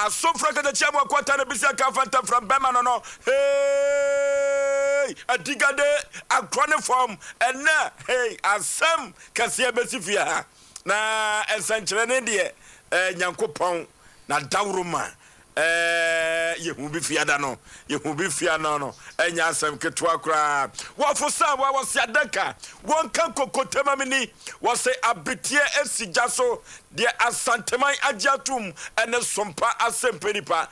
asofra ka chia mo kwata na bisia ka fanta from bema no hey adigade akrone form ena hey asem kase besifia na ensankyere ne de nyankopon na dawroma yehu bi fiada no enya asem ketwa kra wafosa wa wasiadaka wonka kokotema mini wose abetie esijaso de asanteman agiatum ene sompa Asem Mpe Nipa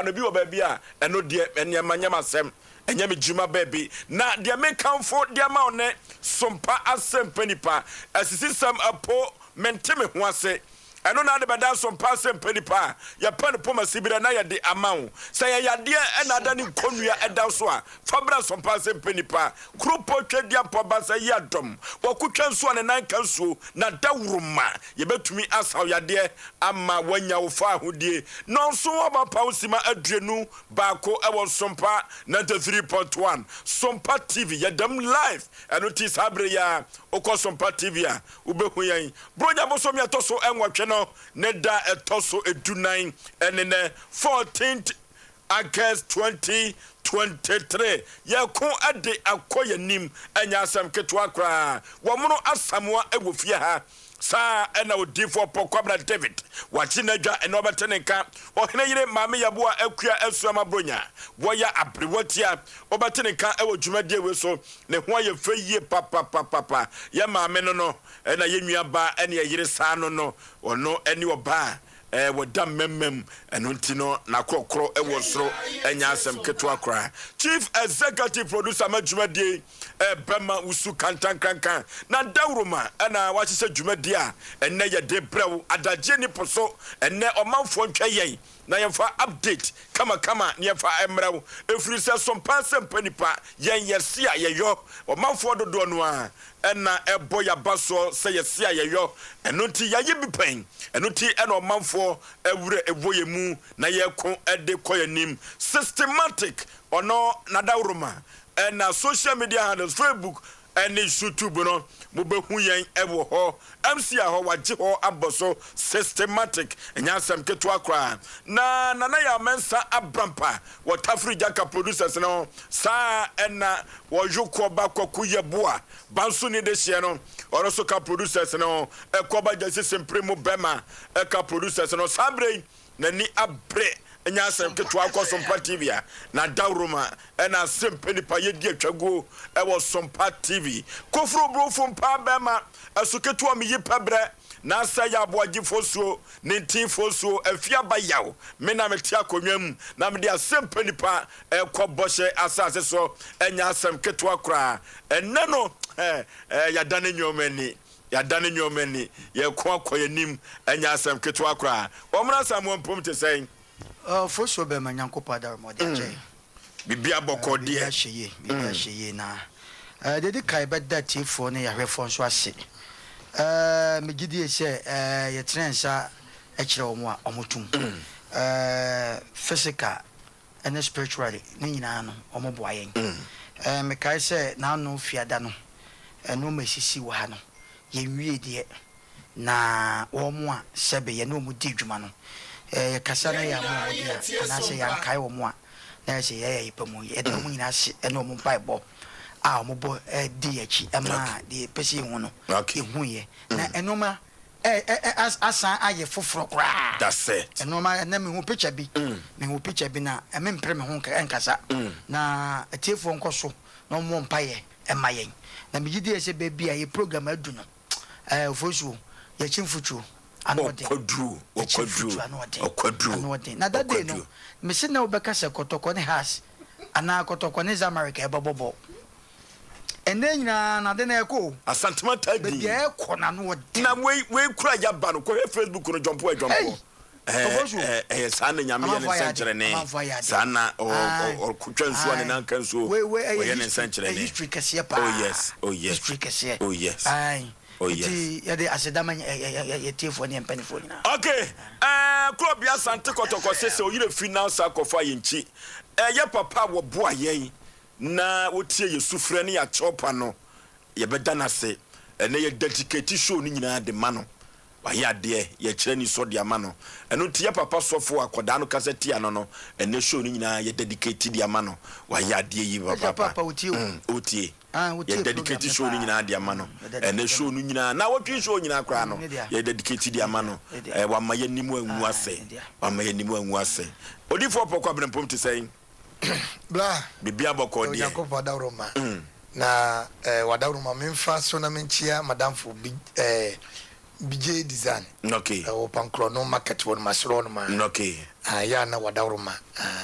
no bi wo ba bia eno de enyamanyam asem enyame juma baby na de me kamfo de ma one sompa Asem Mpe Nipa asisisam apo menteme ho ase eno na de beda sompa Asem Mpe Nipa ya pan poma sibira na ya de amawo say ya de na da ni konua eda so a fabra sompa Asem Mpe Nipa krupo twedia poba say ya dom wakutwa nso ne nan kanso na dawruma ye betumi asaw ya de ama wanya wo fa ahodie no nso oba pausima aduenu baako ewo sompa 93.1 sompa TV ya dam live eno ti sabre ya okosompa TV a ubehu yan bronya bosom ya toso enwatwe no neda etoso edunan enene 14th August 2023 yakon ade akoyanim anya asam ketwa kra womono asamwa egofie ha sa ena odifo pokwabra David wachi nadwa eno betenenka ohene yire maame yaboa akua asuama bronya woya abrewatia obetenenka ewo dwumadie we so ne ho ye feye papa ya maame no ena yenua ba ene yire sa no ono eni oba wodam memmem eno ntino na krokro ewo soro enya asem ketwa kra chief executive producer madwumadie bema usu kankan na dawroma na wachise dwumadi a enne ye de brew adaje ni poso enne omanfo ntwayen na yemfa update kama ne yemfa emrew efiri se sompa Asem Mpe Nipa yen yesia yeyo omanfo dodo no a ena ebo ya baso se yesia yeyo eno nti yaye bipen eno nti ena omanfo ewure evoye mu na yekon ede koyanim systematic ono na dawroma na social media handles Facebook and YouTube no mubehu yen ewo ho MC ho waje ho aboso systematic enya asem ketwa kra na ya mensa abrampa watafri jaka producers no sa ena wojuko ba kwaku yeboa banso ni de hye no oroso ka producers no ekoba jase sempremo bema eka producers no sabre na ni abre enya asem ketwa kwa Sompa TV na dawroma ena Asem Mpe Nipa yedi atwago ewo Sompa TV kofro brofo mpa bema asuketwa mi yipabre na Osei Aboagye Oforisuo nintin fosuo afia bayaw me na metia konwam na me de Asem Mpe Nipa ekoboshe asase so enya asem ketwa kra enne no ya dane nyomani ye ko akoyanim enya asem ketwa kra omra samwo mpom te sen Oforisuo be manyankopa dar mo de je bibia bokode ya hye na dedi kai bedda tifo ne ya hwefo so ase me gidi se ye trensa e kire omo a omotum physical and spiritually ni nyina no omo boayen me kai se na no fiada no eno masisi wo ha no ye wie de na omo a sebe ye no mu di dwuma no kasa na ya mo dia na se ya kai omo a na se ye ipamu ye de omo nyina se eno omo bible a omo bo di achi ema de pesi hu no ehu ye na enoma asan aye foforo kra that's it enoma na me hu picture bi na me mpre me hu nkasa na atiefo nkoso na omo mpaye ema yen na me gidi ese baby aye program adu no Oforisuo ye chimfuchu okwadru na that day no me se na obeka se kotoko ne has ana kotoko ne America ebobobo ene nyina na de na eko asantema tadi be eko na no de na we kura ya ba no ko Facebook no jompo sana nyame ye nsenkyere ne sana o kutwa nsuo ne nanka nsuo we ye nsenkyere ne history kase pa history kase oh yes ya de asedama ye tiefo ne mpanifo na okay klobia sante kotoko sese o yire finance akofa yenchi ye papa wo boa yen na wotie ye sufre ne ya chopa no ye beda na se ene ye dedicate show ni nyina de ma no wayɛ adeɛ yɛkyerɛ ni so de ama no ɛno tie papa sɔfo akɔda no kasa tia no no ɛne show no nyinaa yɛ dedicate de ama no wayɛ adeɛ yi papa otie yɛ dedicate show no nyinaa de ama no ɛne show no nyinaa na wɔtwe show nyinaa koraa no yɛ dedicate de ama no wama yɛ nimu angu ase odifo pɔkɔ abrempom te sɛn bla bibia bɔkɔ deɛ yakɔpa dawroma na wadawroma memfa so na menchia madam for BJ design okay o pankro no market won masro no ma okay ya na wadawroma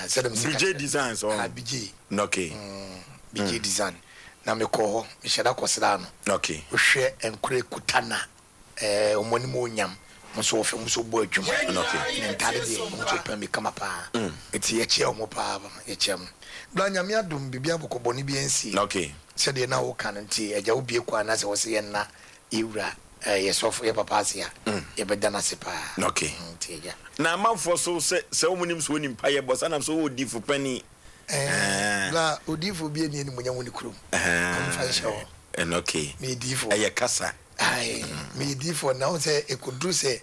sedem BJ design so BJ okay BJ design na me ko ho me sheda kwosra no okay hwe enkure kutana omoni mo onyam muso ofe muso bo adwuma okay ntade de muso pa me kama pa eti ye chia omo pa ye chia m bla nyame adom bibia bokoboni bi ensi okay sede na wo kan nti eja wo bie kwa na se wo se ye na ewura yesof ye papa asia ye beda na se pa okay nti ya na amanfo so se omunim so onim pa ye bosa na so odi fu pani la odifu bi eni munya woni krum amfa show okay me difo eye kasa ai me difo na o se ekodu se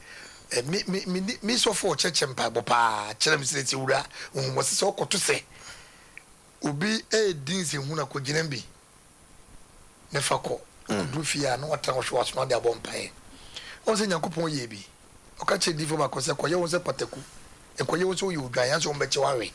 mi so for cheche mpa bo pa kire mi se ti wura mo se okoto se obi din se hu na ko gina bi ne fako du fia na wata wo hwo asoma de abompae o se nyankopon ye bi o ka che difo ba ko se koye wo se pataku e koye wo so ye odwan ya so mbeche wawe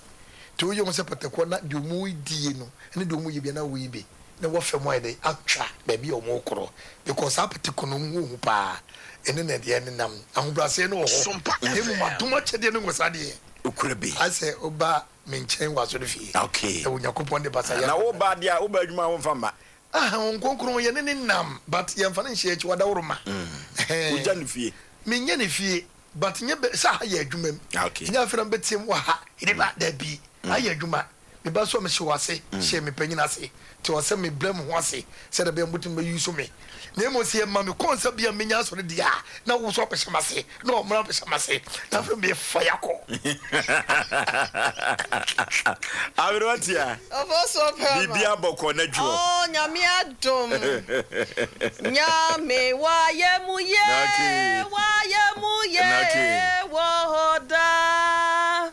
to ye wo se pataku na de mu die no ne de mu ye bi na wo yi bi na wo fem wa de atwa ba bi o mo koro because apataku no hu pa ene na de ene nam ahobrase no ho Sompa e mu maduma chede no ngosade okura bi ase oba menchen wa so de fie okay e wo nyakopon de basa ya na wo ba dia wo ba adwuma wo mfa nkonkron ye ne nam but ye mfa ne hye echi wadawroma wo ja ne fie menye ne fie but nye sa ya adwuma okay nya afra betim wa ha ide ba da bi aye adwuma me ba so me hye wase hye me panyina ase ti wase me blem ho ase se da be mutum be yusu me na mo se ma me konsa bia menya so de dia na wo so pese mase na o mra pese mase na afra me fire ko Abirotia Ofoso pema bibia boko na dwo oh nyame adom nyame waye muye wohoda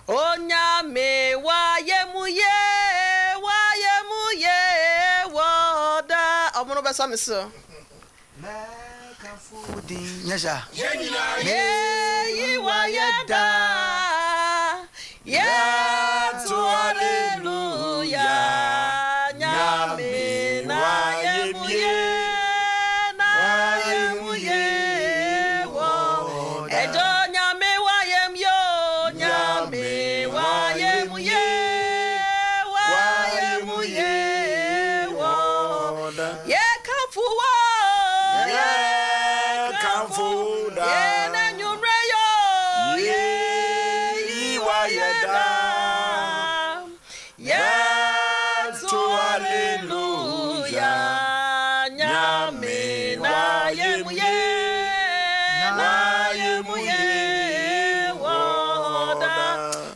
oh nyame waye muye wohoda omono besa meso Fudi nyasha ye wayeda yeah to hallelujah nyame na yemuye wo edo nyame wayemyo nyame wayemuye wo ye kafuwa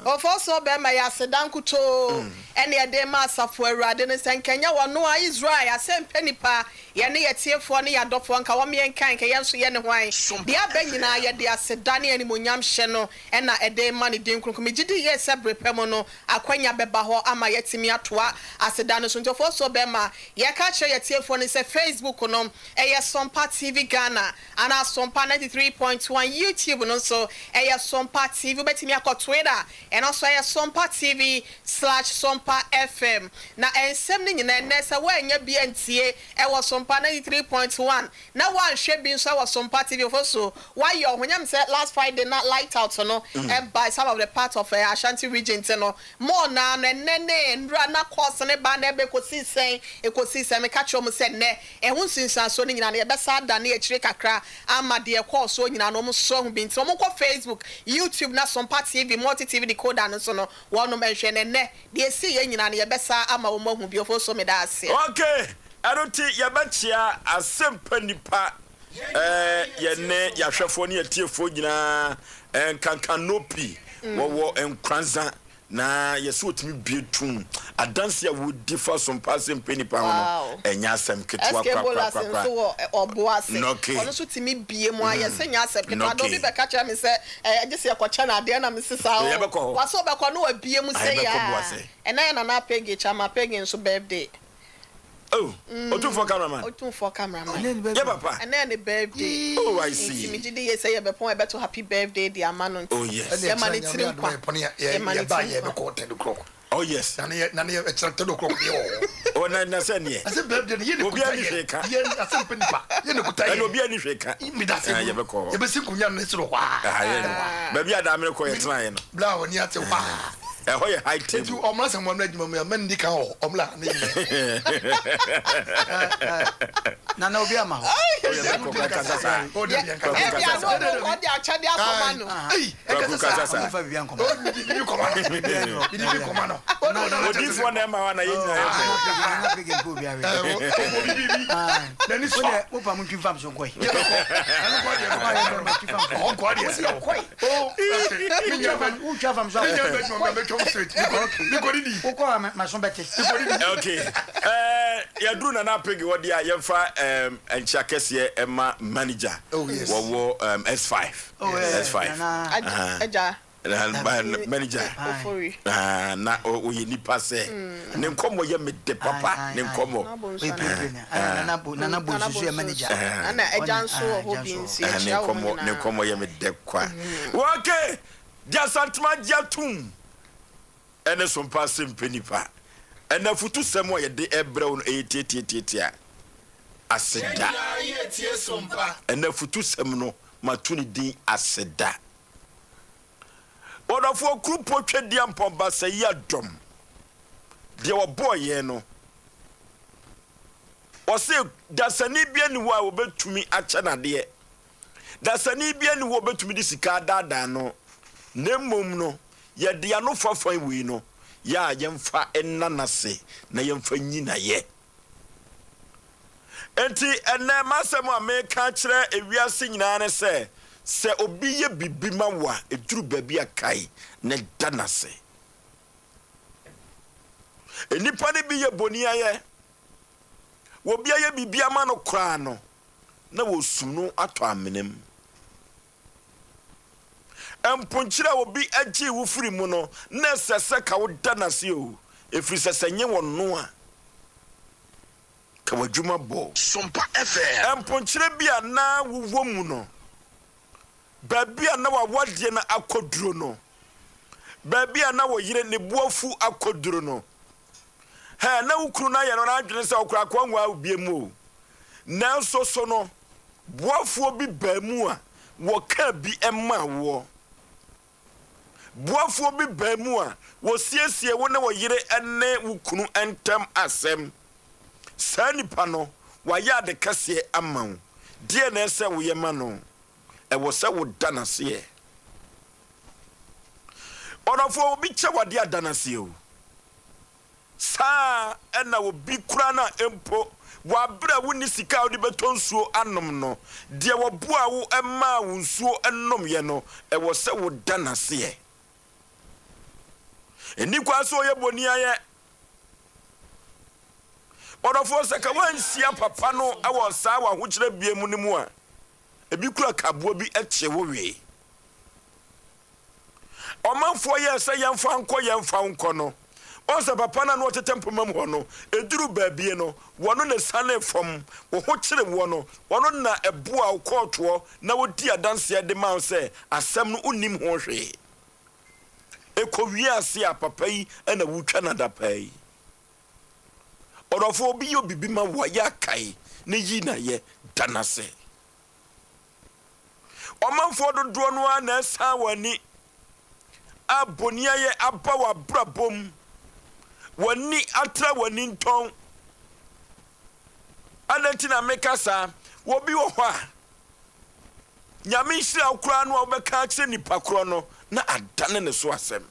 Ofoso be ma ya sedankuto ene ede ma asafo awurade ne senkanya wono a Israel Asem Mpe Nipa ye ne yetiefo ne yadofo nka wo me nkan ke yenso ye ne hwan dia ba nyina ye de asedane ani monyam hye no ena ede ma ne den kronkron megidi ye sebrepem no akwanya beba ho ama yetimi atoa asedane so ntofoso be ma ye ka che yetiefo ne se Facebook no eye Sompa TV Ghana ana Sompa 93.1 YouTube no so eye Sompa TV betimi akọ Twitter and also a Sompa TV/Sompa FM. Now, and 7 in the next away, and your BNTA, I was Sompa 93.1. Now, one should be so was Sompa TV also. Why you when you said last Friday not light out, so no, and by some of the parts of Ashanti region, no more now, and then run a course on a band, because see saying, it could see some catch almost said, ne, and once since I'm so in a best than near Tricacra, I'm a dear course, so in an almost song being so more Facebook, YouTube, not Sompa TV, multi TV decoder. So no one mention and ne they see yen na ye besa ama wo mahu bi ofo so me da ase okay eroti ye bechia Asem Mpe Nipa ye ne ya hwefo ne atiefo nyina kankanopi wo enkranza na ye so otimi bietum adanse a would differ some passing penny pound and Asem Ketwa Oboase. Also to me be more saying Asem I don't be catch me say just a Cochana Diana Mrs. Was so back on no BM say and I am not peggy chama pegging so birthday. Oh, two for cameraman. Oh, two for cameraman. Yeah, papa. And then the birthday. Oh, I see. Immediately say a point better happy birthday, dear man. Oh, yes. Oh, yes. None of a child to o'clock. Oh, I said, yes. I said, birthday, you will be any shaker. Asem Mpe Nipa. You know, I will be any shaker. Me that's I ever call. You be simple young Mr. Maybe I damn it, trying. Blow and yet. Ahoy high table. You almost someone read me a mendicao, omla. Nana Obiama. This one, Emma, okay. Yadruna na pegi wodi a yemfa enchakese Emma manager. Oh yes. Wo S5. Oh yes. S5. Aja. Manager. Na o ye nipa se. Ne nkomo ye me de papa ne nkomo. Nana bo susu manager. Ana aja nso obi nsi ne nkomo ye me de kwa. Okay. Dia santma dia tum. Ene Sompa Asem Mpe Nipa ene futu semo ye de ebre no etietia aseda ene futu sem no matuni din aseda odafo krupo twedi ampomba se ya dom de wo boye no o se dasani bia ni wo a obetumi acha na de dasani bia ni wo obetumi di sika dada no nemmom no ye dia no fafan wi no ya yemfa enanase na yemfa nyina ye enti enne masem a me ka kire ewiase nyina ne se obi ye bibi ma wa eduru babi akai ne danase enipa ne bi ye boni aye wo bia ye bibi ama no kra no na wo sum no ato amenem emponchira obi agi wo firi mu no na sese ka wo danase o efiri sese nye wonno a ka wadwuma bo Sompa FM emponchira bia na wo mu no babia na wawadie na akoduro no babia na wo yire ne buafu akoduro no ha na wukru na ye no na adwene se okra kwanwa obie mu o na so no buafu obi ba mu a wo ka bi emma wo buafo bi baamu a wo siesie wo ne wo yire enne wukunu entem asem sanipa no wa ya de kase amaw die na ese wo yema no e wo se wo danase e odofo obi che wade adanase o sa ena wo bi kura na empo wa bra wo ni sika wo de betonsuo anom no die wo boa wo emma wo nsuo ennom ye no e wo se wo danase e eni kwa so ye boni aye odofo se ka wansia papa no awo sa wa ho kire biemu ni mu a ebi kura kabuo bi eche wo we omanfo ye se yemfa nko no onse papa na no tetempomam ho no eduru baabie no wono ne sane fom wo ho kire wo no wono na eboa ukoto na wodi adanse de man se asem no unim ho hwe ekowiase a papa yi na wutwa na da pai odofo bi yo bibi ma wo ya kai ne yi na ye danase omanfo dodo no a na sa wani abonia ye abawa brabom wani atra wani nton anantina mekasa wo bi wo ho a nyame hira okura no a obeka kire nipa kro no na adane ne so asem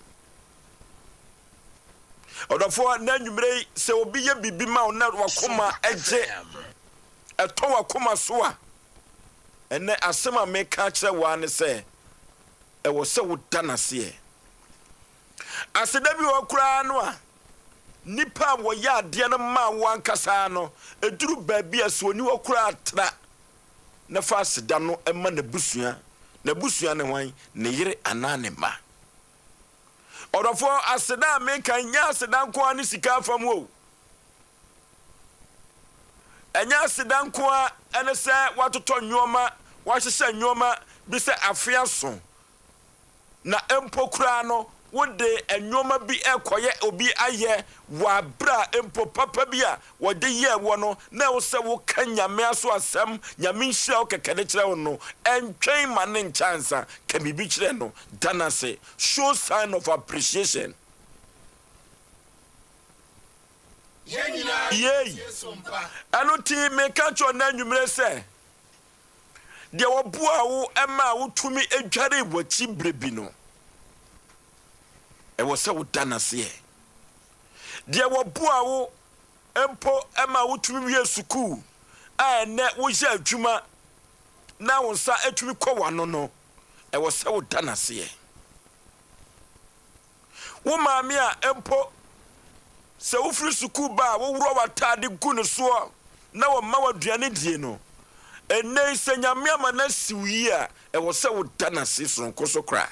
odofo na nwumre se obi ye bibi ma na wakoma eje eto wakoma so a ene asem a meka kire wa ne se e wo se wo danase e aseda bi okura no a nipa wo ya ade no ma wan kasa no eduru baabi asoni okura atra na fa aseda no ema na busua ne wan ne yire anane ma odofo aseda me kan nya aseda nko ani sika afam wo enya aseda nko ene se watoto nyoma wahyehyɛ nyoma bi se afia so na empokura no wode enyoma bi ekoye obi aye wabra empo papa bi a wode ye wo no na wo se wo kanyame aso asem nyame nhira wo kekede kire wo no entwen ma ne nchansa kamibi kire no danase show sign of appreciation yey anoti me kancho na nwumre se de wo bua wo ema wo tumi edware wachi brebi no e wo se wo danase de wo bua wo empo ema wo tumi wie suku a ne wo je adwuma na wo nsa atumi kɔ no e wo se wo danase wo maami a empo se wo firi suku ba wo wuro watade gu ne so na wo ma waduane die no ene se nyame ama na siwi a e wo se wo danase sonko so kra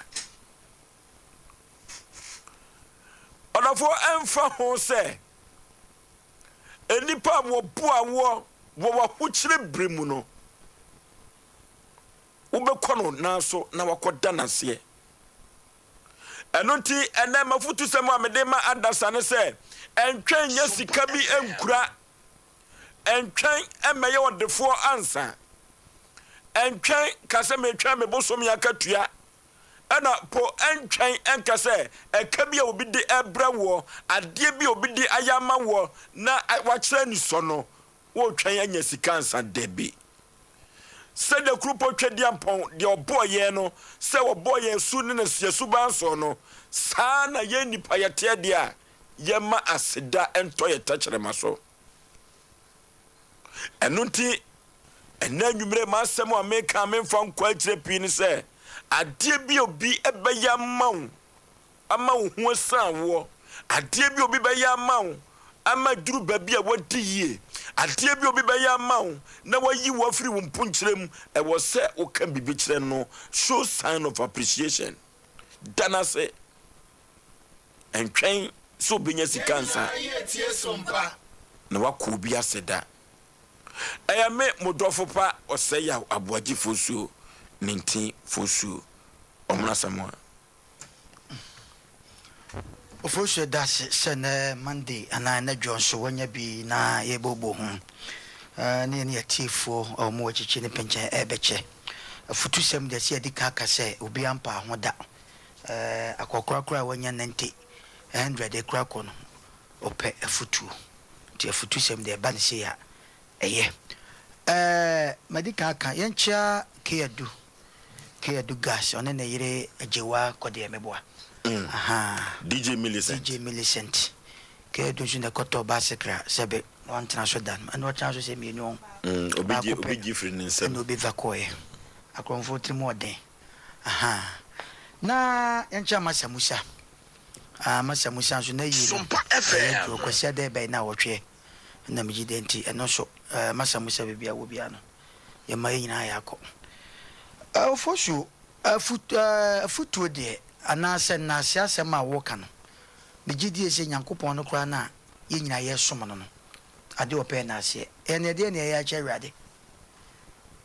onafo emfa ho se enipa wo bua wo wahuchire bremu no ubekɔ no naso na wakoda nase enunti ene mafutu semu amede ma adasa ne se entwen nya sika bi enkura entwen emeye wodefo ansa entwen kase metwa me bosom yakatua ena po entwen enkase eka bi obi de ebra wo ade bi obi de ayama wo na wakire ni so no wo twen anya sika ansa debi se de krupo twedi ampon de oboye no se oboye su ne na siesu banso no saa na ye nipa yete de a ye ma aseda ento ye tachere maso enunti enanwumre ma asem a meka memfa nkwa kire pi ni se ade bi obi ebeya mawo ama wo ho san wo ade bi obi beya mawo ama duru babi a wadi yie ade bi obi beya mawo na wayi wo afiri wo mpunkyerem e wo se wo kan bibi kire no show sign of appreciation danase entwen so benya sikansa na wako bi aseda me modofo pa Osei Aboagye Oforisuo 19 Oforisuo omna samwa Oforisuo da se na Monday ana na Johnson wanya bi na yebobo hu ne atifo omo chichi ne penche ebeche futusem de se adika ka se obi ampa ho da akokrakra wanya 90 100 krako no ope afutu ti afutusem de ba ne se ya eye medika aka yencha keadu gas one na yire ajewa kode meboa DJ Millicent keadu jina koto basekra sebe wantana so dan and what chance say me no obi gifri nsem no be vakoe akonfo trimo den na yencha masamusa masamusa so na yire Sompa FM kwesi ade be na wotwe na mjidenti eno so masamusa bibia wo bia no ye ma nyina yakọ Oforisuo futu de anase na asem a wo ka no mjidie se Nyankopon no kra na ye nyina ye som no no ade ope na ase ene de ne ya che wrade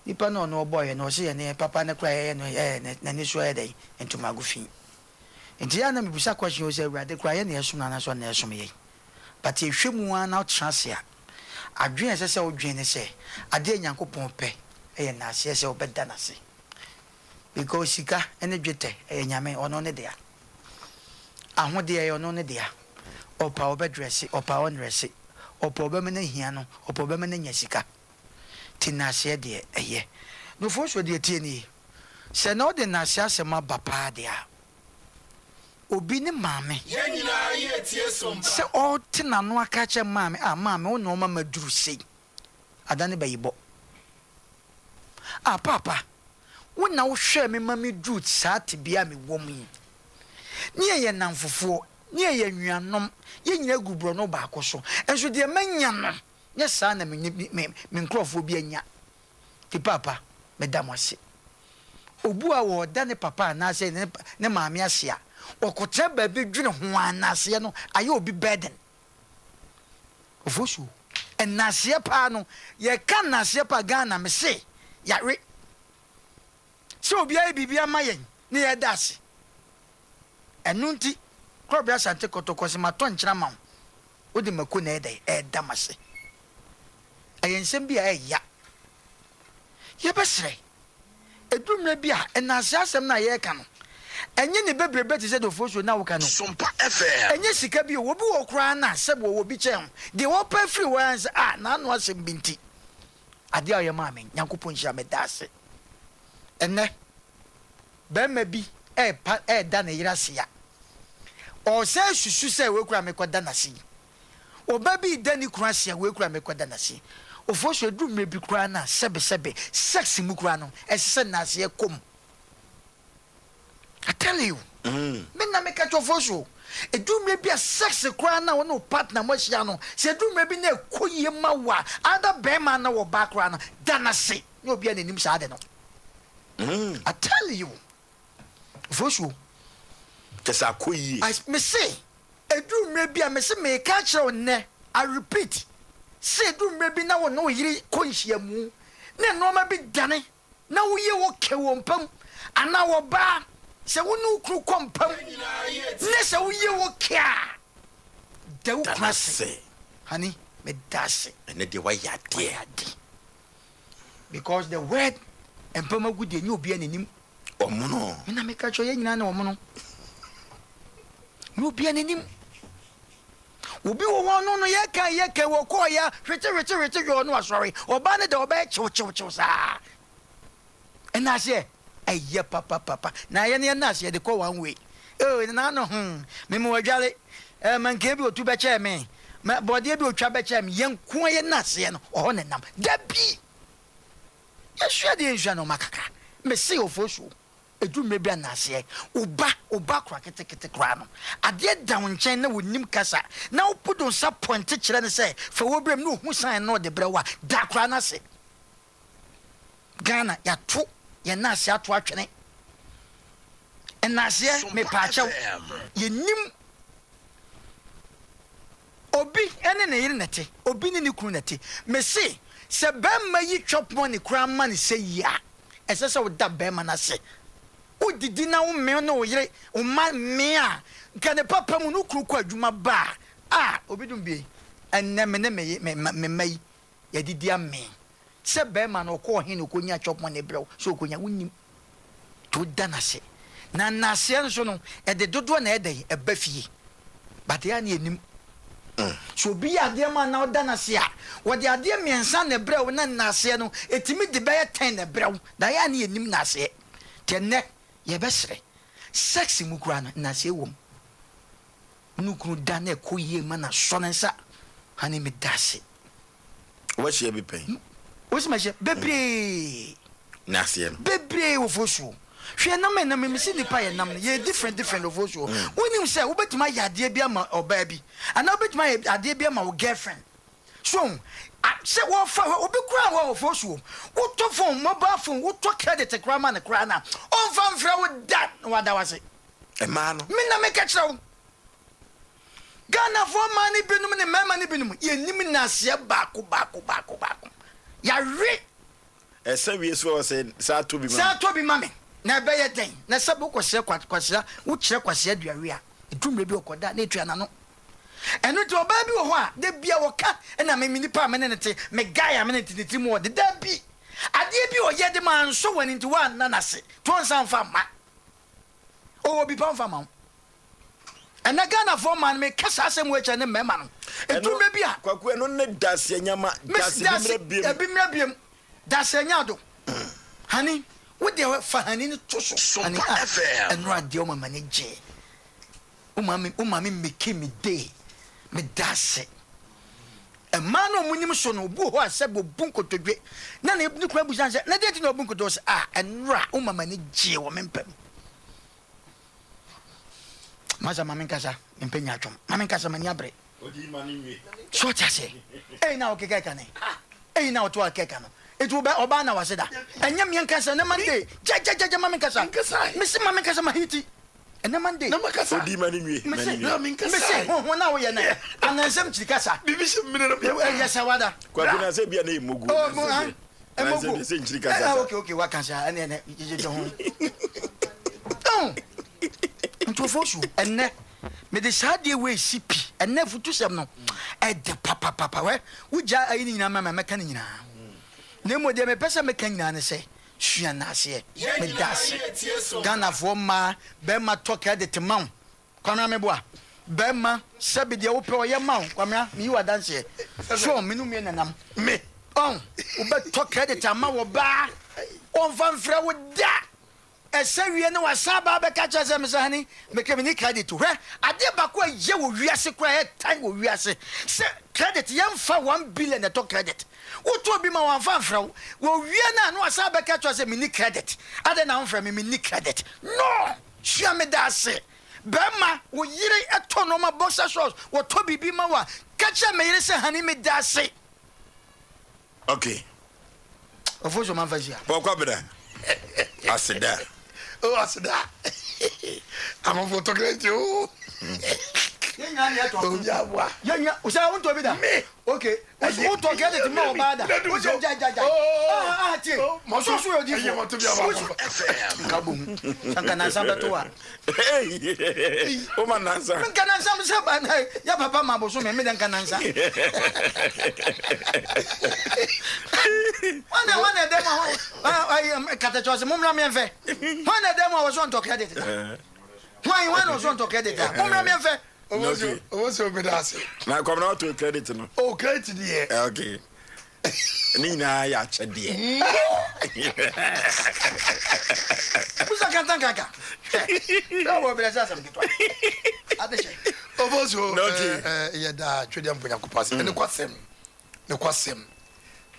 nipa no no boy no se ye ne papa ne kra ye no na ni so ye dey entuma gufin enti ya na mebisa question o se wrade kra ye ne ye som na so na ye som ye but e hwemu ana trase a adwen sese odwen ne se ade Nyankopon pe e na ase se obeda na se because sika ene dwete e nyame ono ne dia ahode e ono ne dia opa obedresse opa onresse opa obemene hia no opa obemene nya sika tinase de eye no Oforisuo de tie ni se na ode na ase asema bapa de a obi ne maame yenyina ye tie Sompa se o tina no aka che maame maame wo no mama duru sei adane bayibo papa wona wo hwe me mami duru saati bia me wom yi ne ye namfofo ne ye nuanom ye nyina gubro no ba akoso enso de manya no nye saa na me nkrofo bi anya ti papa me damase obu a wo da ne papa na se ne maame ase a okotra ba bi dwene ho anase no aye obi burden ofosu enase pa no ye ka nase pa Ghana me se yare so obi aye bibia mayen ne ye dase enunti krobia sante kotokose mato nkyira ma wo de mako na edai edamase ayensem bia eya ye besre edumre bia enase asem na ye ka no enye ne bebrebe te se do fosu na wo ka no Sompa FM enye sika bi wo bi wo kra na sebo wo bi chen de wo pa free ones na no asem binti ade aye ma men yankopon hia me dase enne be ma bi da na yira sia o se susu se we kura me koda na si oba bi da ni kura sia we kura me koda na si ofosu edumre bi kura na sebe sex mu kura no esese na sia kom I tell you me na me catch ofosu edumre bi a sex kura na wo partner mo hia no se edumre bi na ekoye mawa ada be ma na wo ba kura na da na si no obi ananim sa ade no I tell you ofosu tesa koyi I me say edumre bi a me say me catch ne I repeat say edumre bi na wo no yiri konhia mu na no ma bi dane na wo ye wo ke wo mpam ana wo ba se wo no kru kompam ne se wo ye wo kia da wo kwase honey me dase ene de wa yade because the word empam agudi enye obi ananim omono me na me catch ye nyina na omono no bi ananim obi wo wono no ye kan wo ko ya hwete yo no asori oba ne de oba chiw sa ena se aye papa na ye ne na se de ko one way na no me mo wadwale man ke bi otu be che me body bi otwa be che me ye nko ye na se no o ne nam da bi ye hwe de hwa no makaka me se ofosu edumre bia na ase oba kra kete kra no ade da wonchen na wonim kasa na opudo sa point kire ne se fa wo brem no hu san no de brewa da kra na se Ghana ya to ye na ase ato atwene enase me pa chaw ye nim obi ene ne yire nete obi ne kru nete me se bemma yi chop money kra man se ya esese wo da bemma na se o didi na wo me no yire o ma me a nka ne papa mu no kru kwa adwuma ba obidum bi enne me ne me mai ya didi ame se bemma no ko hin ko nya chop money brew so ko nya wonim to dana se na nase nso no e de dodo na e de e ba fie but ya na enim so bi ade ma na dana se a wo de ade miensa na brew na nase no etimi de be 10 na brew da ya na enim nase tenne ye besre sex mu kura na se wom nukru dane ko ye ma na so nensa hani me dase wa she bi pen o se ma she bebre na se no bebre wo fosu hwe na me si nipa ye nam ye different of fosu wonim se wo betima ya ade bi ama oba bi ana betima ya ade bi ama wo girlfriend so se wo fa obi kura wo fosu wo to phone mobile phone wo to credit krama na kra na on fa mfra wo da wada wase e ma no me na me ka kira wo Ghana for money binum ne mema ne binum ye nim na se baako ya re esa wie so se sa to bi mame na be ye den na se bo kwase kwase wo kire kwase aduawe a edumre bi okoda na etua na no eno to oba bi wo ho a de bia wo ka na me nipa me ne te me guy me ne te mu de da bi ade bi o ye de man so wani nti wa na na se to nsan fa ma o bi pa fa ma ena Ghana for man me kasa asem we che ne mema no edumre bi a kwaku eno ne dase nyama dase bimre biem dase nyado hani wo de fa hani ne to so hani eno ade o mama ne je o mama me ke me day me dase e man no munim so no bu ho asebo bunkotodwe na ne kura busan se na de ti no bunkoto se enra o mama ne je wo mempem Maza Mammy Casa, and Penyatrum, Mammy Casa Maniabre. So I say, eh, now, Kekane. Eh, now to a Kekano. It will be Obana was that. And Yamian Casa, no Monday. Jaja Mammy Casa, Mr. Mammy Casa Mahiti. And the Monday, no Macasa, one hour, and then some Chicasa. Yes, I wada. Quabina say be a name, Mugu. Okay, what can I? And then you don't. Oh, to force you, and me the sad way CP, and never to some no. At the papa, where would ya in a mamma mechanina? No more than a person mechanina and say. She and I say, me das. Gana for ma, Bema talk at the Timon. Come me boy. Bema, Sabi the Opera, your mouth. Come here, you are dancing. Show me no men and me. Oh, but talk at the Tamao bar. On Van Fra with that. A Syrian was Saba catches them, honey, became any credit to her. I did back where you will reassert time will reassert. Say, credit young for 1 billion at talk credit. What will be my one fan from? Well, we are not Saba catches a mini credit. I don't know from a mini credit. No, she me that say. Bema, we yere a tonoma boxer shorts, what Toby be my catch a me, honey, me that say. Okay. Of course, my vision. Pocabra. I said that. Oh, I said that. I'm a photographer. Oh, yeah, what? Yeah, was I want to be that? Me. Okay. I want to get it more bad. What's your jaja? Oh, my social, you want to be a kaboom. Can I samba to one? Hey, woman, answer. Can I samba? Ya papa, my bosom, and then can answer. One of them, I am a catachos, Mumra Menfe. One of them was on to credit. Why one was on to credit? Mumra Menfe. What's your medasi? Now come out to credit. Oh, credit, dear. Okay. Nina, yacha, dear. Who's a cantanka? No, but that's something. Also, Yada, Tridium Punacopas, and the Quasim. The Quasim.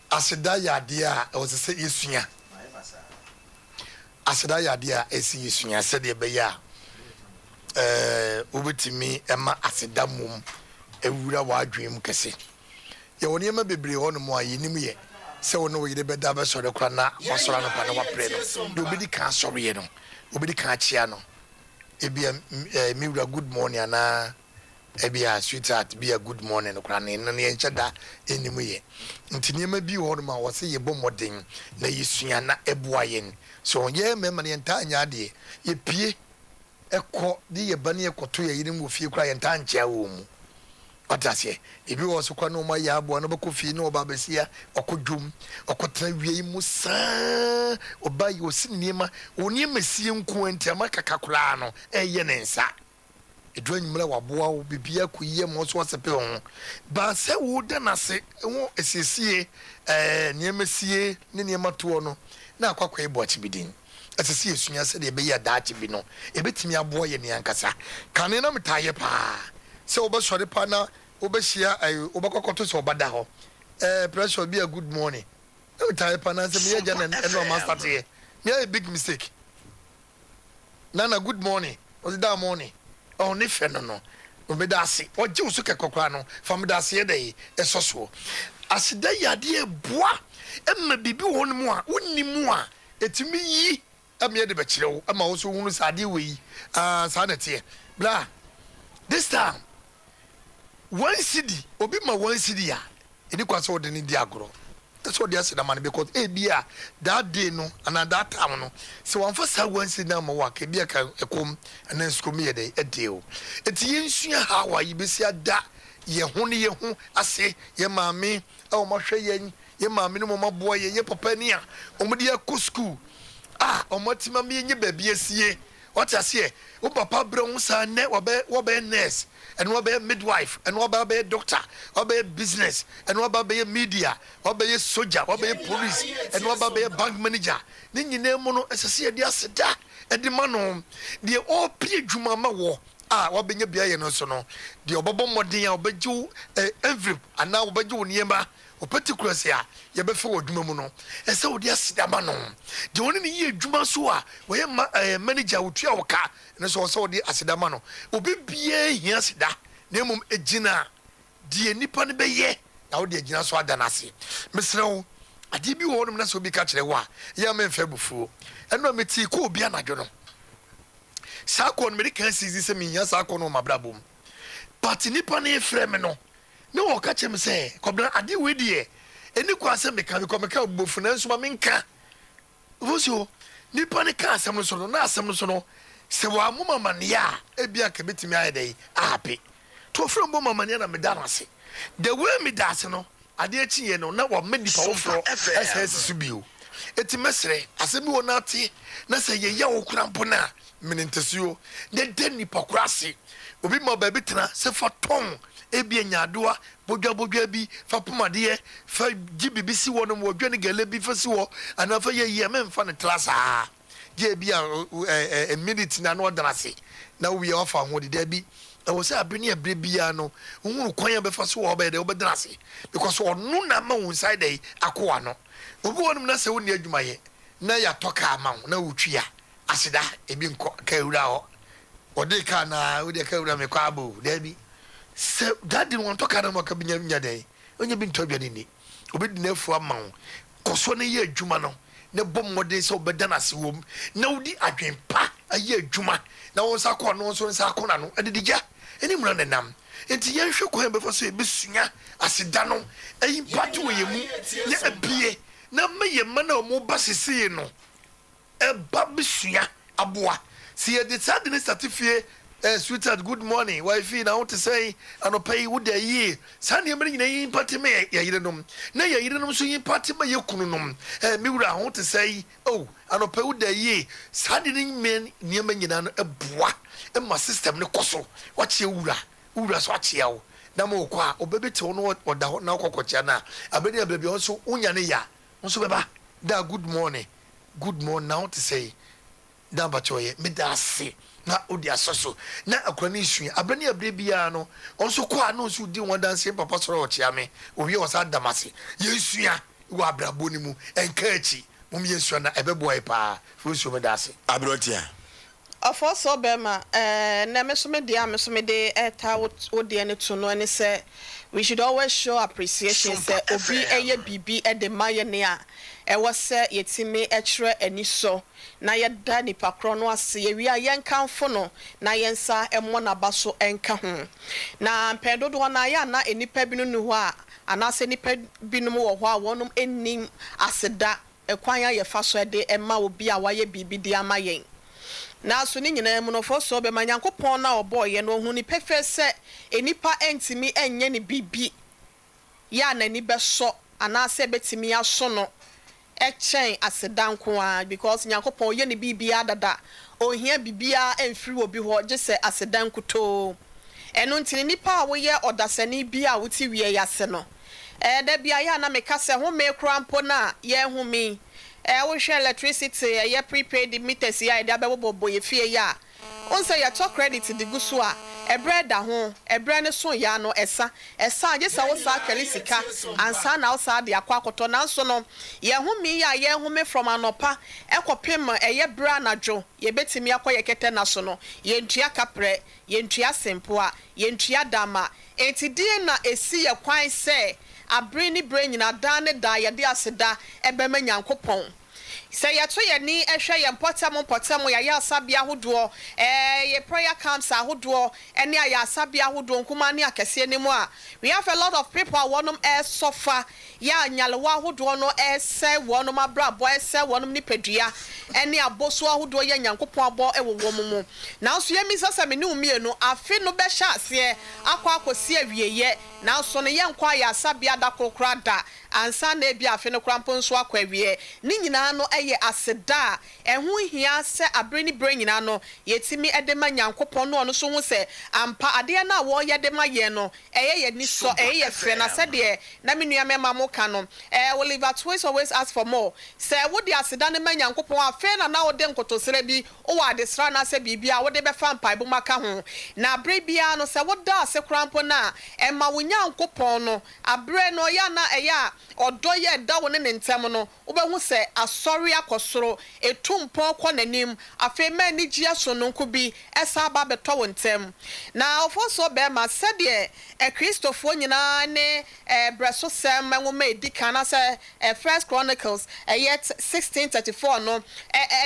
Asidaya, dear, I was a say, Isuya. Asidaya, dear, Isuya, said the Baya. Ubitimi Emma Asidamum, a Rura dream Cassie. You will never be brilliant more in so no way the bedabas or the crana was around upon our prayer. Do be the cancer, you know, will be the cachiano. It be a mirror good morning, and a be a sweetheart, be a good morning, cranny, and the enchada in the way. Until you may be one more was a bombarding, na Yusiana Eboyen. So, yeah, memory and tiny idea, ye pie. Eko di yebani ekoto ye yirim wo fie kura ye ntanche wo mu otase ebi wo so kwa no ma ya abo no beko fie no oba besia okodwum okotra wie mu saa oba yi osinniema oni masie nko anti amaka kakura no eye ne nsa edu anyumla waboa wo bibia koyie mo so sepe ho ba se wo da na se wo esiesie niemasie ne niema to no na akwakwa ebo achibidin asisi esunya se de be ya daachi bi no ebetimi aboa ye ne ankasa kane na metaye pa se obesore pa na obehia obekokoto se obada ho pressure be a good morning na metaye pa na se me ya jana no master te me a big mistake nana good morning was that morning oh ne fe no obedase oje usu kekokwa no famdase ye dey esoso asida yade eboa emma bibi won mu a wonni mu a etimi yi amye de bekirewo ama wo so hunu sade we sanete bla this time one city obi ma one city ya eni kwaso de ni di agro that's what they said man because bia that day no and that time no so one for say one city na ma work bia ka ekom and then school me de deal eti yensua how yi besia da ye ho ne ye ho ase ye maame e o ma hwe ye maame no ma boa ye papa ni a o mo de akọ school omotima me nye babie sie what ase wo papa bre wo sa ne wo be nurse and wo be midwife and wo be doctor wo be business and wo be media wo be soldier wo be police and wo be bank manager ni nyine mu no esese de aseda e de ma no de o pie dwuma ma wo wabenya biaye no so no de obobo modin a obegye envelope ana obegye woniema o particular sia ye be fe odwuma mu no ese wodi asidama no de woni ne ye adwuma so a wo ye manager wotua wo ka ne so so wodi asidama no obi bia hia sida na mum egina de nipa ne be ye na wodi egina so adanase mesre wo ade bi wo no na so bi ka kire wo a ye ma mfa bufuo eno meti ko obi anadwo no sakon me kan sisi se me hia sakon no mabrabom but nipa ne frame no ne wo ka chem se kobra ade we die eni kwa se me ka bofu na nso ma menka vosio nipa ne ka asem no so no na asem no so no se wa mo mama ne ya ebia ka betimi ayedai ape to from bo mama ne na me da nase the way me da se no ade achi ye no na wo me nipa wo fro ss su bio eti mesre asem wo na ate na se ye ya wo kurampo na menentesio de deni pakurase obi ma ba bitena se fa ton ebia nyadoa bodwa bi fa pomade fa gibibisi wono mo dwane gele bi fa si wo ana fa ye memfa ne trasa je bia a minute na no danase na we ofa ho de bi e wo se abeni abre bia no hunu kwan be fa so wo be de wo be danase because onu na ma wo side dey akoa no obi wonum na se wo ne adwuma ye na ya toka ama na wotwia asida ebi nko kawura ho ode ka na ode kawura me kwa abo dabi se dadi won to ka na mo ka binya nya dai onye bi nto aduane ni obi di na afu ama wo koso ne ye adwuma no ne bom mode se obeda na se wom na udi adwenpa aye adwuma na won sa ko no so sa ko na no edidija eni mura ne nam enti ye hwe ko be fa so e besunya asida no ayi patu we yemu ne abie na meye mana o mo basisi no eba bisuya aboa si ye decide ne certificate sweetheart good morning wife na want to say anopay wo da yi san ye mari nyina yin party me ya yirenom na ya yirenom so yin party me yekununom mi wura want to say oh anopay wo da yi san de men niema nyina no eboa e ma system ne koso wa che wura so ache yawo na mo kwa obebete wo no oda ho na kokocha na abeni abebi on so unya ne ya on so beba da good morning now to say da bachoye me da se na odi asoso na akwani isu abani abre bia no onso kwa no so di won danse papa soro ochia me owie osa damase yesu ya wo abrabo ni mu enka achi mum yesu na ebeboy pa fuso me da se abrotia Ofo so bema na mesome de eta odi ne to no ne say we should always show appreciation say obi eye bibi e de maye ne a e wo se yetime e kire ani so na ye da nipa kro no ase ye wi a yen kanfo no na yen sa e mo na ba so enka ho na pedodo na ya na enipa binu nu ho a ana se nipa binu wo ho a wonum enim aseda e kwan ya ye fa so de e ma obi a wa ye bibi de amayen na so ni nyina mu no fo so be manyankopon na oboye no hu ni pefe se enipa entimi enye ni bibi ya na ni be so ana se betimi aso no echen asedanko a because nyankopon ye ni bibi adada ohia bibia emfiri obi ho je se asedanko to eno ntini nipa a wo ye odasani bi a wuti wie yase no da bia ya na meka se ho me krampo na ye hu mi we share electricity ye prepaid meters ya da bebobo ye fie ya on say ya talk credit the gusu a ebre da ho ebre ne so ya no esa je sa wo sa kali sika ansa na wo sa de akwakoto na so no ye hu mi ya ye hu me from anopa ekopem eye bra na dwo ye betimi akoye kete na so no ye ntua kapre ye ntua sempoa ye ntua dama entidie na esi ye kwan se abre ni brain na dan ne da ye de aseda ebema nyankopon say ya to ye ni ehwe ye potem ya asabia hodo ye prayer camps ahodo ene ya asabia hodo nkuma ne akese ni mu a we have a lot of people wonum suffer ya nyalewa hodo no se wonum abrabo se wonum ni pedua ene aboso ahodo ye nyankopon abo ewo mu na so ye mi sasa me ni umienu afi no be hya ase akwa akosi awieye na so ne ye nkwa ya asabia da kokora da ansa na ebi afe no krampo nso akwawie ni nyina no eye aseda ehu hia se abre ni bre nyina no yetimi edema nyankopon no ono so hu se ampa ade na wo ye de ma ye no eye ye ni so eye ye fe na se de na menua mema mo ka no Oliver Twist always ask for more se wo de aseda ne ma nyankopon afe na wo de nkotosere bi o wa de sra na se bibia wo de be fa mpa ibu maka ho na abre bia no se wo da se krampo na ema wo nyankopon no abre no ya na eya odo ye da wo ne ntem no wo be hu se asori akosoro etumpon kɔ nanim afe ma ni gia so no nko bi esa ba beto wo ntem na ofo so be ma se de Christopher nyina ne breso sem nwoma edikana se First Chronicles yet 1634 no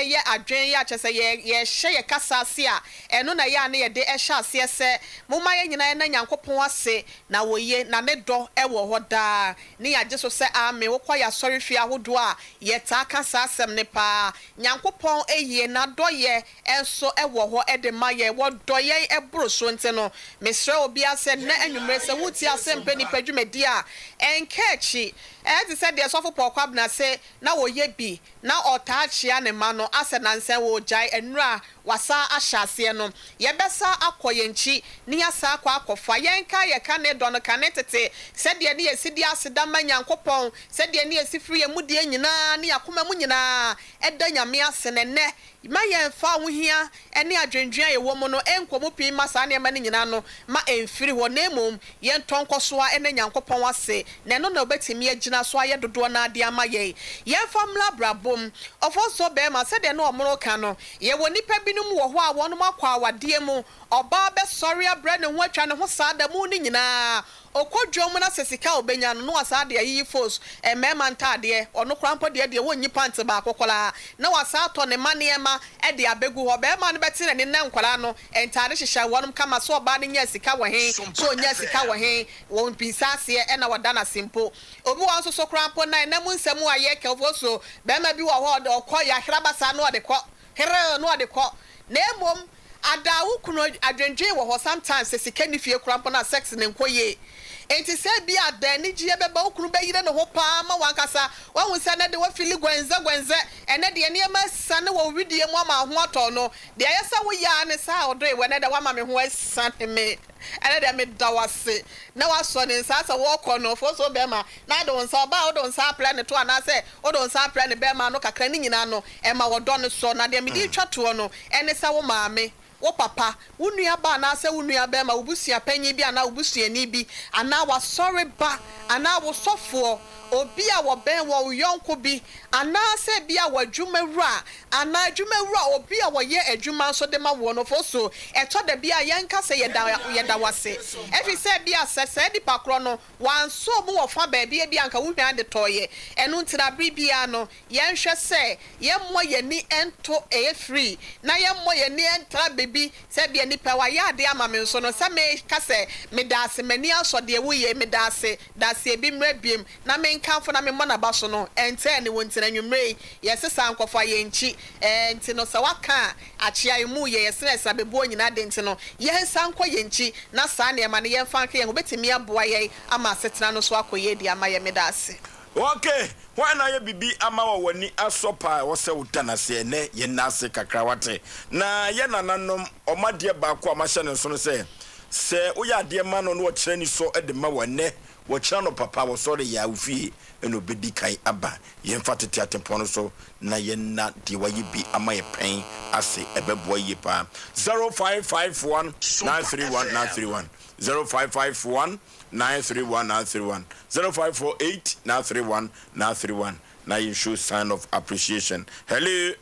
ye adwen ya chese ye hye ye kasase a eno na ya ne ye de hye ase se moma ye nyina na nyankopon ase na woye na ne do ewo hoda ne ya je so se ame wo kwa ya sori fi ahodo a ye ta kasa asem ne pa nyankopon eye na do ye enso ewo ho ede ma ye wo do ye ebro so nte no mesre obi ase na anwumre se wuti Asem Mpe Nipa dwumedi a enkechi ti said the sofo pokwa na se na woye bi na otachia ne ma no ase na nse wo jai enura wasa ahyase no ye besa akoye nchi ni asa akwa akofa yenka ye ka ne do no ka ne tete said de ne yesidi aseda ma nyankopon said de ne yesifiri ye mudie nyina ne yakoma mu nyina eda nyame ase ne ne ma ye fa wo hia ene adwendwen ye wo mu no enkomu pin ma sa ne ma ne nyina no ma emfiri ho na emom ye ntonkoso a ene nyankopon ase ne no na obetimi agina so aye dodo na ade ama ye ye famla brabom ofo so be ma se de no omro ka no ye woni pa binum wo ho a wono makwa awade mu oba be sori abre ne ho atwa ne ho saada mu ni nyina okodwom na sesika obenya no wasa de yi force mema ntade ono krampo de wonyi pant ba kokola na wasa to ne manema e de abegu ho be ma no beti ne ne nkwala no entare hihya wonum kama so oba ne nya sika wo he so nya sika wo he won pisase e na wada na simpo obi won so krampo na mu nsem a ye ke so be ma bi wo ho de okoya hrabasa no de ko here no de ko na emom adawu kuno adwendwe wo ho sometimes sesika ni fie krampo na sex ne nkoye enti se bia ada ni gie beba okunu beyire ne ho pa ma wankasa won se na de wo fili gwenze ene de ne ma sane wo widie mu ama ho ato no de ayesa wo ya ne sa odo e we ne de wa ma me ho asane me ene de me dawase na waso ne nsa sa wo kɔ no fo so be ma na de won sa ba wo don sa plan to ana se wo don sa plan be ma no kakra ni nyina no e ma wo do ne so na de me di twa to no ene sa wo maame wo papa wo nua ba na se wo nua be ma wo busua panyi bi ana wo busua ni bi ana wa sorry ba ana wo sofo obi a wo ben wo yonko bi ana se bia wo adwumawura ana adwumawura obi a wo ye adwuma so de ma wo no fo so eto de bia yenka se yeda wase efi se bia se di pakro no wan so mu wo fa ba bia bia nka wo hwan de toye enu ntira bia no yenhwe se yemmo ye ni ento e free na yemmo ye ni entra bebi se bia nipa wa ya de ama me so no se me ka se me dase mani aso de wo ye me dase bi mra biem na me nkanfo na me mona ba so no ente ne wontina nwumre yesesa nkofa ye nchi enti no se waka achia mu ye yesesa bebo nyina de enti no yensa nko ye nchi na sa ne ma ne yemfa nka ye obetimi aboa ye ama setena no so akoye di ama ye medase. Okay, why na ye bibi ama wani asopa wo se utana se ne ye nase kakra wate na ye nananom omade ba ko amahye ne so no se uya de ma no wo kire ni so de ma wane wo kire no papa wo so de ya ufi eno bedi kai aba ye mfa tete atempo no so na ye na de wa ye bi ama ye pen ase ebebo ye pa 0551 931 931 0551 931 931 0548 931 931 now you show sign of appreciation. Hello.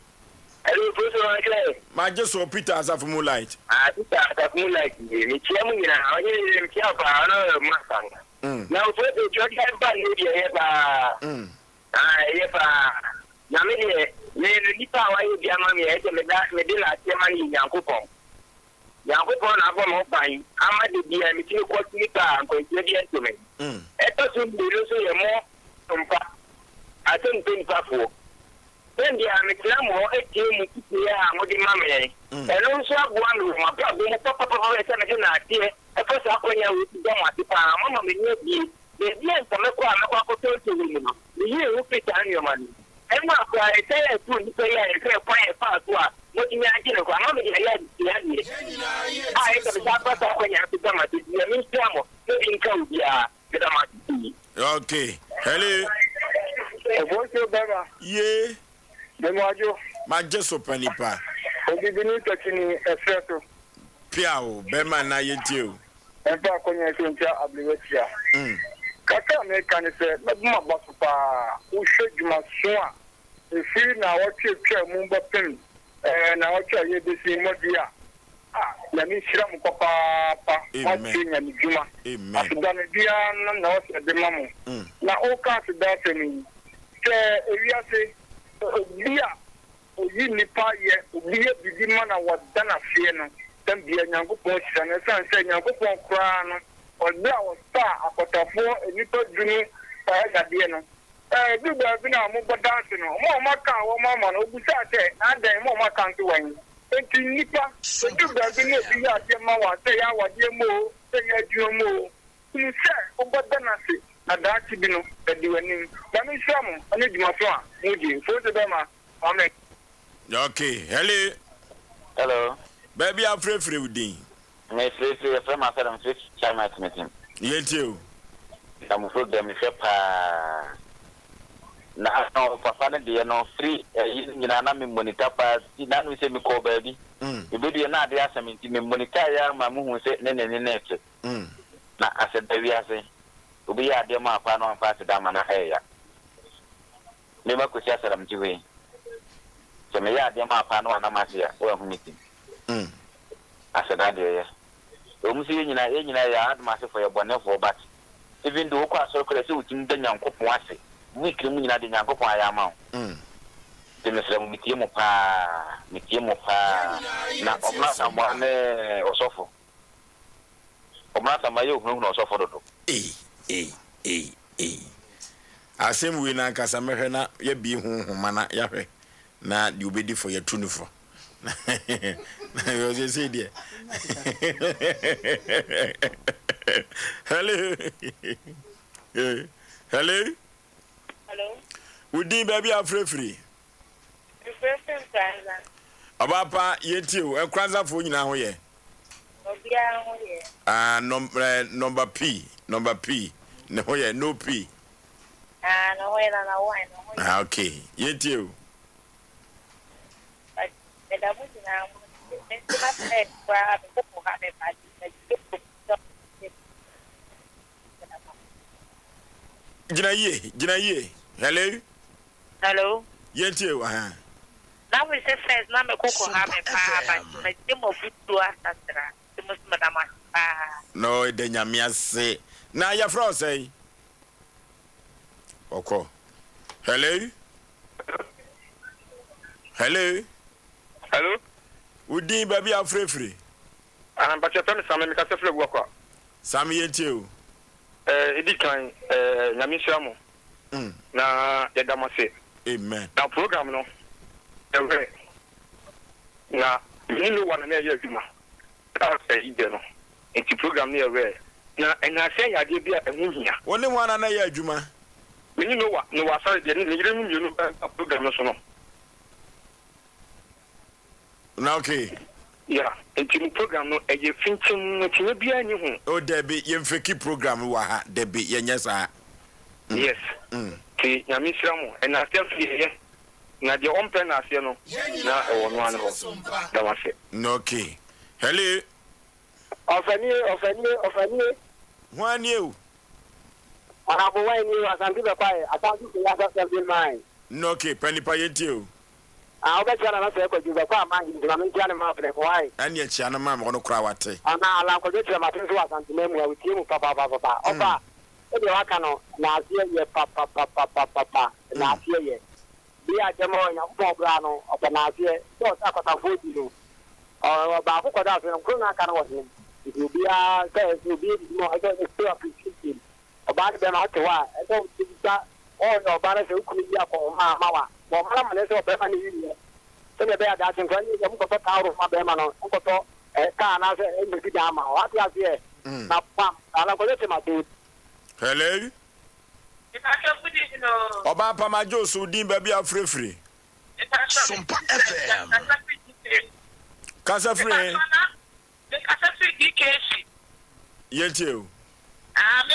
Hello, Professor. My just so Peter as of Moonlight. Peter as of Moonlight. Me chairman na onye mkia pa no masanga. Now for the church have been here ba. Here ba. Na me de nipa wa ye bia ma me e me de la chairman ni Yankopon. Yankopon na go mo ban. Ama de bia me ti ko nipa ko je bia to me. Eto so bi so ye mo Sompa. Asem Mpe Nipa fo. Then the Amiklamo, a team with the mammy, and also one my brother, papa, a first up when you don't want to Mamma, the yes, the to you know. You will fit on your money. And my cry, say a food, say a quiet part. What you are getting, I'm going to I am a when you have to come at it. You mean, living come here. Okay. Hello. What's your brother? Yeah. The Majo. My Osei Mpe Nipa. Obi bini touching a photo. Piao, Bema na yetiu. And back on your center, Abluetia. Kaka American said, but my boss, who should you must swan. If you now watch your chair, Mumba Pin, and I watch you this in Modia. Let me shram papa, watching and Juma. Amen. Done a dear, no, at the moment. Now, all kinds of that to me. Say, Bia, you nipa ye, Bia, the man I was done a fear. Then be a young person, and a son saying, young people crown, or there was star, a potafo, a little dream, a dinner. Do the Vina Mumba dancing, more Maka, or Mamma, or Busate, and then more Makan to win. Thank you, Nipa. So do the Vina be at your mama, say, I was your mo, say, you mo. You say, Oba Danasi, a darky bino, that you were named. Let me some, I need my son, Moody, for the Bama. Amen. Okay, hello. Hello. Baby, I'm free with you. My free from my friend, Fifth China meeting. Yet you. I'm afraid them is a now, for dear, no free, in an monitor pass, none we say me call baby. You do not the Asem Mpe Nipa, my moon said, nature. Now, I said, baby, I say, to be a dear man, and pass it down my hair. Never could say, I'm doing. So, may I dear man, and I'm here, well, meeting. I said, I dare. You see, you had myself for your bonnet for, but even though I saw the young couple once, we can win at the young couple I am out. Then Mr. Mitimo Pa, not someone or so for. Or not my young or so for. Asem we na kasa mehena ye bi hu mana ya hwe na you be di for your tunifo. You say there. Hello. Hello. Hello. We din baby free. Abapa yetiu e kwanza fo nyina ho ye. Obia ho ye. Number P. Ne ho ye no P. No way na wine. Okay. Yetiu. But the double now. Gina ye. Hello. Yetiu Now we say first na me koko ha me pa but me demo futu asatra. Demo madama. No, de nyame ase. Na ya fro say. Oko. Hello. Udi baby free. But your family, some make a free worker. Some yetiu. Edikan, Yamishamo. Na Yadamase. Amen. Now, program no. Now, you know one another. That's a idea. It's a program near where. Now, and I say I did be a movie. Only one another, Juma. When you know what, no, I started getting you know a program. Okay. Yeah, it's a program. No, a finching to be any home. Oh, Debbie, you fake program. Waha, Debbie, yes, yes. See, Yamishamo, and I still here. Now, the own pen, as you know, now one that was it. Okay. Hello. Of any. 1 year. I have a way you as I'm the pie. I can't do the other mine. No, okay, Penny Payetu. I'll bet you another second. You are mine. I'm in Janama. Why? And yet, Chana Mam on a crowate. And now I'll get you my friends who are on the memory with you, Papa. Opa. If you are cano, now here, Papa. Now here. Be a demo in a program of the Nazi. Don't talk about 40. Or about what else? I'm going to canoe him. If you be a you be more, I don't appreciate him. About them out to what? I don't think that all your banners who could be up on Mama. Well, I'm a little bit funny. So the bear dancing when you go out of my Bemano, Uncle, a car, and I say, in the Pijama, what you have here? Now, I'm going to my dude. Hello? Oba pamajo so din ba bia frefre. Sompa FM. Kasa free. Kasa free DKC. Yetio. Me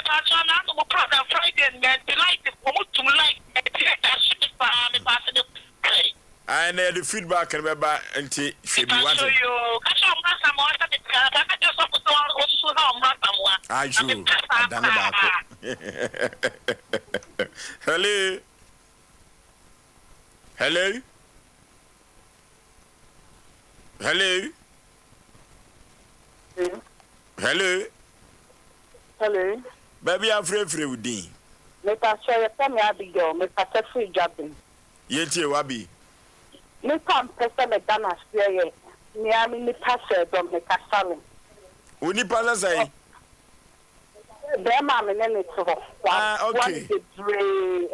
pass on na mo program Friday and the light to like me pass the play. I need the feedback and beba anti she be wanted. Hello. Hello. Hello. Hello. Hello. Baby, I'm free with Dean. Me pass your family Abigail. Me pass free jobbing. Yeti wabi. Me come person me dana sphere. Me ami me pass dom me kasale. Uni pasa say. Be ma me ne to ho. Okay.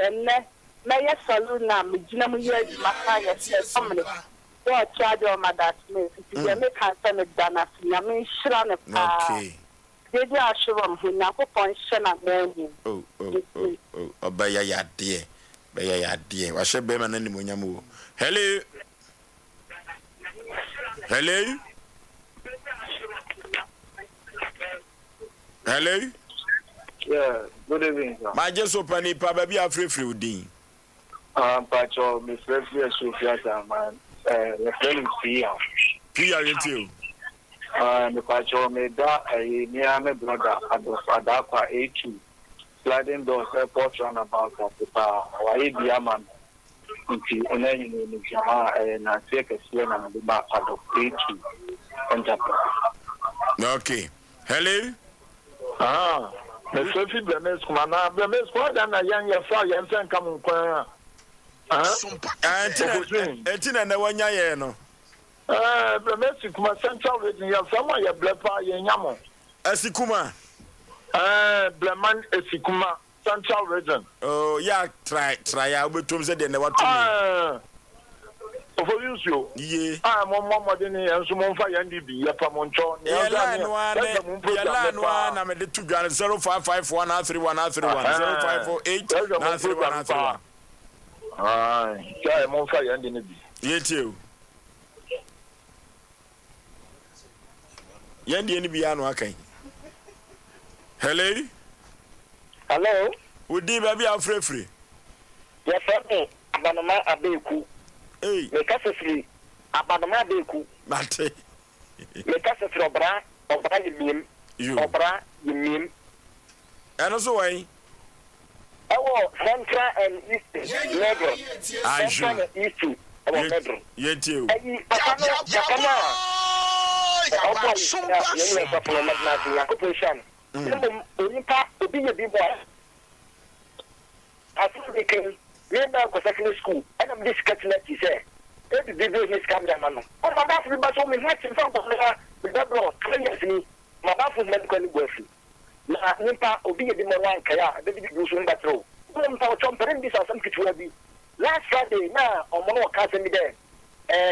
And me yes saloon na me gina mu ye maka yes family. What charge on my that me. If me can send me dana me me shira ne pa. Okay. They do assure me na ko ponche na me. Oh. Obaya ya de. Beya ya de. Wa she be ma na ni monyamu. Hello. Hello. Hello. Yeah, good evening, sir. My just Mpe Nipa baby free udin. Pacho, Miss Refri Sofia, man. The friend Pia. Pia yetio. Me Pacho, me da, near me brother, Adakwa A2. Sliding doors, airport runabout of the power. Why be a man? Nti onani ni jamaa na seka sio na mbiba ado A2. Okay. Hello. Me Sophie Blemes kumana Blemes kwa na yan ya fa yan san kam kwa. Etina na wanya ye no. Blemes kuma central region ya sama ya blepa ye nyamo. Asikuma. Bleman esikuma central region. Oh yeah, try ya obetom se de na watu. Oforisuo. Ye. Mo de ni enso mo fa yan di bi ya pa mo ncho. Ya la no na me de tu gwan 05513131 0548 ya mo fa yan di ni bi. Yetio. Yan di ni bi anu akan. Hello. Hello. Udi baby afrefre. Ya fa abanoma abeku. Hey. Me kasa free abanoma abeku. Mate. Me kasa free obra yimim. Obra yimim. Ano so wai? Ewo Central and East Negro. Central and East Negro. Yetio. Akana. Sompa. Yeni kwa kwa magna ya kupushan. Onipa obi ye bi boy. African Remember go secondary school. And I'm this catching say. Every video is camera man. Oh my God, we must only watch in front of me. The double 3 years me. My bath was medical worthy. Na nimpa obi ye bi mo wan kaya. The big go so mbatro. Mo mpa chom pere this as some kitwa bi. Last Friday na omo no ka se mi there.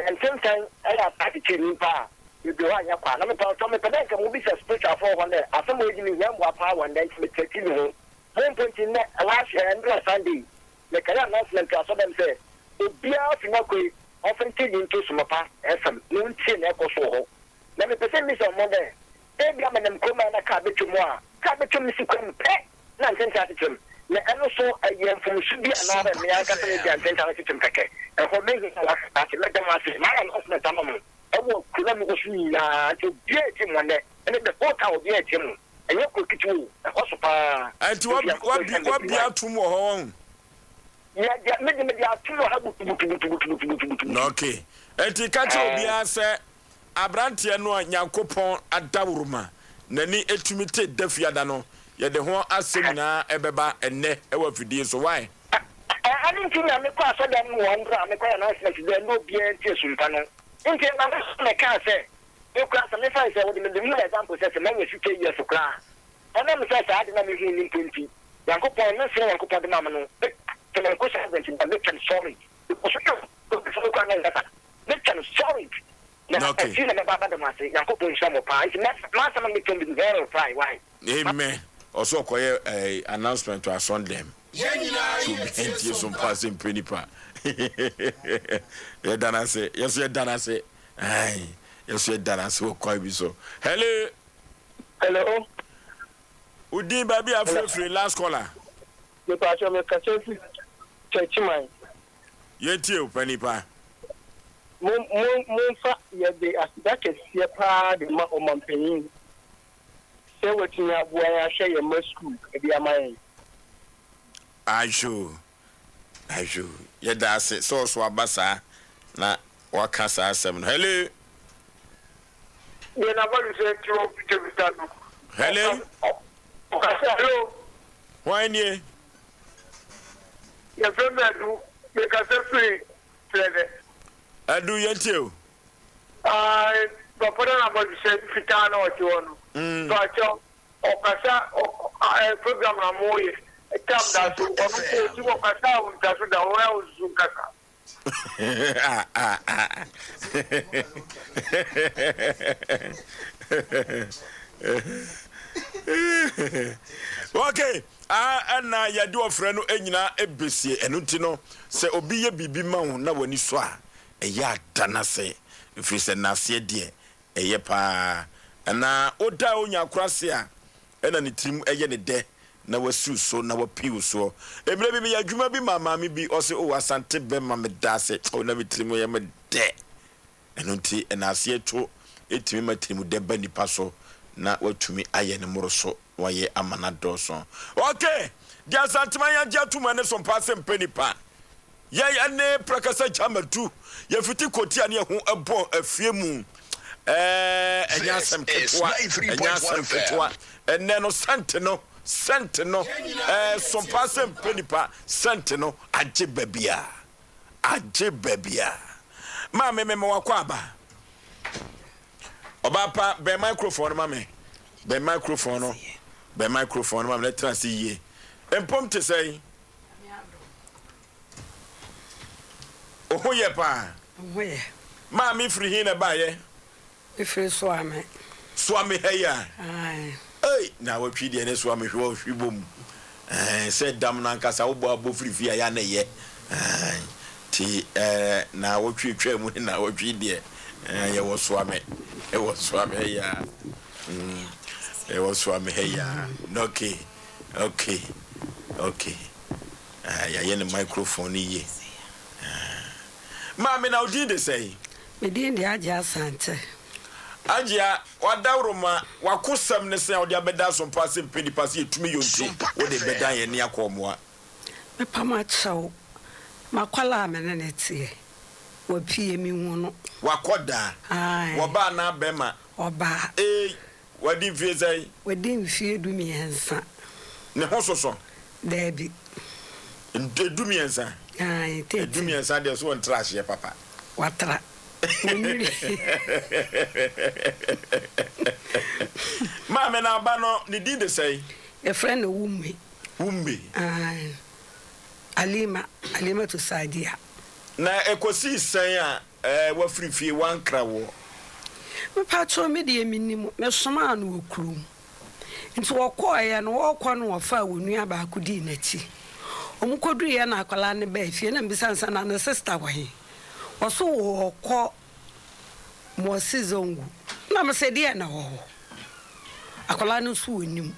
And sometimes I have attitude nimpa. You do one yakwa. Na me pa chom me pede ka mo bi se spiritual for one there. Asem we gi ni yam wa pa one day me take you home. 1.9 last Sunday. The career announcement to them say, the beer Finakui often take into Sompa, FM, noon tin echo so. Let me present this on Monday. They come and come and a cabbage to moi. Cabbage to Missy Quim, nonsense attitude. And also a young from should be another American and attitude packet. And for making a lot let them ask my announcement. I will Kulam to beat him one day, and then the 4 hour beat him. And you could get you a hospital. And to what be out tomorrow? Okay. Eti kacha obi ase abrantie no Nyankopon adawruma nani etumite dafiada no ye de ho asem na ebeba enne ewa fidie so why I didn't think I make a sudden one gram, make an announcement. There no beer Sultano. Into my car say, you class and if I say, what the new example says, a man if you take years of class. And then says, I didn't have in 20. Yankopon, not saying Yankopon the Mamma. To my question, but they can sorry. Because they can sorry. Okay. Amen. Also, a announcement to our son them. Enti Sompa Asem Mpe Nipa. Ye dana se, yes ye dana se. Ai, yes ye dana se o kwai bi so. Hello. Hello. Udi baby afre last caller. Me pa cho me ka chefi. Chechi man. Ye tie o Mpe Nipa. Mun fa ye de asida ke sie pa de ma o mampanyin. Se wetinya bua ya hye ye ma school e bi amaye. Ajo. Ye da se so abasa na waka sa asem no. Hello. Ye na ba se tro pitebitano. Hello. Hello. Why nie? Ye fe me do me ka se free frede. Adu ye tie o. Papa na ba se fitano o ti wono. So acho o kasa program na moye. Tam da so onu ko ti wo kasa o da so da o ya o zu kaka. Okay. Ana ya di ofre no enyina ebesie enuti no se obi ye bibi ma ho na wani so a eya dana se ifiri se na se de eye pa ana oda onya krase a ena ne tim eye ne de na wasiu so na wapiu so emre bi ya adwuma bi mama mi bi ose o wasante be ma me da se o na mi tim ye me de enuti ena se eto etimi matirimu de ba nipa so na watumi aye ne moro so waye amana doso. Okay, dia santima ya jatuma ne Sompa Asem Mpe Nipa. Ye ne prakasa chamatu ye fiti kotia ne ho ebo afie mu enya asem ketwa enne no sante no Sompa Asem Mpe Nipa sante no agye babia ma me wakwa aba obapa be microphone ma me be microphone no be microphone ma let us see empom te say oh ye pa we ma me free hin na ba ye we free so ame heya ai na we twi de ne so ame hwe hwibom say dam na nkasa wo bo free fia ya na ye ti na wo twa mu na wo twi de ye wo so ame heya was from here. Okay. Ya yen microphone ye. Mama now did they say? Me did the Aja Sante. Aja, what dawroma, what custom ne say or the beda Sompa Asem Mpe Nipa to me you see what they beda near Comwa. Me pamacho, Makwala menete. Wo pie mi wono. Wakoda. Ai. Woba na bema. Oba. What did you say? We didn't fear do me answer. Ne hoso Debbie. Do me answer. Ai, do me answer there's one trash here, Papa. Watra. Mama na bano ni did say? A friend of Wumbi. Ai. Alima to Sadia. Na ekosi say wa free fee one krawo. Me patro me de minim me soma no okrum nti wokoye no wokọ no wofa wonu aba akudi nachi omkodu ye na akwala ne ba fie na mbisansa na ne sister wahe woso wokọ mo sizongu na me se de na wo akwala no su onim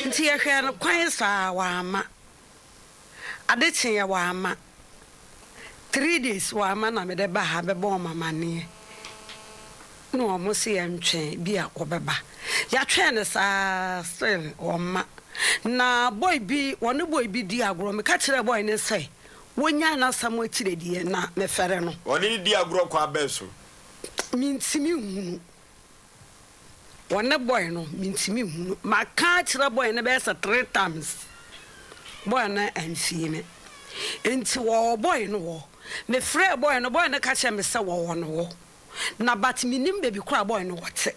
nti ye hwe no kwan sa wa ama adeche ye wa ama 3 days wa ama na me de ba ha be bo mama ne no almost ntwe bia obeba ya twen ne sa still oma na boy bi di agro me ka kire boy ne say wonya na samo akire die na me fere no woni di agro kwa beso mintimi hunu wona boy no mintimi hunu ma ka kire boy ne be say 3 times boy na amfie me enti wo boy no wo me frɛ boy no ka kire me say wo no wo na but minim baby kura boy no wote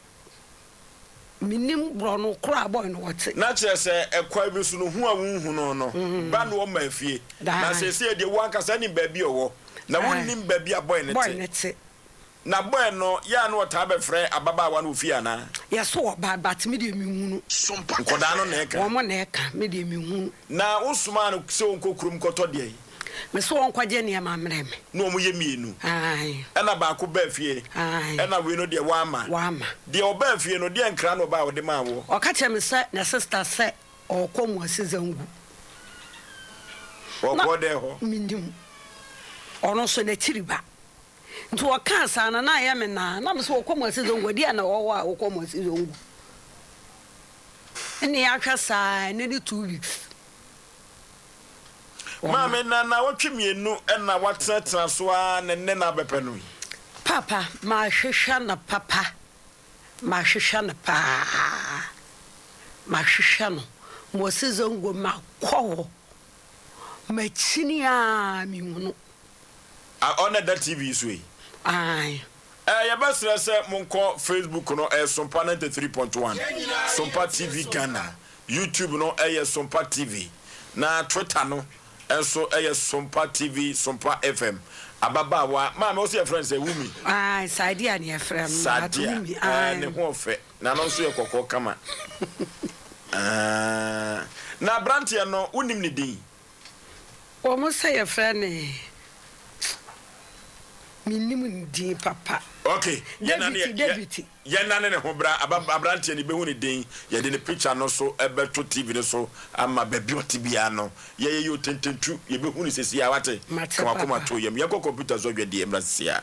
minim bro no kura boy no wote na kire se ekwa bi so no hu awunhu no ba no ma afie na se se de wan kasa ni baby owo na wonnim baby a boy ne te na boy no ya no ta be frɛ ababaawa no ofia na yes so but me de mihunu nkoda no na eka wo mo na eka me de mihunu na usuma no se onko kurum koto de me so won kwaje ne ma mrɛ me na omo ye mienu ai na ba ko ba fie na we no de wa ama de oba fie no de nkra no ba wo de ma wo o ka che me se na sister se o ko mo asizangu o ko de ho mindim ono so na tiriba nti o ka sa na ya me na me so o ko mo asizangu de na wo wa o ko mo asizangu ni akwa sa ne 2 weeks Mama na watwe mienu na watsatra so a ne na bepe no papa ma hwehwa na papa ma hwehwa na pa ma hwehwa no mo sizongo ma kwo ma chini a mi hunu on that TV so yi ai ya basra se monko Facebook no Sompa 93.1 Sompa TV Ghana YouTube no Sompa TV na Twitter no enso Sompa TV Sompa FM ababaawa mama o se friend say wumi ai sadia ne friend sadia ne ho fe na no so ye kokko kama na brantia no unim ni din o mo say ye friend ne minimum din papa okay David ne ho bra abrantie ni behu ni din ye de ne picture no so ebeto TV no so ama babioti bia no ye yo tententu ye behu ni sesi ya wate kama koma to ye computer zo dwede emrasia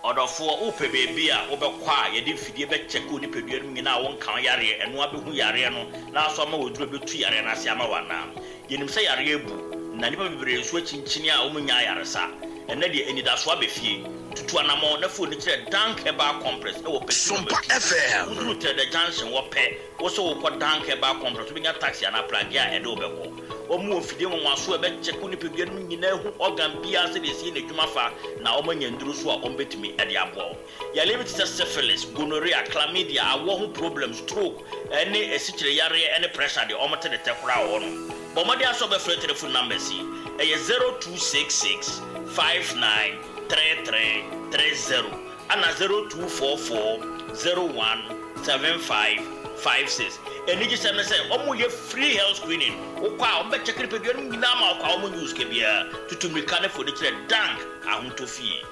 odofo ope bebi a obekwa ye de fidie be check oni pedua no nyina won kan yare eno abehu yare no na so ama woduro betu yare na ase ama wana yenim se yare ebu na nipa bibire nso chinchini a omunya yaresa ene de enidaso abefie tutu anamo na fo ni kire dank eba compress e wo pe Sompa FM uru te the junction wo pe wo so wo ko dank eba compress bi nya taxi ana plagi a ede obeko omu ofide mo aso e be check ni pedua no nyina hu organ bia se de si na dwuma fa na omanya nduru so a ombetimi ede abo ya limit syphilis gonorrhea chlamydia awo hu problem stroke ene esichire yare ene pressure de omote de tekura wo no bomadi aso be free telephone number si 0266 593330 ana 0244017556 eniji se me se omo ye free health screening okwa ombe check pedua no nyina ma okwa omo news ke bia tutumika ne fo de kire dank ahontofie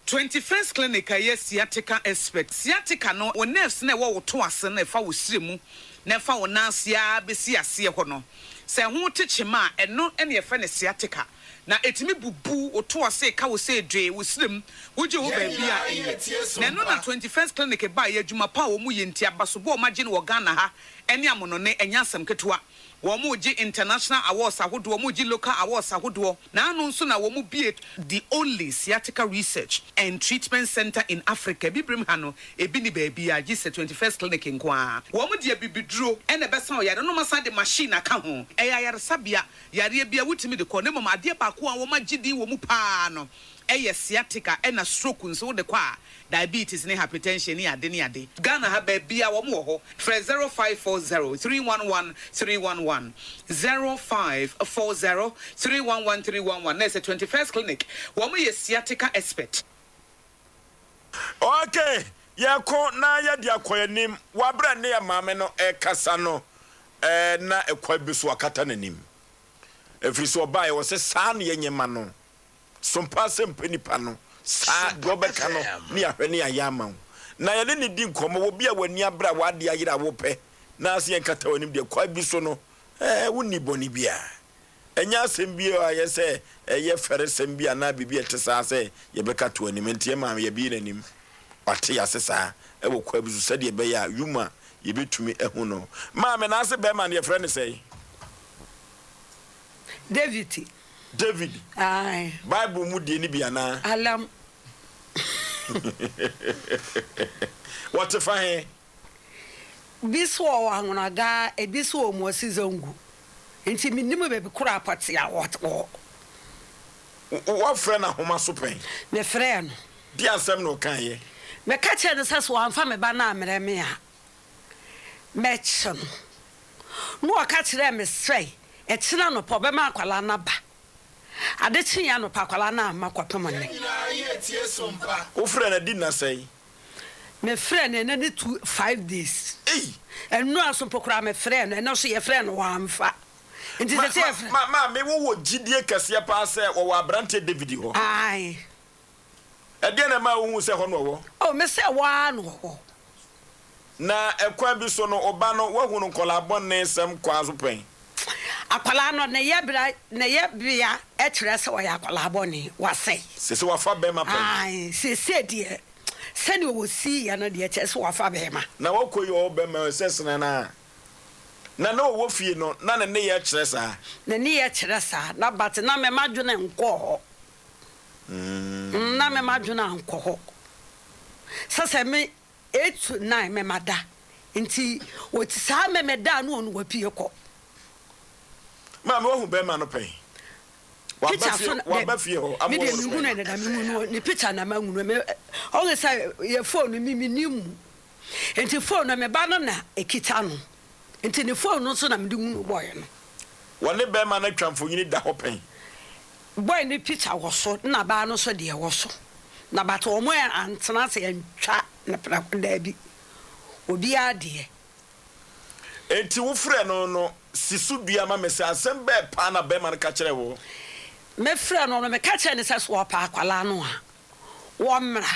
21st clinic yes sciatica expert sciatica no o nerves na wo to ase na fa wo siremu na fa wo nansia besi ase ho no se ho techema eno ene ye fa ne sciatica na etimi bubu o to ase ka wo se dwe wo sirem wo je wo ba bia na no na 21st clinic ba ye adwuma pa wo mu ye ntia basobo o magye no wo Ghana ha ene amono ne enya asem ketewa Womuji international awards ahodo womuji local awards ahodo na anu nso na womu be the only sciatica research and treatment center in Africa bibrim hano ebi ni baby a gise 21st clinic nkoa womu de bibiduro ene besa o yare no masa de machine aka ho eya yare sabia yare bia wutimi de ko ne mama ade ba ko a womaji di womu pa no eye sciatica ena stroke nso de kwa diabetes ne hypertension ne ade ne ade Ghana ha ba bia wo mo ho 0540311311 0540311311 na 21st clinic wo mo ye sciatica expert okay ya ko na ya dia koyanim wabra ne ya maame no kasa no na ekwa biso akata nanim efiri so ba ye wo se sa na yenyema no Sompa Asem Mpe Nipa no sa gobeka no ni ahwe ne ayama na ye ne di nkomo wo bia wani abra wade ayira wo pe na ase enkata wanim de kwa bi so no woni boni bia enya asem bia aye se ye fere sem bia na bibia tesa se ye beka to anim ntie ma ye bi nanim wate ya sesa wo kwa bi so se de be ya yuma ye betumi ehu no ma me na ase be ma ne ye fere ne sei David. Aye. Bible mu die ni bia na. Alam. What if I? Biso wangunaga e biso mo sizongu. Enti minnimu be kura apati ya what. What friend na homa so pen? Me friend. Di asem no kan ye. Me ka che ne saso amfa me ba na amere me a. Me chen. No aka kire me sei. E kira no po be ma akwala na ba. adechi ya no pakwala na makwatom ne wo frɛ na di na sɛi me frɛ ne ne 5 days enu aso pokura me frɛ no so ye frɛ no wa amfa nti se frɛ ma me wo gidie kɛse pa sɛ wo abrante David ho ai ɛde na ma wo hu sɛ ho no wo o me sɛ wa no wo na ɛkwa bi so no oba no wo hu no kolabɔ ne sem kwa so pɛn akwala no ne ye bia e kyerɛ sɛ wo ya akwala bɔne wasɛi sese wafa bɛ ma pɛn ai sese de sɛni wo si ya no de kyerɛ sɛ wafa bɛ ma na wo koyi wo bɛ ma sesena na wo fie no na ne ye kyerɛ sa ne ye kyerɛ sa na bat na me madwene nkɔ na me madwene nkɔ ho sɛ me 8 to 9 me mada nti wo ti sa me da no onu wapie kɔ ma me wo hu bɛ ma no pɛn wa ba fie ho me de ngunu ne da me ngunu ne picture na ma ngunu me o ge say ye phone mi nimu enti phone me ba no na ekita no enti ne phone no so na me de ngunu boy no wone bɛ ma na twamfonyini da ho pɛn boy ne picture wo so na ba no so de wo so na ba to mo antena se ntwa na pra da bi obi ade enti wo frɛ no sisu dua ma me sɛ asɛm bɛ pa na bɛ ma no ka kyerɛ wo me frɛ no me ka kyerɛ ne sɛ so pa akwala no a wo mra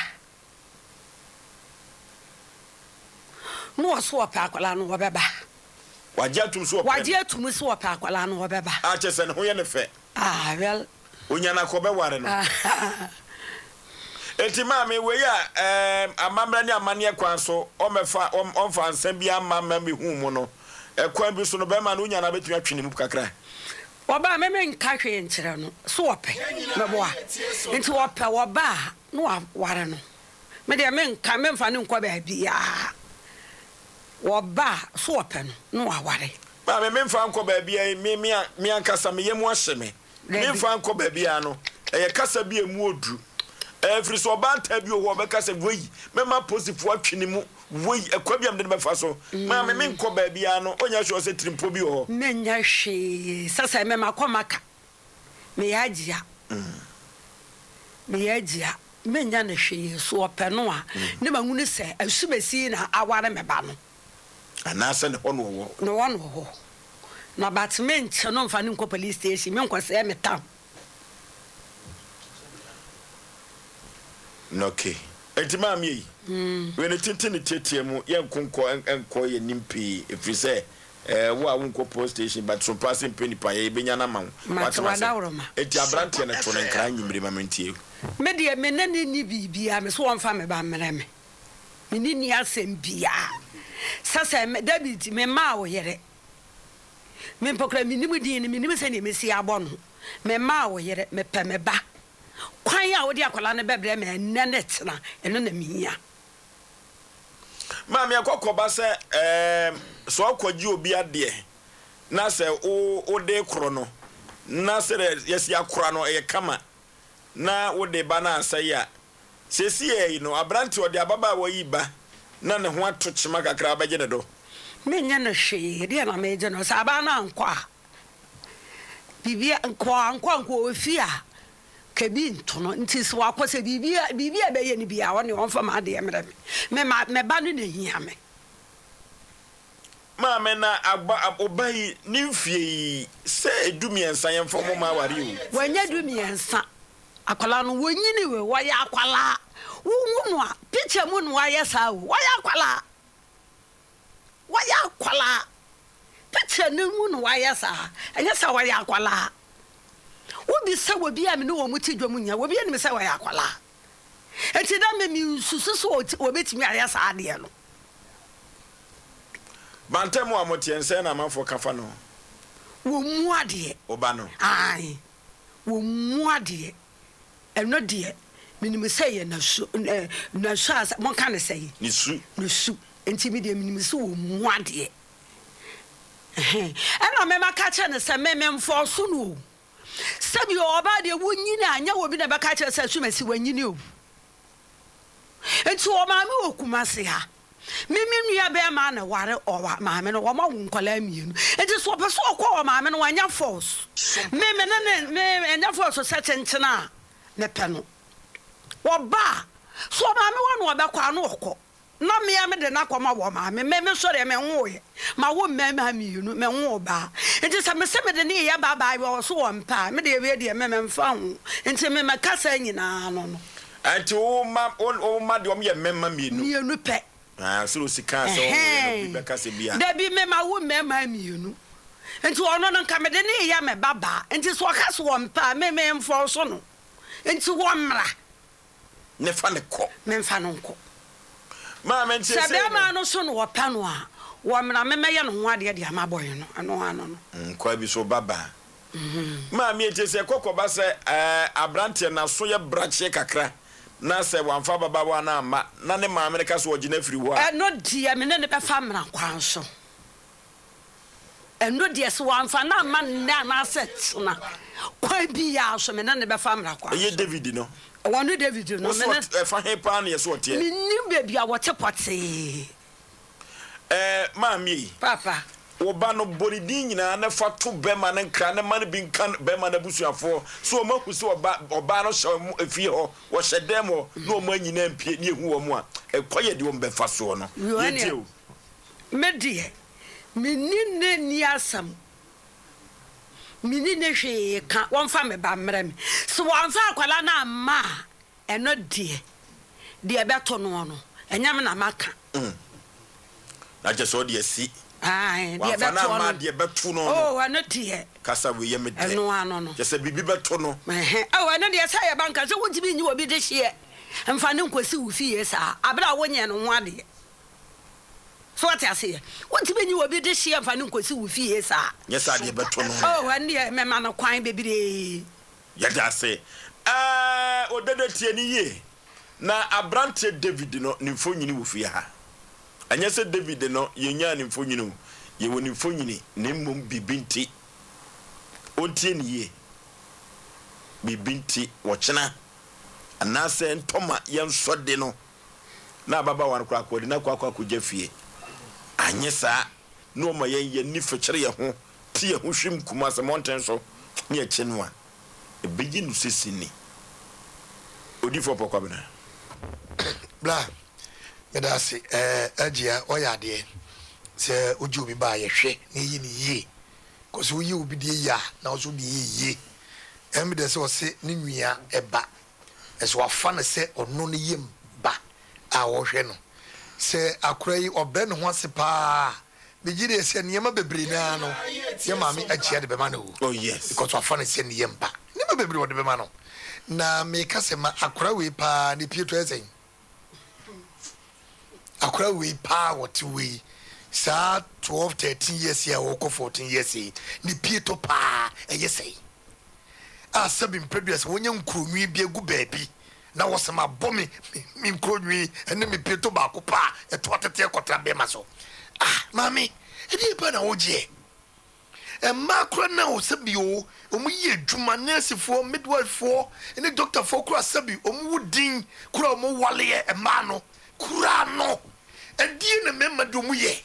no so pa akwala no wo bɛba wagye atum so pa akwala no wo bɛba a kyɛ sɛ ne ho yɛ ne fɛ well onya na kɔ bɛ ware no enti ma me we ya amamra ne amane kwan so ɔmɛfa ɔmfa nsɛm bi amamma me hu mu no ɛkwan bi so no bɛ ma no onya na betumi atwene mu kakra Oba me nka hwe nkyerɛ no so wɔpɛ meboa nti wɔpɛ wɔba no ware no me de me nka me mfa ne nkɔ ba bia wɔba so wɔpɛ no ware ma me mfa nkɔ ba bia me ankasa me yemu ahye me mfa nkɔ ba bia no ɛyɛ kasa bi emu odu every so ba nta bi o be kasa wei me ma posifo atwene mu wei akwa bi am de befa so ma me nkɔ ba bia no onya hwe o se trimpo bi ho me nya hwe sasa me makɔmaka me yagia me nya na hwe so opɛ no a ne manwunu sɛ asubesi na aware me ba no anasa ne ho no wo na bat me nche no mfa ne nkɔ police station me nkɔ sɛ me tam okay enti ma me yi we ne tintin tetie mu ye enko ye nimpi efri sɛ wo a wonko post station but so Asem Mpe Nipa ye benya na ma enti abrante ne to ne nkra nyimire ma mentie me de me nani ni bibia me so wonfa me ba mmere me ni ni asɛm bia sasa David me ma wo yere me pokra me nimu din me nimu sɛ ne me si abɔ no me ma wo yere me pɛ me ba kwan ya wo de akwala ne bebre me nne tena eno na miya ma me akokoba sɛ so akwaji obi ade na sɛ o de kro no na sɛ yesi akora no e kama na wo de ba na asɛ ya sesi e no abrante o de ababa wo yi ba na ne ho ato chima kakra ba gye ne do me nya na hwe de na me gye no sa ba na nkwa bibia nkwa ofia kabi ntono nti so akose bibia be ye ni bia woni wonfa ma de emre me ba no na hia me ma me na agba obai ni mfie se edumiensa yemfo mo ma ware o wanya dumiensa akwala no wonyini we waya akwala wunu a picture mu no waya sa wo waya akwala picture no mu no waya sa anya sa waya akwala obi sa wobi a me no wo muti dwom nya wobi ani me sa waya akwala enti da me mi susu so obetimi aya sa ade no bantemu amotiense na manfo kafa no wo mu ade oba no ai wo mu ade eno de minim say ye na su asa mon kan say ni su enti me de minim so wo mu ade ena me maka che ne se me mfo so no sabi oba de wo nyini anya wo bi na baka che se su masi wo nyini o enti o ma me wo kumase ha Mimi nua be ma na ware owa maame no wo ma wonkola mienu enti so opeso okwa wo maame no wanya force meme na enya force se chenchena ne pe no wo ba so maame wo no obekwa no okọ na me ya me de na kwama wo maame me sori me nwoye ma wo mema mienu me nwo ba enti se me se me de ne ya ba ba wo so wo mpa me de we de me mfa ho enti me makasa nyina no anti o ma de o me mema mienu pe so sika so we no beka se bia da bi me ma wo mema mienu enti ono no nka me de ne ya me baba enti so ka so wo mpa me mfo so no enti wo mra ne fa ne ko me mfa no nko ma me ntie se sabe ma no so no wo pa no a wo mra me meye no ho ade de ama boy no ano no kwa bi so baba ma me ntie se kokoba se abrante na so ye brache kakra na se wanfa baba wa na ama na ne ma America so ogina firi wo a no dia me ne be fa mra kwan so no dia so wanfa na ma na set na kwa bi ya so me ne be fa mra kwan ye David no wonu David no me ne fa he pa na ye so tie me ni baby a wote pote ma mi papa wo ba no boridin nyina na fa to be ma ne nkra ne ma ne bi nkan be ma na busuafo so o maku se oba no hye efie ho wo hye dem ho na o ma nyina mpie ne ehu wo mu a ekoye de wo mbe fa so no ye o me die me ni ne ni asam me ni ne hwe ka won fa me ba mra me so won fa akwala na ma eno die beto no no enyam na maka na je so de si ai die beto no de beto no oh ano tie kasa we ye me de eno ano no je se bibi beto no oh ano de sa ye banka se wonti nyi obi de hye mfa ne nkwasi wo fie sa abra wonye no ho ade so what I say wonti nyi obi de hye mfa ne nkwasi wo fie sa yes ade beto no oh ane me ma no kwan bebire ya da se odede tie ni ye na abrante David no ni mfonyini wo fie ha anya se David no yenya ni mfonyini ye woni mfonyini ne mmom bibinti ontie ni ye bibinti wo chena anase ntoma ye nsode no na baba wan kwa akodi na kwa akogya fie anya sa no ma ye ni fekere ye ho tie ho hwim kuma se mountain so ne ye chenwa ebegi no sesini odi fo pokwa bena bla medasi agia oyade se oju bi ba ye hwe ne yi ni ye ko so yi obi de ya na so bi ye em de se o se ni nwia eba eso afa ne se ono ne yem ba a wo hwe no se akura yi obe ne ho ase pa bigire se niema bebre na no ye mami agia de be ma no oh yes because afa ne se ne yem ba niema bebre wo de be ma no na me kase ma akura we pa ne pieto esen akura we pa what we sa 12 13 years here or 14 years ni pieto pa eyesei Asem Mpe Nipa wonya nkronwi bi egu baabi na wosema bomi mi nkronwi ene mi pieto ba ko pa eto atete kotra be ma so mami edi pa na oje ma kura na osebi o omu ye adwuma nurse for midwife for ene doctor for kura sebi omu wudin kura omu wale e ma no kura no edi na memma do mu ye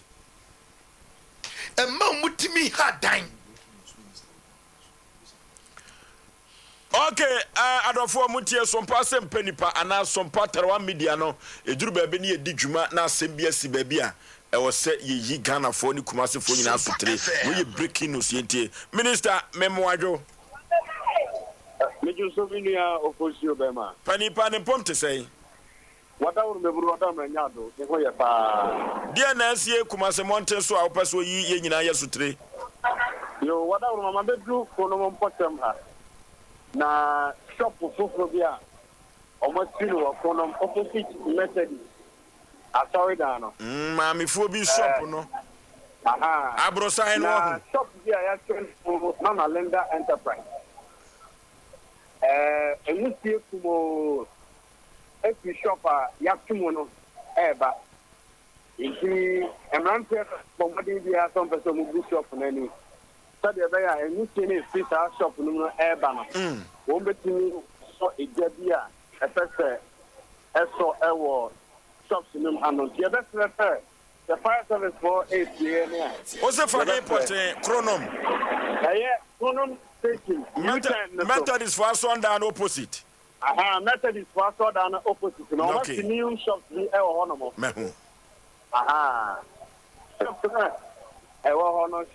ma mutimi ha dan okay adofo mutie Sompa Asem Mpe Nipa ana Sompa Terwa media no eduru baabi ne edi dwuma na asem bia si baabi a ewo se yeyi Ghana fo ni Kumasi fo nyina asotre we breaking news yentie minister memwadwo meju so binia Oforisuo bema Panipa ne pomte sei wada wuru meburu wada manyado ne ho ye pa dia na asie Kumasi mountain so a opeso yi ye nyina yesotre yo wada wuru mama bedu ko no mpotem ha na shop foforo bia almost feel wa kono opposite Mercedes asori da no mami fo bi shop no abrosa no na shop bia ya so na Lenda Enterprise emusie kumo efi shop ya tumo no eba iki emrante bomadi bia so mpeso mu bu shop na ni de be ya emusie na fi sa shop no eba no wo betimi so ejabia efese eso ewo shops in them and the best refer the fire service for 8 years. What's the funny important chronom? Yeah, chronom station. Method is for us on down opposite. Method is for us on down opposite. No, what's the new shops we ever honorable?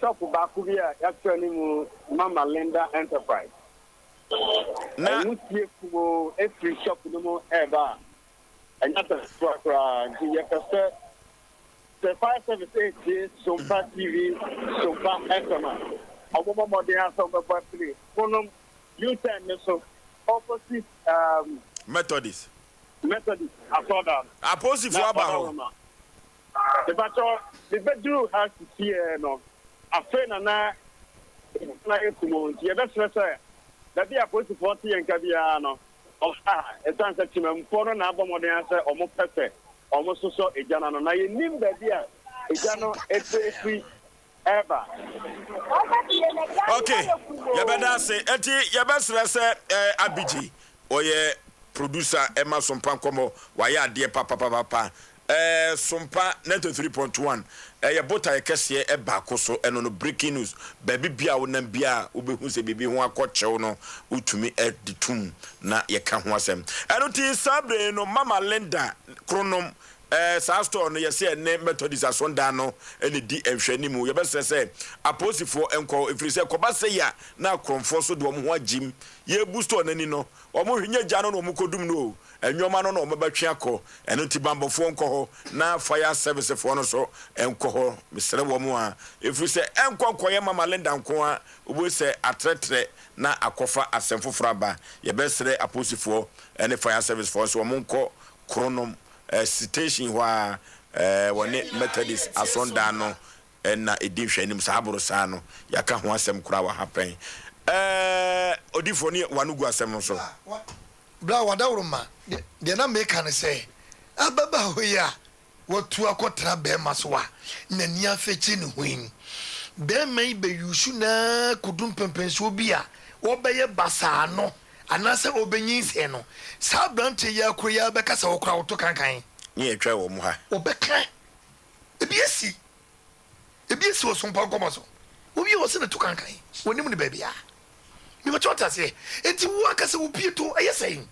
Shop Bakubia, actually, Mama Linda Enterprise. Now, every shop no more ever. And that's a structure. The fire service 8 days, Sompa TV, Sompa FM. A woman more than Sompa Battery. One you turn so opposite Methodist. I saw that. Opposite for about. The battle, the bedroom has to see no. A friend and I, like to move. Yeah, that's right, sir. That they are supposed to 40 and Caviano. Oh, a transactional for an album on the answer, almost perfect. Almost so a Jano. Now you name the idea. A Jano, it's free ever. Okay, you better say, you better say, Abiji, or ye producer Emma Sompa Como, why ya dear papa. Sompa 93.1 ya bota ekese e baako so eno no breaking news baby bia wonam bia obehu se bibi ho akɔkyew no utumi editum na ye ka ho asem eno ti sabre no Mama Linda kronom saa store no yese ne Methodist asonda no ene di ehwani mu ye bese se aposifo enko efiri se koba se ya na kromfo so de omo ho agim ye boost on ani no omo hwenya gya no omo kodum no enwoma no no omo batwe akọ eno ti bambofo enko ho na fire service fo no so enko ho misere wo mu a efiri se enko koye Mama Linda nko a obo se atretre na akofa asemfoforo aba ye besere aposifo ene fire service fo so omo nko kronom station wa wone Methodist asonda no na edi hwanim saaboro saa no yaka ho asem kura wa happen odifoni wanugu asem so bra wadawroma de na make ne say ababa hoya watu akotra be maso a na ni afechi ne hoin be mai be yusu na kudum pempenso bi a wo beye basa no anase obenyin se no sa brante ya koya be kasa wo kura wo to kankan ni etwa wo mu ha obeka ebiesi wo Sompa komaso obi wo se na to kankan wonim ne ba bia mi bachota se enti wo akase wo pieto ayesen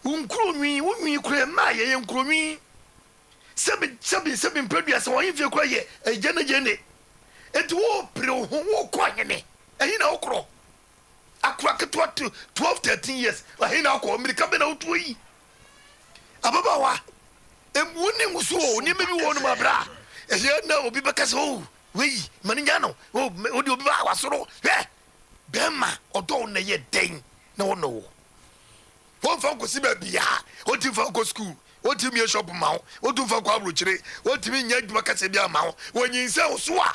unkromwi wonwi kura ma ye nkromi sebi mpredua se wo yefie kura ye jene enti wo pre ho wo kwa hene ehi na okro akura ketwa 12-13 years ehi na okro America be na woto yi ababa wa emwoni nguso ni mebi wo no mabra ehi na obi bekase o wei mani nyano o odi obi ba wasoro bema odo na ye den na wo no won fa ko siba bia o ti fa ko school o ti mi shop ma o tu fa ko abrochire o ti mi nya aduma kase bia ma wo nyinse wo so a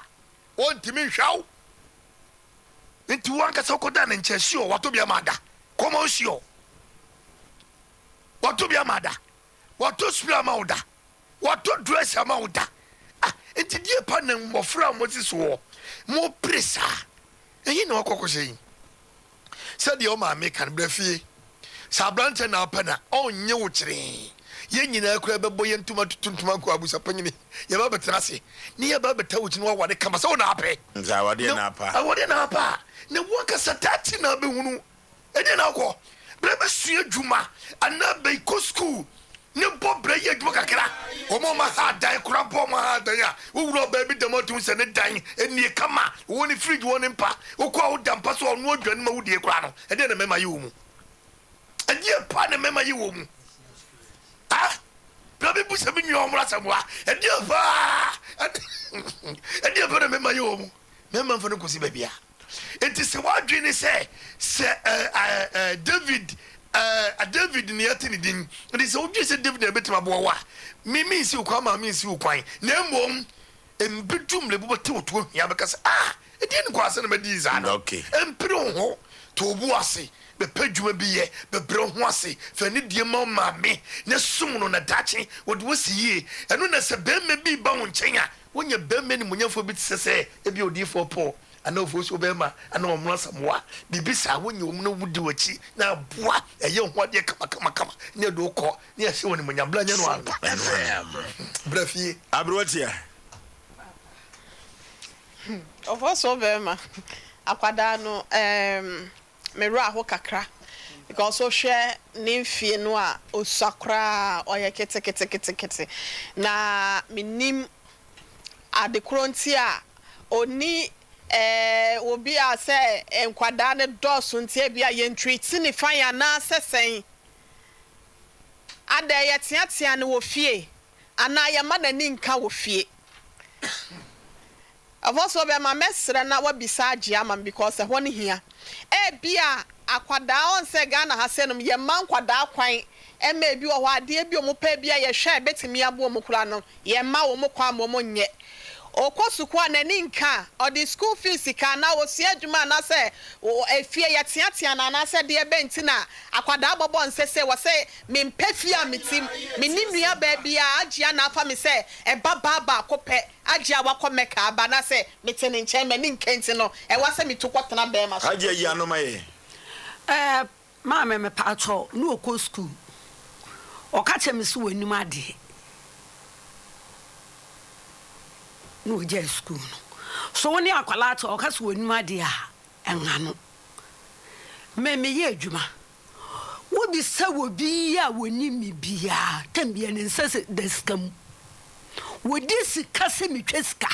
o ti mi hwaw nti wan kase ko da na nche sio wato bia ma da komo sio wato bia ma da wato spray ma da wato dress ma da nti die pa na mbofra mo ti so mo presa eyi na okoko sei said the oma make kan brafie sabrante na apana onye wo kire ye nyina akura bebo ye ntuma tuntuma ko abusa panyini ye ba betena se ni ye ba beta wo kinu wade kama se wo na ape nza wade na apa awade na apa ne wo ka satati na be hunu ede na ko brebe sua djuma ana be ko school ne bo bre ye djuma kakra o mo ma ha dan kura bo ma ha dan ya wo wuro ba bi demotum se ne dan eni kama wo ni fridge wo ni mpa wo ko wo dampa so onu odwan ma wo die kura no ede na mema yi wo mu ede pa na mema yi wo mu brebe bu se bi nyo omra samwa ede pa na mema yi wo mu mema mfa no kosi ba bia enti se wadwene se David ni atini din ndi se obi se David na betima bo wa mi si ukwa ma mi si ukwan na mbom embedum le bo te oto hia bekasa edi ni kwa se na medi za no okay empiro ho to obu ase be padwuma bi ye be bre ho ase fa ni die ma me ne sum no na dache wode wasiye eno na se be me bi ba wo nchen a wonya be me ni munyafo bi se ebi odifo po ana ofosu bema ana omra samoa bibisa wonye omno wudi wachi na boa eye ho ade kama ne do ko ne ya se woni manyabla nya no anta brafie abrotia ofosu bema akwada no meru aho kakra because o hwe ne mfie no a osakra oye kete na minim adekronti a oni obi a se enkwada ne dosu ntie bia ye ntwiti ne fan ya na sesen ada ye tiatia ne wo fie ana ye ma na ni nka wo fie avoso be ma mesra na wabisa agye ama because ho ne hia bia akwada on se Ghana ha senum ye man kwada kwan ema bi wo ho ade bi o mo pa bia ye hwe betimi abo mo kura no ye ma wo mo kwa mo nye okosukwa na ni nka o the school fees ka na wo si adwuma na se efie ye tiatia na se de benti na akwada abobo nsese wo se mempefia metim menimua ba bia agya na afa me se baba akopɛ agya wakɔmeka aba na se metene nkyɛn mani nkenti no wa se metokɔtena ba ma so agya yi anoma ye ma me paatɔ no okɔ school o ka kyɛ me so wanim ade no je school no so woni akwala to o ka so wanim ade a enha no me ye adwuma wo bi sa wo bi a woni mi bia tambia ne nsase daskam wo disi kase mi tweska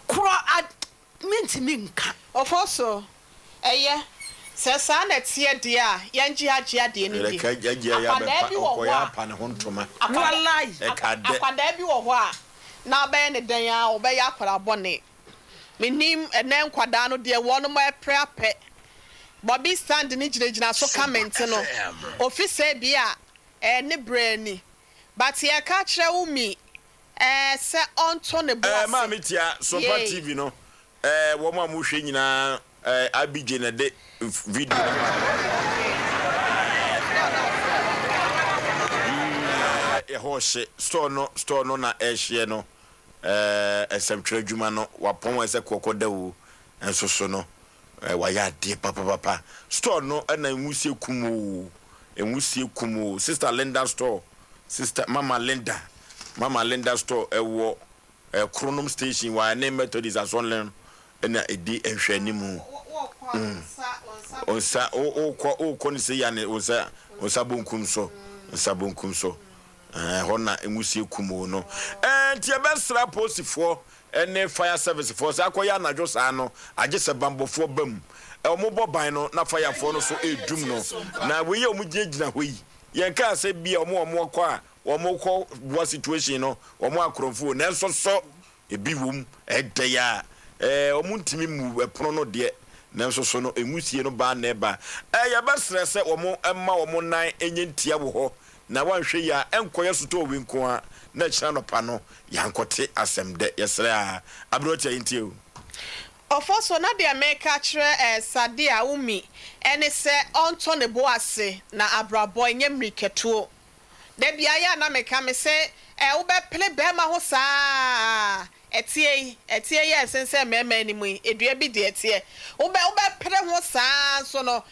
kro ad minti minka ofoso eye se sa na tie de a yanji agye ade ni di akwada bi wo ya pa ne hontoma wallahi akwada bi wo ho a na ba ne dan a wo ba ya akwara bone menim enen kwada no de wo no ma preape Bobby stand ni jinejina so comment no office bia ne brani but ye ka kire umi se onto ne boss ma metia Sompa TV no wo ma mu hwe nyina Abidje na de video hoshe store no na ehye no esemtwe adwuma no wapon ese kokoda wo enso so no wa ya de papa store no na enwusie kumu sister Linda store sister mama Linda store ewo Chronom station wa na Methodist as online na edi ehwe animu onsa o ni se ya ne onsa bonkum so hona enwusie kumu no nti e besra posifo ene fire service for sa akoya anadwo sa no agye se bambofo bam omobo ban no na fire for no so edum no na we ye omugina hoyi yen ka se bia omo kwa a omokọ bo situation no omo akrofo na so ebi wom ede ya omuntimi mu epono no de na so no emusie no ba na eba ya besra se omo emma omo nan enye ntia wo ho na wanhwe ya enkoye soto owenko a na chira no pa no yankote asemde yesra abrotia intie ofoso na de America kire sade a umi ene se onto ne boase na abrabo enye mriketuo de bia ya na meka me se wo be ple be ma ho saa etie ye sense mema ni mu edua bi de etie wo be pre ho saa so no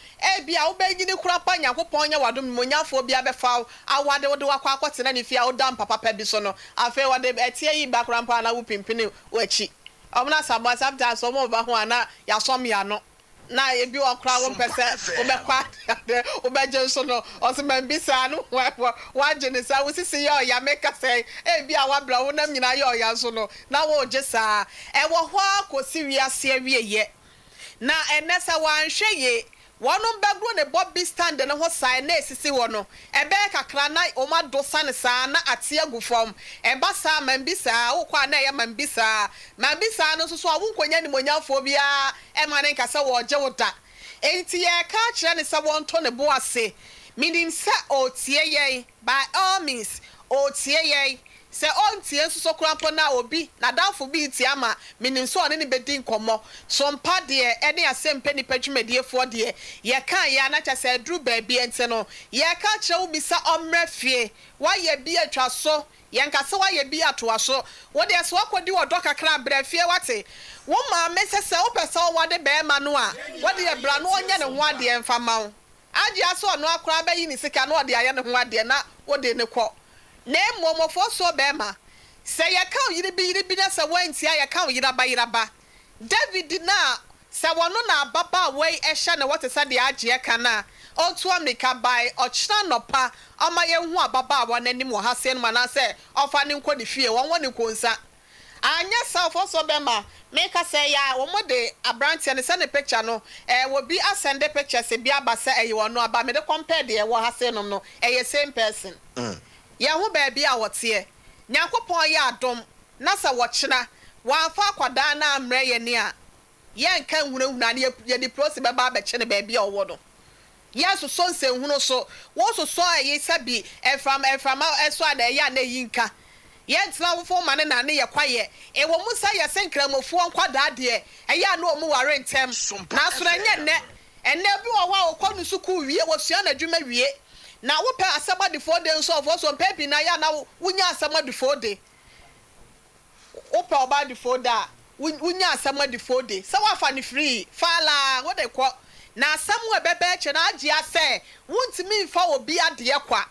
bia wo be gini kura pa Yakopon nya wadom monyafo bia be fa awade wo de wakwa akotena ne fia wo dam papa bi so no afa wo de etie yi ba kura pa na wo pimpini wo achi omna sabwa sabta so mo ba ho ana ya som ya no na ebi wo kura wo pese wo be kwa wo be je so no o se man bisa no wa je ne sa wo sisi ya ya meka say bia wa bra wo nam nyina ya ya so no na wo je sa wo ho akosi wiase awieye na enesa wan hweye wonu begro ne Bobby stand ne ho sai na esisi wo no ebe kakra na o ma do sane sa na ate agufom eba sa mambisa wo kwa na ya mambisa no so wo nkonya ni monyafo bia e ma ne nkasa wo je woda enti ye ka kire ne sa wonto ne bo ase minim sa o tie ye by all means o tie ye se ontie nso krampo na obi na danfo bi tie ama minim so one ne bedin komo Sompa de ene Asem Mpe Nipa dwumadie de ye kan ya na cha se dru ba bi ente no ye ka kire wo bisa omrefie wa ye bi atwa so Yanka so ye bi atoa so. Wo de so akodi odo kakra brafie wate. Wo ma me sese wo pese wo de be ma no a. Wo de bra no onye ne ho ade emfa ma wo. Aji aso no akra ba yi ni sika no de aye ne ho ade na wo de ne kɔ. Na mmomofo so be ma. Se ye ka yiri bi na se wanti ya ka yira ba. David na se wono na baba wei ehye ne wote se de agye kana. Otu America by ochira nopa ama ye hu ababa wa nanim wo hase no mana se ofa ne nkɔ ne fie won woni konsa anya self so be ma make say ya wo mode abrantie ne se ne picture no wo bi asende picture se bi aba se eye wono aba me de compare de wo hase no eye same person ye hu ba bi a wote nyankopon ye adom na se wo kyena wa fa akwada na amre ye ne a ye nka hunahuna ne ye di prosi be ba be kyene ba bi a wo no. Yes, so say huno so wo so so ayi sabi efram eso ada ya na yinka ye ntla wo fo mane na ne ye kwaye e wo musa ye senkramofo nkwada de e ya na o mu ware ntem na so nye ne enne bi wo ho akonu suku wie wo sua na dwuma wie na wo pe asaba de fo de nso of so pe bi na ya na wunya asama de fo de wo pe oba de fo da wunya asama de fo de se wa fa ni free fala wo de ko na samu ebebe eche na agi ase wuntimi mfa obi ade kwa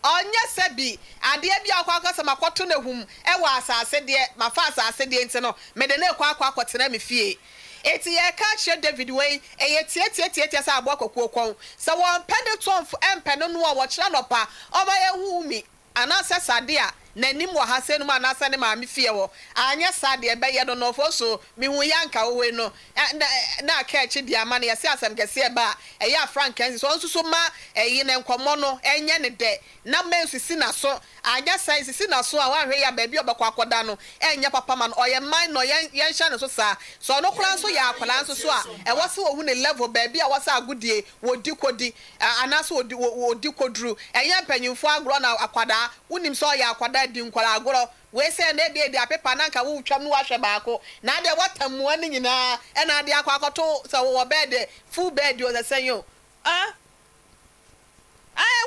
onye sebi ade bi akwa akasa makoto na hum ewa asase de mafa asase de ntino mede na ekwa akotena me fie eti ye ka che David wey eye tie sa abo kokokon so won pede tonf empe no no wo kira no pa oba ye hu mi anase sade a nanim wo hase no anase ne ma me fie wo anya sade be ye no fo so mi hu yanka wo we no na ka chi di ama ne yase asem kese ba eya frankensi so nsuso ma eyi ne nkomo no enye ne de na mensisi na so anya sai sisi na so a wa hwe ya ba bi obekwa akoda no enye papa ma no oye man no yen hya ne so sa so no kura so ya akwala nso so a e wose wo hu ne level ba bi a wose agudie wodi kodi anase wodi kodru enye mpanyimfo agro na akwada unim so ya akwada di nkwala agro we say na de apepa na nka wo twam no wahwe baako na de watamu ani nyina e na de akwakoto so wo bed full bed o the say yo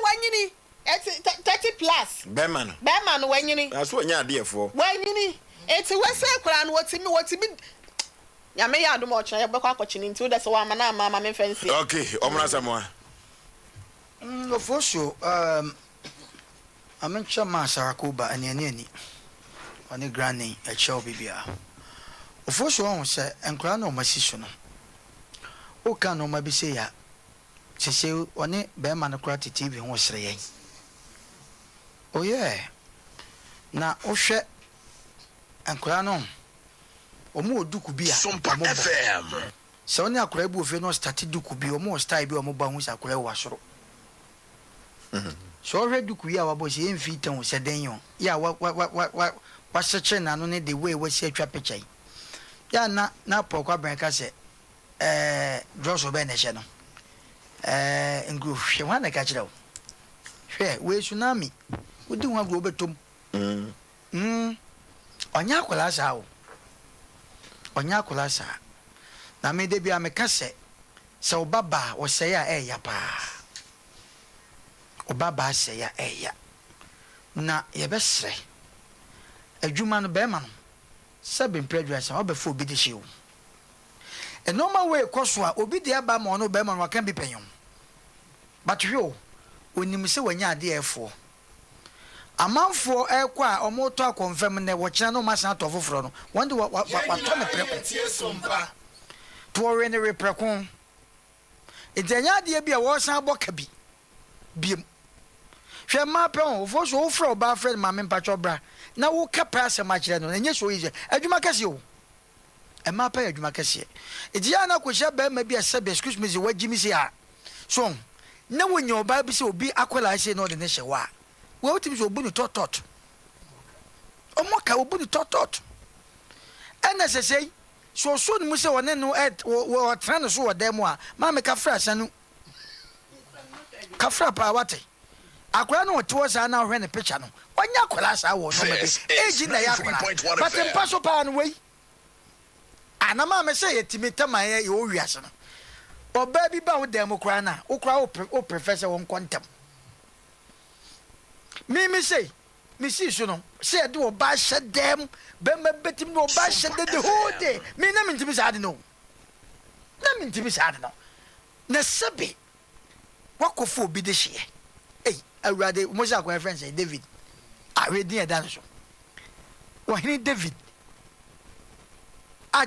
wanyini 30 plus Beman wanyini aso nya de efo wanyini eti we say kura no wotimi ya me ya adom ocha ya bekwa akochini nti wo de so wa ma na ama me fancy okay omra samoa Oforisuo amencha masarakoba ani oni granny e show bibia Oforisuo on se enkra na o masiso no o ka no mabise ya sese oni be ma no kra TV ho sere yen oye na o hwe enkra no o mu oduku bia Sompa FM se oni akra bu ofe no start duku bi o mu style bi o mu ba hu sa akra wa soro so already duku ya wa bo se emfi tan se den yo ya wa seche na no ne the way we see atwa picture ya na pokwa branka se dross obe na she no ngru hwe wa na ka kire wo hwe we tsunami udi hu agro betom onya akola sa wo onya akola sa na me de bia me ka se obaba wo se ya ya pa obaba se ya na ye besre adwuma no be ma no seven prejudice obefo obi de hye wo a normal way koso a obi de aba ma no be ma no kan bi penyon but hwe onim se wanya ade efo amanfo ekwa a omoto akonfirm ne wo kira no ma san to foforo no wonde wa to me preko Sompa to ore ne repreko edenya ade bia wo san aboka bi biem hwe ma pe on Oforisuo ofra oba friend ma me mpacho bra na wo ka prase ma kire no enye so yize adwuma kase o e ma pa adwuma kase edia na ko hye ba ma bi ase be excuse me wagimi se a so na wonya oba bi se obi akola hye no de ne hye wa we otimi so obu ni totot omoka obu ni totot ena sesei so ni mu se wone no wo tran so wo dem a ma me ka fra sanu ka fra pa wate akora no to sa na hwe ne picture no onya akola sa wo no me age na ya akola but mpaso pa no we anama me se yetimi tama ye o wiase no oba bi ba wo dem kora na wo kora wo professor won kontem me say see no say do ba shed them bema betim no ba shed the whole day me na me ntimi sad no na me ntimi sad no na sabi wakofo bi de hye awurade mo sha kwa friend say David ready e dan so wahini David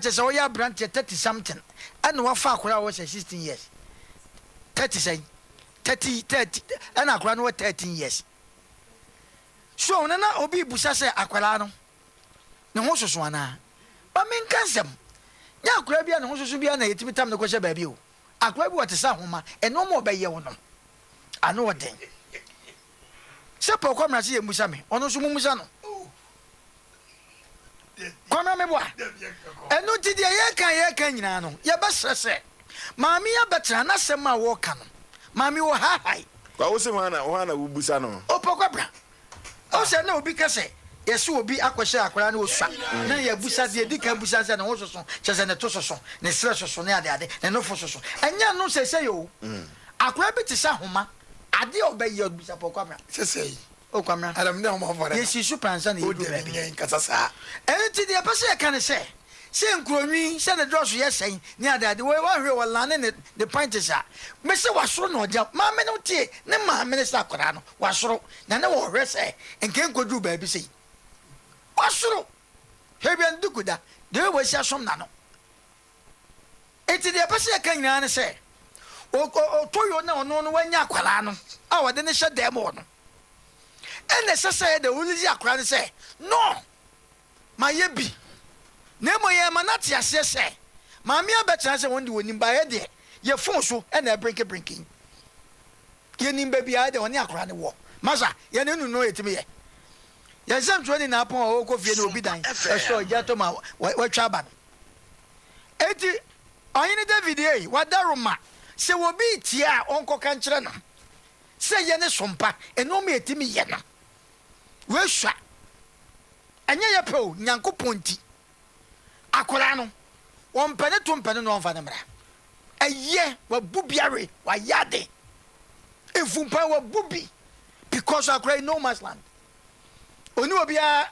just so ya branch 30 something and wafa akora was 16 years 30 say 30 and akora no 13 years so na obi busa say akora no ne ho soso ana ba men kansem nya akora bia ne ho soso bia na yetimi tam ne kwhye baabi o akora bi wote sa homa eno mo obeye wo no ano oden se pokwa mra se yemusa me ono so mumusa no kwana me boa eno ti de ye kan nyina no ye ba sese maami ya betra na sema wo ka no maami wo ha hai kwa wo se mana wubusa no opokwa bra o se na obi kase yesu obi akwhye akwara na osua na ye busa de di kan busa se na wo soso chese ne to soso ne sre soso ne ade ne no fo soso enya no sese yo akwara bi ti sa homa ade obaye busa pokwa bra sese o kwamra adam ne ho fore yesi supansa na yedu be ni nkasasa enti de pese kan se nkroni se ne drosso yesen ni adade we wa hwe wala ne the point is a me se wasoro na oja ma me no tie ne ma me ne sa kwara no wasoro na ne wo hwe se enken kodu ba bi sei wasoro hebian dukuda de we sia som na no enti de pese kan nyina ne se o toyo na ono no wanya kwara no a wode ne hye dem no ene sese de wulizi akra ne se no ma yebi na mo ye manati ase se ma me abetra se wondi wonim ba ye de ye fon so ene brinking ye nimba bia de woni akra ne wo masa ye ne nu no etimi ye zam twani na apon o ko fie na obi dan e so ja to ma wa twa ba eti oyini David ei wadaruma se wo bi tia onko kan kire no se ye ne sompa eno me etimi ye no we hwa anya ye pe o nyankopon ti akora no won pene to mpene no onfa ne mra eye wa bubiare wa yade efumpa wa bubi because akora no man's land oni obia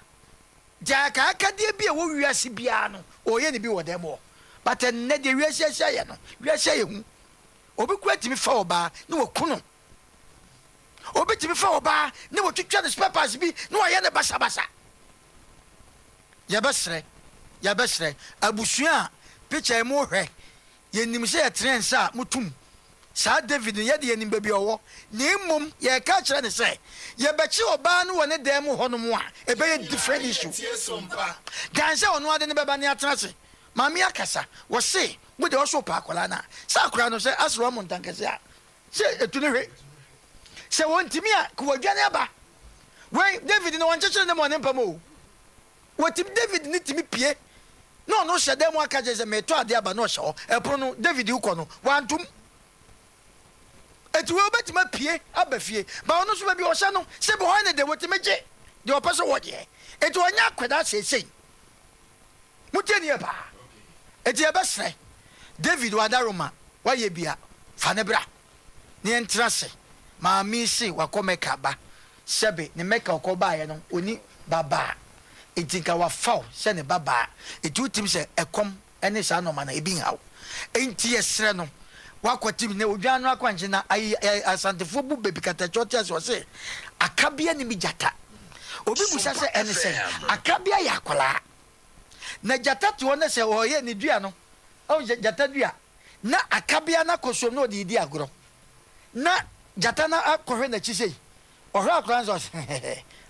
jaka akade bia wo wiase bia no oye ne bi wo dem o but ne de wiase ye no wiase ye hu obi kwatimi fa oba ne wo kuno obi timi fa oba ne wo twetwa ne papers bi ne wo ye ne basa ya besre abusua picture mo hwe ye nim se ye trensa mutum sa David ye de ye nim baby owo ne mum ye ka kire ne se ye bechi oba ne wo ne dem ho no mo a e be different issue dan se ono ade ne beba ne atrase mami akasa wo se wo de wo so pa akola na sa akora no se asro mo ntankase a se etu ne hwe se won timi a ko wadwane aba we David no won chechire ne mo ne mpamo wo tim David ni timi pie no shede mo aka je se me to ade aba no hye epro no David uko no wantum etu we obetima pie aba fie ba ono so ba bi o hye no se bo ho ne de wotimeje de o pese wo je etu onya akweda sesei muteni eba eti eba sre David wadaroma wa ye bia fa ne bra ne entrase ma mi si wakomeka ba sebe ne meka okoba ye no oni baba etinka wa faw se ne baba etutim se ekom ene sa no mana ebi hawo enti esre no wakotim ne odwanu akwanche na asantefo bu bebi kata chotia so se akabia ni mijata obi busa se ene se akabia ya akola na jata to ne se o ye ni dua no o jata dua na akabia na kosom no di agoro na jata na akohwe na chisei ohwe akran so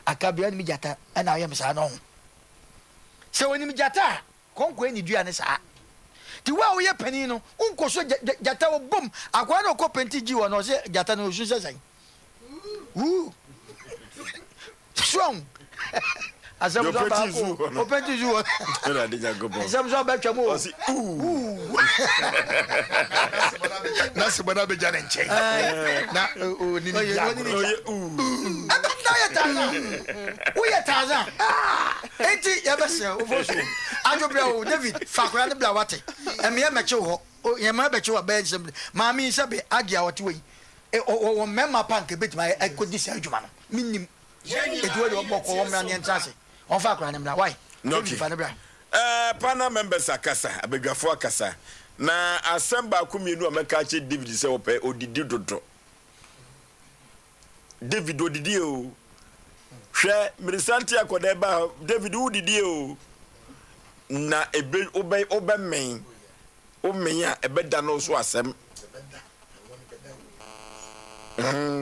akabia ni mijata ana ayem sa no se woni mijata konko ni dua ne sa ti wa wo ye pani no unko so jata wo bom akwa na ko penti ji wo no se jata no osun sesan strong Asem so ba ko o penti ju wo ora de jago bo Asem so ba twamo o si na se bana be jana nchen na o ni ni ya na ya taza wo ya taza enti ya bese o fosu ajo bra o David fakora ne bla wate em ye meche ho ye ma beche wa ba ensem ma mi se be agia wate we o mema pank betima e kodi se adwuma no minim it will be a woman and Chassis. On Fakran, why? No, panel members akasa abegafo akasa na asemba akumienu ameka che David se ope odidi dodo David odidi o hwe mirisanti akoda ba David odidi o na ebe obemen omenya ebeda no so asem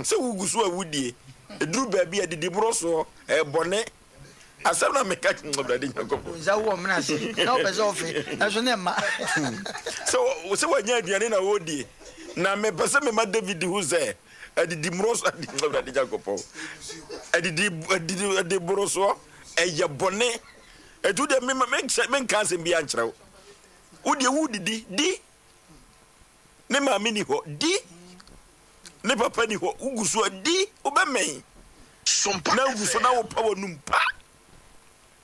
se wugusu awudie eduru ba bia didi broso ebone asem na meka ngobrade nyakopo za wo mnase na obezo ofe aso ne ma so wanya aduane na wodie na me pese me ma David hu ze adidi mroso adi ngobrade nyakopo adidi broso eye bone etu de me nka se bia nkyerɛw wodie wudidi di ne ma mini ho di ne papa ni ho ugusu di obemen Sompa na ugusu na wo pa wonumpa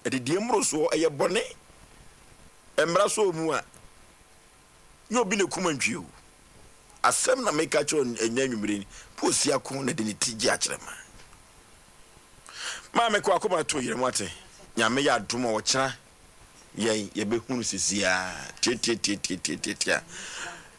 edidi mroso eye bone emra so mu a yo bi ne kumantwio asem na meka cho enyanwumire posi akon na de ne tigi akyerema ma me ko akoma to yire mwate nyame ya adoma wo kyera ye be hunu sisia tietia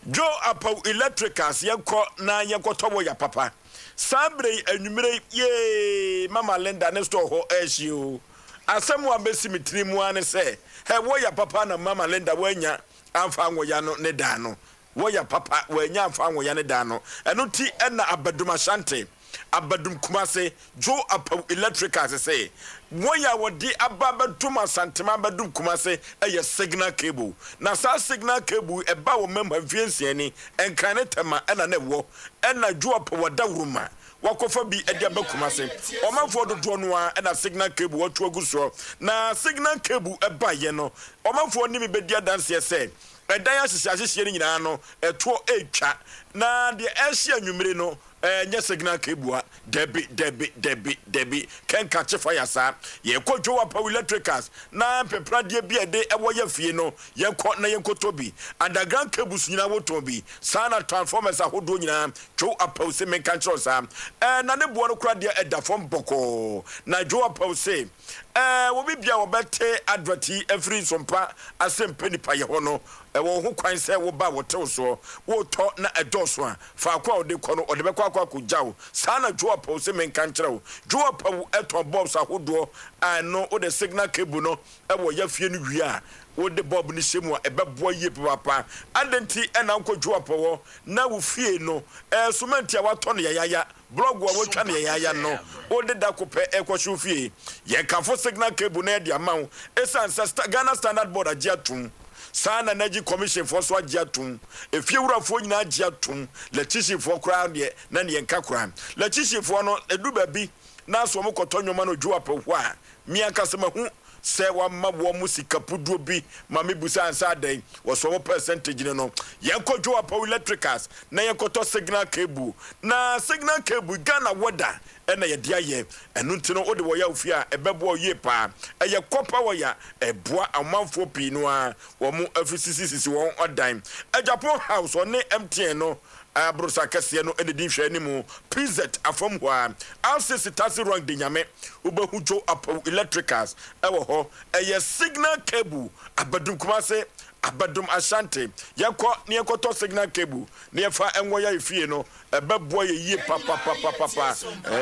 jo apa electricals yenko na yenkotobo ya papa sabre anwumire ye mama Linda ne store ho ehio asem wa besi mitirimu ane se he wo ya papa na mama Linda wanya amfa anwoya no ne da no wo ya papa wanya amfa anwoya ne da no eno ti na abadum ashante abadum kumase jo apa electricals say wo ya wodi ababadum asantema abadum kumase eye signal cable na sa signal cable e ba wo memba fiensie ni enkane tema na ne wo na jo apa wadawruma wakofa bi edia bakumase omafo dodo no a na signal cable watu aguso na signal cable eba ye no omafo ni me bedia dance ye say edan ahyehyehye ni nyina no eto etwa na de ehye anwumire no nya signal cable a debi kenka che fire sa ye kodwo wa power electricals na pepradie bi ede ewo ye fie no ye ko na ye kotobi underground cables nyina woto bi sana transformers ahodo nyina jo apause men kancho sa na ne bo no kra de edafom boko na jo apause wo bibia wo bete adverti every Sompa Asem Mpe Nipa ye ho no wo ho kwan se wo ba wo tew so wo to na edoso a fa kwa ode ko no ode be kwa jawo sana jo apause men kancho jo apawu eton bombs ahodo no ode signal cable no wo ya fie no wi a wo de bob ni shemu a ebeboa ye papa adenti na nkodwo apawo na wo fie no cement ya wato no yaya blog wa wotwa no yaya no wo de da kopɛ ekwohwe fie ye kafo signal cable na de amawo esan Ghana Standard Board agiatum sana Energy Commission for so agiatum efie wurafo nyina agiatum electricity for crowd ye na ne nka kran electricity for no edu ba bi na so mo kotonnwoma no dwo apawo a mi akasema hu se wa mabo musika puduo bi ma mebusa ansa den wo so percentage no yenkodwo apa electricals na yenkoto signal cable na signal cable Ghana water na ye dia ye enu ntino ode wo ya ofia ebebo ye pa eye kopa wo ya eboa amanfo pi no a wo mu afisisi won odan Japan house on MTN no abrosa kase no ene din hwe ni mu PZ afom ho a alsisi tasi rong de nyame ubehu jo apa electricals ewo ho eye signal cable abadum kumase abadum ashante yakọ ne yakoto signal cable ne yafa enwo ya ifie no ebebo ye yie papa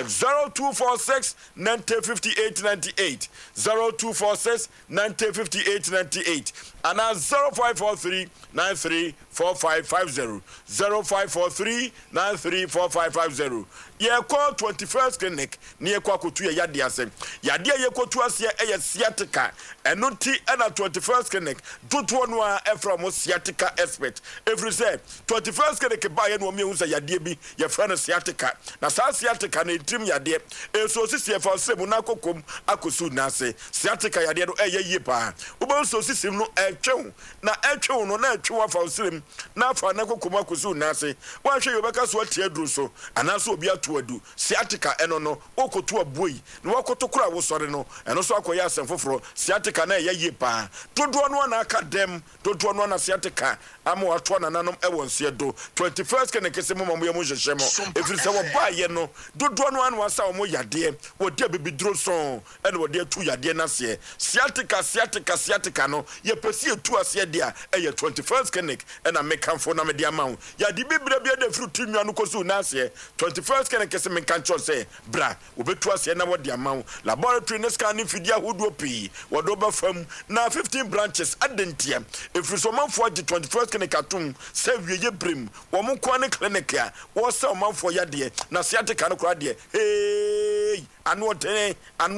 0246 905898 0246 905898 and 0543 934550 0543 934550 ye call 21st clinic ne ye kwa kotu ye yade asem yade ye kotu ase eye sciatica enunti na 21st clinic doto no a from sciatica expert every say 21st clinic ba ye no me hu say yade bi ye fra no sciatica na sa sciatica na etim yade so sisi ye fa semu na kokom akosu na ase sciatica yade no eye yie pa ubo so sisi no etwe na etwe no na etwe wa fa osirem na fa na kokom akosu na ase wa hwe yo beka so atie duru so ana so obi to adu sciatica eno no okoto aboi na wakoto kura wo sore no eno so akoya asem foforo sciatica na ye pa dodo no na aka dem dodo no na sciatica amo ato na nanom e wonse do 21st kene kese mo mamu ye mo hyehyɛ mo efiri se wo ba ye no dodo no anu asa wo yade wo de bibidro so ene wo de atu yade na se sciatica no ye pesi etu ase de a eye 21st kene ena mekanfo na me de amawo ya di bibire bia de fruit nwa no kosu na ase 21st kene kese me kan cho se bra obetu ase na wo de amawo laboratory ne scan fidi ahodo pi wo do ba fam na 15 branches adentia efiri so manfo age 21st kene katum se wieye brem wo mo kwa ne clinic a wo se manfo yade na sciatica no kra de hey anu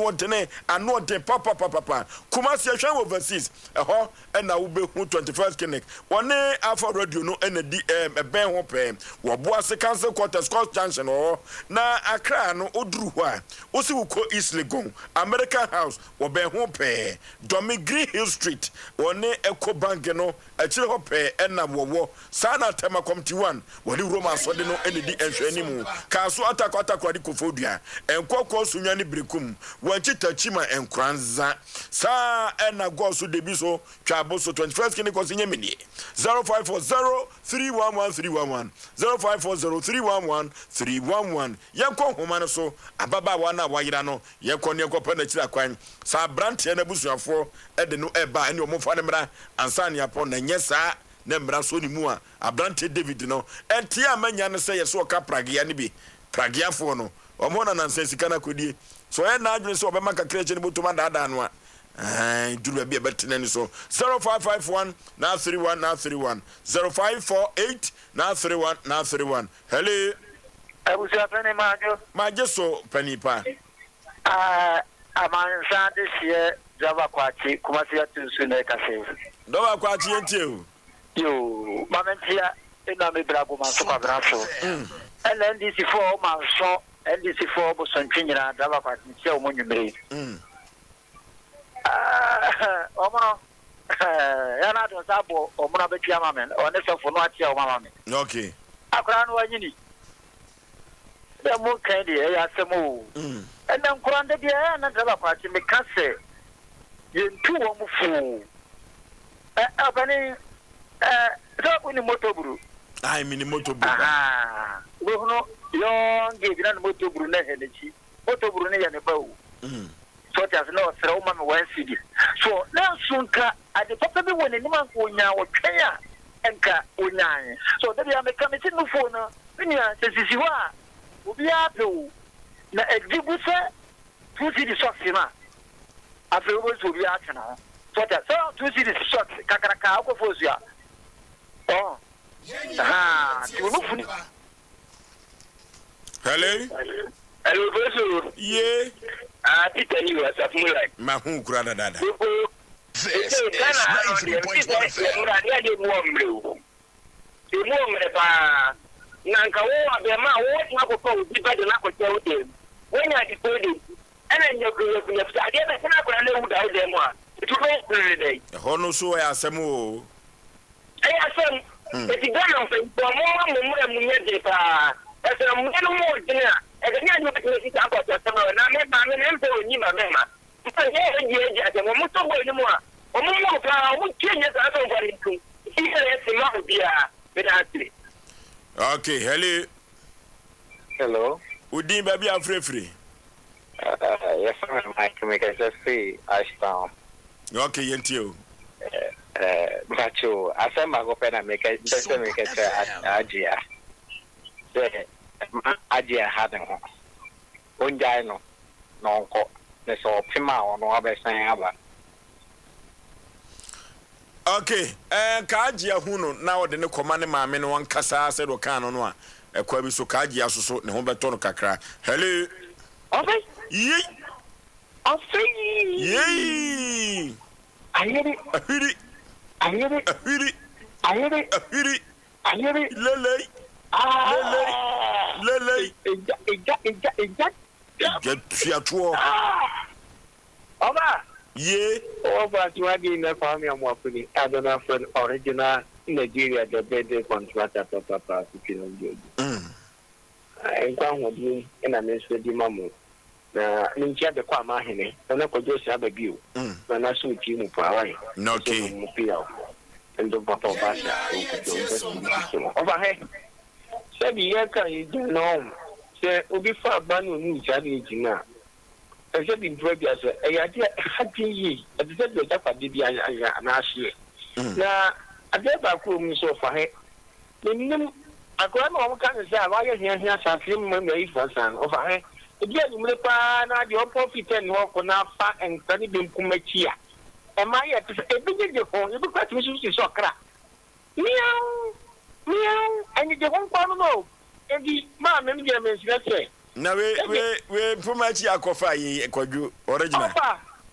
odene papa kuma se hwan overseas eho na wo be hu 21st clinic woni Alpha radio no na di ben ho pe wo boase council quarters Scott Junction na Accra no oduru ho a wo si wo ko East Legon American House wo ben ho pe Domi Green Hill Street woni Eco Bank no akire ho pe na wo sana tema committee 1 woni Roma so de no na di enhwanimu ka so atakwa di kofodua enkoko sunwani brekum wanchi tachima enkranza sa na go so debi so twabo so 21st kini ko sinye mini 0540311311 0540311311 yanko homa no so ababa wa na wayira no yanko ne ko pa na kira kwan sa brante na busuafo de no eba ene omofa ne mra ansa ne apo na nyesa na mra so ni mu a abrante David no enti amanya ne se yeso ka pragia ne bi pragia fo no omona na nsensika na kodie so na adwene so obema kakra che ne botuma dada no a duru bia betene ni so 0551 na 31 0548 na 31 hello Abuja Mpe maje so Panipa amansa de sie Java kwachi kumasi atusu na kase do ba kwachi entie o yo mamentia ina me brabo man so kwabraso NDC4 man so NDC4 bo sontwinyira Java kwachi sie o monwumre omono yana do sabo omono betia mamen one so fo no atia o mamen okay akra no wanyini da mo kan de ya semo ena nkurande de ya na Java kwachi me kase yentu wo mufu abani so ni motoburu ai mini motoburu wo no yo nge na motoburu na helechi motoburu ne ya ne bawo so just no sra o ma me wan cd so na sunka ade papa bi woni ni man ko nya wo twanya enka onyan so da bia me kameti no fo no nya sisi wa obi apo na ejibu se tu cd socks ma afi wo so bi atena so that so tu cd socks kakaraka ko fo zia tu no funi hello Professor ye Peter you as a full like ma hu kura dada This is 93.1 Nanka wo abema wo na ko ko bi ba de na ko tewo de wonya di ko de ana nyakunya ade na kana ko na wuda wo de mo a itu ko kure de ho no so ya asem o ai asem eti gana mpe mo mu nya de pa ese mo no mo de na e ga nya do ko ti ta ko to na me ba me mpe onyi ma me ma mpa ye ye ate mo to bo ni mo a o mo pa o tienya ka to ngari ku ile se ma bia be da ati. Okay, hello udin baby afrefre yes Mike make us free Ashtown okay yentio macho Asem Mpe Nipa make us Ajia say Ajia hadin ho onjai no nko ne so pima ono abesan aba okay ka agye hu no na wode ne koma ne maame no wankasa se do kan no a ekwa bi so ka agye asoso ne ho beto no kakra hello okay yi Osei yi ayere lele get fiatuo Oba ye over to again na family amwapuni adona friend original Nigeria the birthday contractor papa nkwa hodin na me nso di mamu na ninja be kwa ma hene na ko Osei Aboagye o na so ti mu pa wa okay mu pia ndo papa basha over he se bi ye kan yi no se obi fa agbanu ni jare jina e se bi bro bia se e ya de hadi yi e de de ja fa de bia na ahye na ade ba ko mu so fa he nim akwa na o kan se aba ye hia safi mu me ifa san over he e dia ni mu pa na de o profit en ho ko na fa en tani bi nkumachi a e ma ye te e bi je ho e bi kwa ti su so kra miau ani de ho kwa no e di ma me me me sire na we nkumachi akofa yi kwadwo original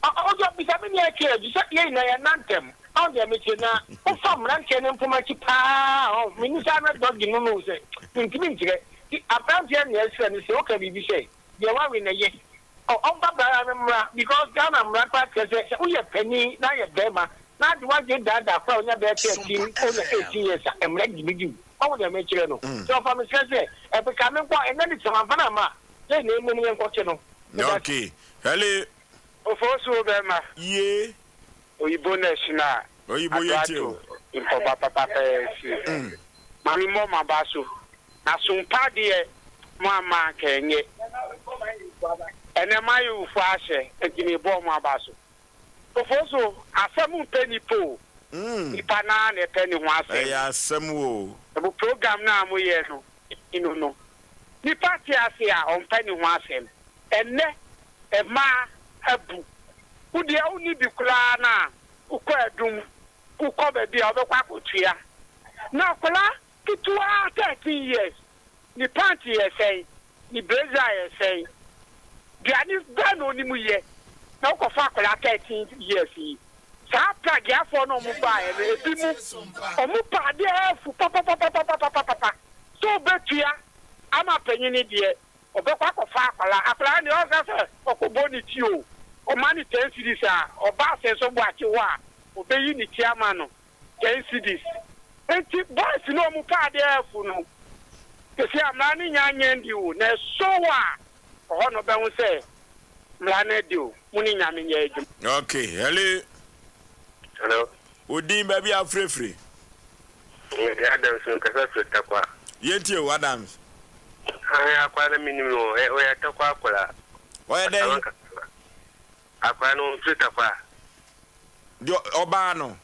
o jo bi sa me ni ake bi sa ye na ya nantem on de me na o fam ran che ne nkumachi pa o mi ni sa na dog no no se ntimi ntire ti apam je ne ese ni se o ka bi bi se de wa we na ye on ba bra me mra because Ghana mra pa ke se o ye pani na ye bema na di wa je dada kwa onya be 13 onya 18 years emre gibigi o de me kire no so fa me se e be ka me kwa en na di sama fa na ma le na emu me nko che no okay hele Oforisuo be ma ye oyibo national oyibo yetio info papa si mami mo ma baso na Sompa de mo ama kenye ene mayu fu ahye ekini bo mo abaso Oforisuo Asem Mpe Nipa Nipa na na pe ni ho asem ya asem wo bu program na mo ye no inu no Nipa ti ase a on pe ni ho asem enne e ma abu udi a uni bi kula na ukọ edum ukọ be bi obekwa kotua na kula kitua 13 years ni panty yesei ni blazer yesei biani bano ni mu ye na ukofa kula 13 years yi sa plug ya for no mu ba e bi mu o mu pa de fu papa so betua ama panyini de obekwa kofa akala ni o ga se okobo ni ti o mani 10 cities o ba se so gba chi wa obeyi ni tiama no 10 cities enti boys no mu pa de afu no kesi amna ni nyanye ndi o na so wa ho no be hu se mla na di o muni nyame nya ejum okay hello odin ba bi afrefre ye Adams nkasa takwa yetio Adams akwa na minimo o ya takwa akola o ya dey akwa no takwa dio oba no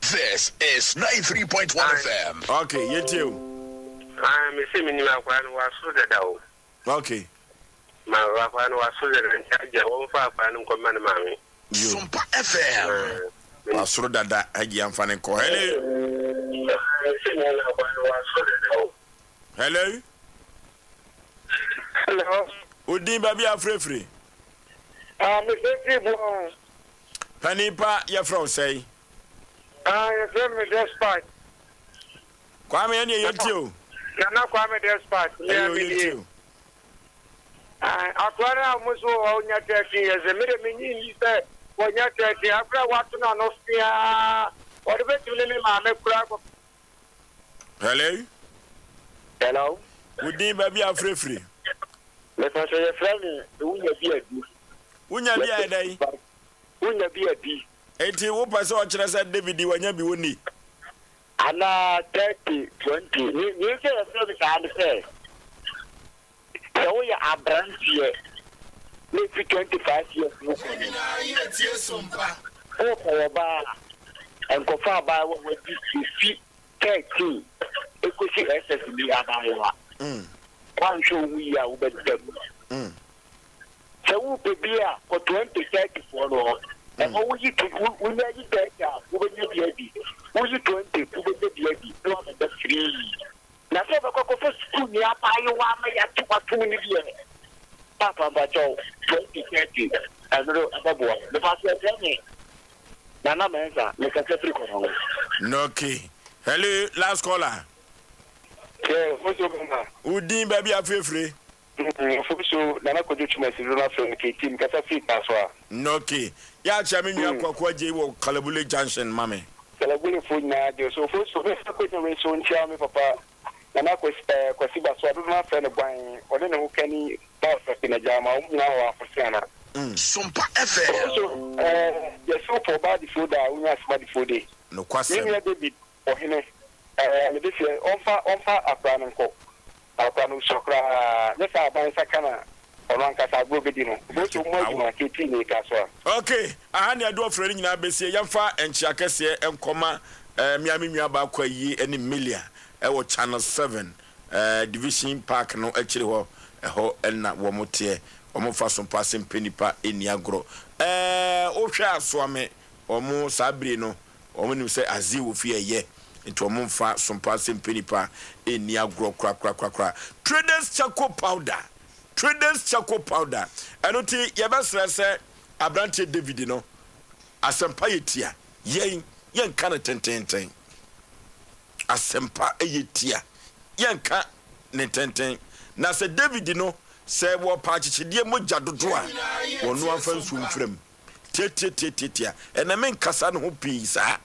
This is 93.1 FM. Okay, yetio me se minimo akwa no waso dada o okay ma akwa no waso dada ntia wo fa akwa no komma no mami Sompa FM. Asuro dada agi amfane ko hello odin ba bi afrefre me se bo Panipa ya from say you say me despite Kwame ene yetio na Kwame despite yetio akwara muso onya 30 years me nyi se onya 30 akra watu na no fia odebe tule ma me kura ko hello odin ba bi afrefre me fa say friend unya bi adi unya bi adai unya bi adi enti wo pese o kire se David wanya bi woni ana 30 20 ni se so bi ka ande so ya abrantie ni 25 years no ko ni ye tie Sompa o ko ba en ko fa ba wo di fi 13 ekosi SS bi abawa wan show we ya wo be dem se wo bebia for 2030 for no e mo wuji to wo nya ji data wo be nya dia bi wo ji 20 wo be nya dia bi no be free na se ba ko for school ni apayo wa ma ya tu kwatu ni bi papa ba cho 2030 anoro ababo le pa se tene na mensa le ka se free ko no okay hello last caller udin ba bi afrefre Oforisuo na ko jochu mesi na from ke team ka sa fit aswa no okay ya cha me nwa kwakwa je wo Kalabule junction mame Kalabule fo na de so Oforisuo me ko me so ntia me papa na na kwasi ba so do na fa ne gwan o de ne ho kani ba fa na jama o nyina wa afosiana Sompa FM so the so for bad food da unya smart food no kwase ni David ohene me de se onfa abrano ko abrano sokra ne sa ban sakana ono nkasa go bedi no bo so mo aduma keti ni ka so okay ahani ado ofrani nyina besie yemfa enchia kese enkoma miami nwa ba kwa yi eni milia ewo channel 7 division park no akiri ho eho na wo mote omo fa Sompa Asem Mpe Nipa eni agro o hwa aso ame omo sabri no omo nim se azi wo fi eye into omo fa Sompa Asem Mpe Nipa eni agro kra traders charcoal powder enoti ye besre se abrante David no asempa yetia yen kan tenten asempa yetia yen kan tenten na se David no se wo pa chichide mogya dodo a wonu afa nsumfrem tietia ena men kasa ne ho pisa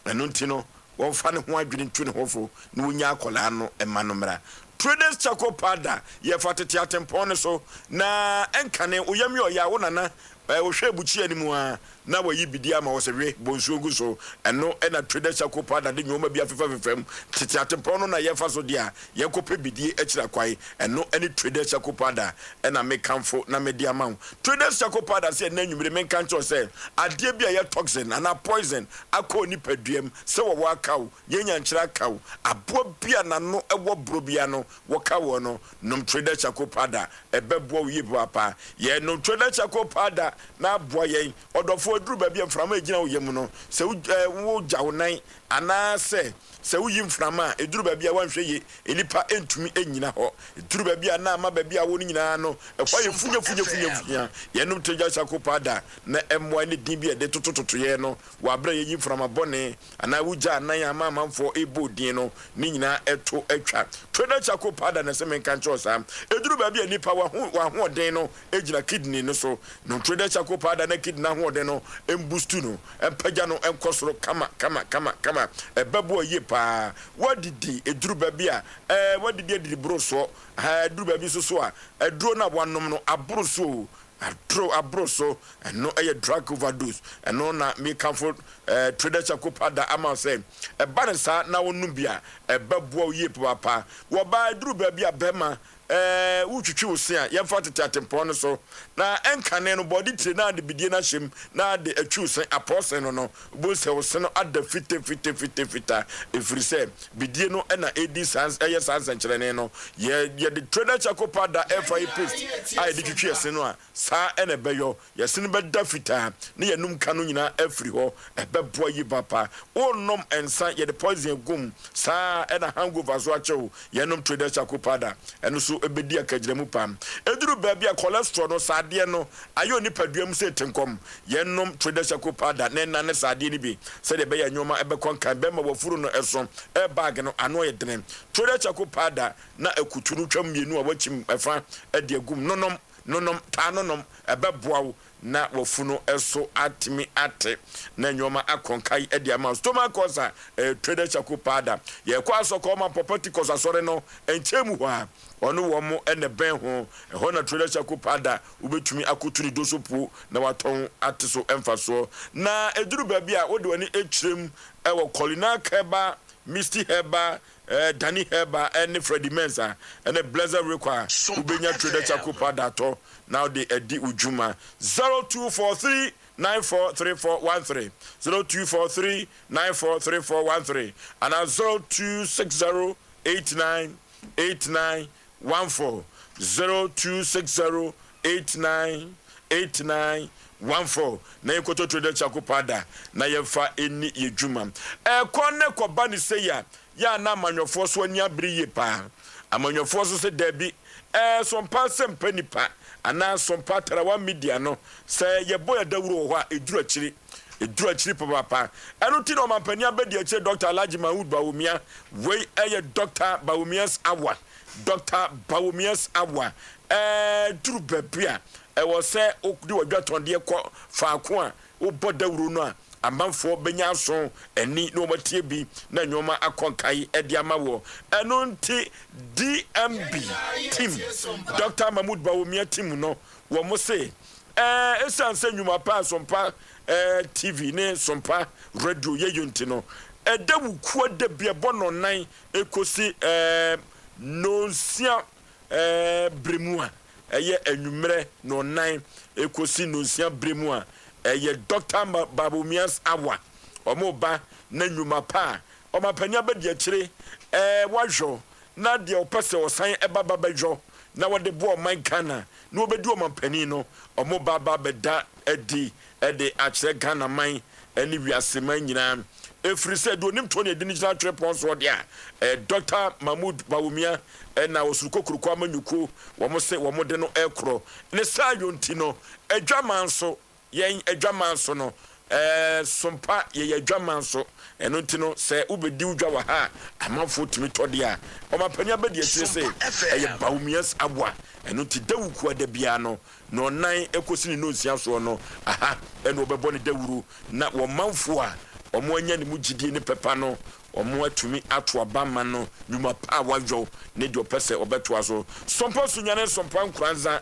enoti no won fa ne ho adwene ntwe ne hofo na wonya akola no ema no mra traders charcoal powder ye fatete atempon so na enkane oyami oya wo nana wo hwe buchi animu a na wayi bidi ama wo sewe bonsu ogu so eno na traders charcoal powder de nyoma bia fefem tete atempon no na ye fa so dia ye kope bidi ekira kwai eno any traders charcoal powder na me kamfo na me dia ma traders charcoal powder se na nwumire me kan cho se ade bia ye toxin ana poison akọ ni paduam se wo akaw ye nyankira akaw abo bia na no ewo bro bia no woka wo no nom traders charcoal powder ebebo wi papa ye no traders charcoal powder na boa ye odofo duru ba bia mframa egina wo yem no se wo jawnan ana se wo yim frama eduru ba bia wanhwe ye enipa entumi enyina ho eduru ba bia na ama ba bia wo nyina no ekwa ye funya ye no traders charcoal powder na emwa ne din bia de tototo ye no wa bra ye yim frama bone ana wuja nan ama manfo ebo din no ni nyina eto atwa traders charcoal powder na se men kan chosa eduru ba bia nipa wa ho den no ejina kidney no so no traders charcoal powder na kidney ho den no embustu no empagya no enkosoro kama ebebo ye pa wadidi eduru ba bia wadidi ediri broso eduru ba bi so a eduro na wanom no abroso abroso no drug overdose no na me comfort traders charcoal powder ama say banisa na wonu bia ebebo ye papa wo ba eduru ba bia bema utwitwi osia yemfa tete atempon so na enkane no body tre na de bidie na hyem na de atwusen aposen no bo se wo se no ada fite efiri se bidie no na edi sans sans enkyerene no ye de traders charcoal powder FI paste ai de twitwi ese no a sa ene beyo ye se no be da fita ne ye num kanu nyina afiri ho ebebo yi papa onnom ensa ye de poison gum sa ena hangover so achew ye num traders charcoal powder eno so ebedi akagiremu pam eduru baabi a cholesterol no sade no ayo ni paduam se tenkom yenom traders charcoal powder na ne sade ni bi se de be ya nyoma ebekon be ma wafuru no eso bag no ano ye denen traders charcoal powder na ekuturu twam mienu a wachim efa ade agum nonom ta nonom ebeboawo na wafuno eso atimi ate na nyoma akonkai edi ama stomach ulcer traders charcoal powder ye kwa so ko ma property kosa sore no enchemu ho a ono wo mo ene ben ho ho na traders charcoal powder ubetumi akotuni dosopo na waton ate so emfaso na eduru ba bia wo de wani echirem ewo colina keba misty heba Danny Heba and Freddie Mensa and a blazer require Ubenya traders charcoal powder to now the Edi Ujuma 0243 943413 0243 943413 and 0260 898914 0260 898914 na yekoto traders charcoal powder na yefa eni yejuma konne koba ni seya ya na amanyofo so ani abiri ye pa amanyofo so se dabi Sompa Asem Mpe Nipa ana Sompa tarawa media no se ye boy dawuro ho a eduru akiri papa eno ti no mampani abedi akire Dr. Alhaji Mahmoud Bawumia we Dr. Bawumia's awa Dr. Bawumia's awa duru babia was say okudi wadwatonde ko faako a wo bodawuro no a amanfo benya so eni no matie bi na nyoma akonkai edi amawo eno nti DMB team Dr. Mahmoud Bawumia team no wo mo se esanse nyuma pa Sompa TV ne Sompa radio ye yunti no edawu ku de bia bono nan ekosi nonsia bremua eye enwumre no nan ekosi nonsia bremua eye Dr. Babumias Awa omoba na nyuma pa omapanya bedi akire wajo na de opese osan ebaba bejo na wode bo man Ghana na obedi omampani no omoba beda edi akire Ghana man eni wiase man nyina efiri se do nim to ne digital tripons wo dia Dr. Mahmoud Bawumia na osurukokruko amanyuko wo mo se wo mo de no ekro ne sa yonti no adwaman so yen adwaman so no Sompa ye adwaman so eno nti no se ubedi udwa wa ha amanfo timi to dia omapania bedi akire se eye Bawumias Abwa eno nti dawuku ada bia no no nan ekosi ni no nsia so no aha eno obebo ne dawuru na wo manfo a omo anya ne mugidie ne pepa no omo atumi ato abama no nyuma pa wajo ne de opese obeto aso Sompa sunyane Sompa nkranza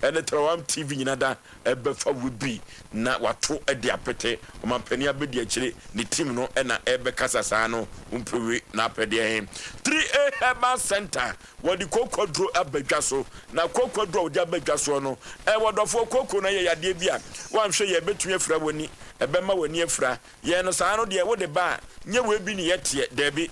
ene Trawam TV nyinada ebefa wubi na wato ede apete omampani abedi akire ne team no ena ebe kasasa no umpewe na apede 3A Herbal Center wodi kokodro abadwaso na kokodro wodi abadwaso no wodofo koko na ye yade bia wanhwe ye betumi afra woni ebema woni afra ye no saa no de wode ba nye we bi ne yete debi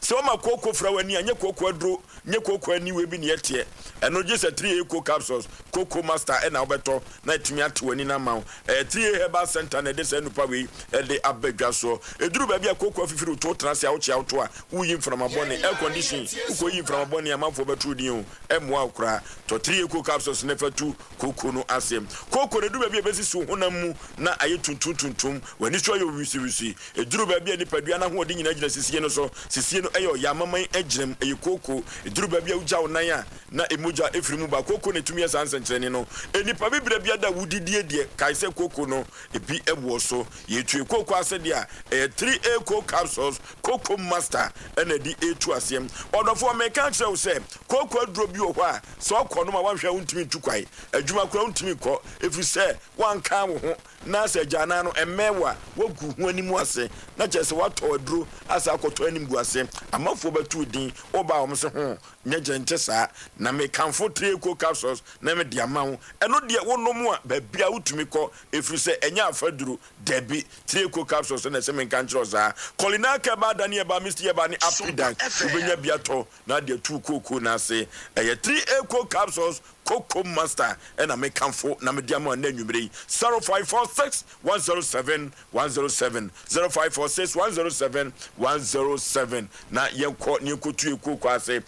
so ma koko fra wani anye koko adro nye koko ani we bi ne yete eno je se 3A Eco Capsules Coco Master ena obeto na etumi ate wani na ma 3A Herbal Center na de se nupa we de abadwaso eduru ba bia koko afifiri to transe a wo chia to a uyi from abone air condition uko yi from abone amafo betu din o emwa okra to 3A Eco Capsules ne fatu koko no asem koko ne du ba bia besi so honam mu na aye tuntum wani so yo wisi eduru ba bia nipadua na ho de nyina gina sisie no so sisie no eyo ya maman agirem eye koko eduru ba bia uja onan a na emuja efirimu ba koko ne tumi asanse nkyerene no enipa bibira bia da wudidie die kaise koko no ebi ewo so yetu koko asede a 3A Eco Capsules Coco Master ena di etu asem odofo meka kire wo se koko aduro bi wo a so okono ma wanhwe untimi tukwai adwuma kura untimi ko efiri se wanka wo ho na se jana no emewa wogu ho animu ase na kyese wato aduro asa akoto animu ase amafo batu din oba wo se ho nyeje ntesa na me kanfo 3A Eco Capsules na me dia mawo eno de wonomu a ba bia utumi ko efiri se enya afaduru debi 3A Eco Capsules na se me kan kiro za kolina ka ba dani e ba misti e ba ni apidan ubenya bia to na de tu koko na se 3A Eco Capsules Coco Master and I make comfort na me diamo na nwumre 0546 107 107 0546 107 107 na yenko ni kotu ekoko ase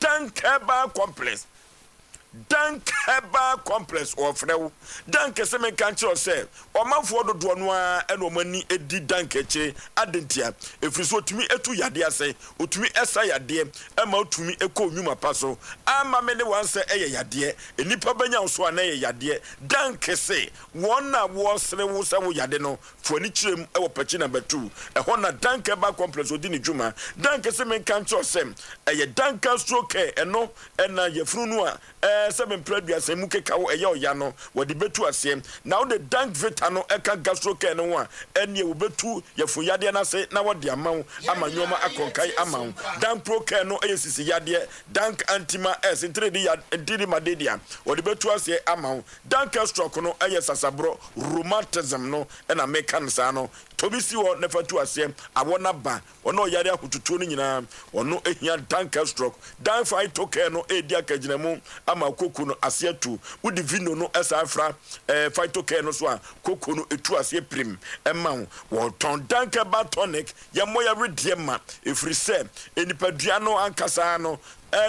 Dank Herbal Complex or frew Dank semen cancer yourself or man for the donoa and omani edi dank eche adentia if you so to me etu yadia say o to me esa yade ema to me eko nyuma paso ama me ne wan say eye yade enipa banya so na eye yade dank say one na wo sere wo say wo yade no for ni kirem e wo pachi number 2 e ho na Dank Herbal Complex odi ni djuma dank semen cancer yourself eye dank stroke eno ena yefunu no a seven predia se mukeka wo eya oya no wo de betu asem na wo de dank vita no eka gastro care no a ene wo betu yefun yade na se na wo de amawo amanyoma akonkai amawo dank pro care no eyesisi yade dank antima s intredi ya ndiri madedia wo de betu ase amawo dank stroke no eyesasabro rheumatism no ena mekansa no tobisi wo nefatu asem awona ba ono yare akututu no nyina ono ehia dank stroke dank fight care no edi akaginamu ama koko no asiatu udi vino no esafra phytocare no so a koko no etu asie prim ema wo ton Dank Herbal tonic ya moya redie ma efri se enipadua no ankasa no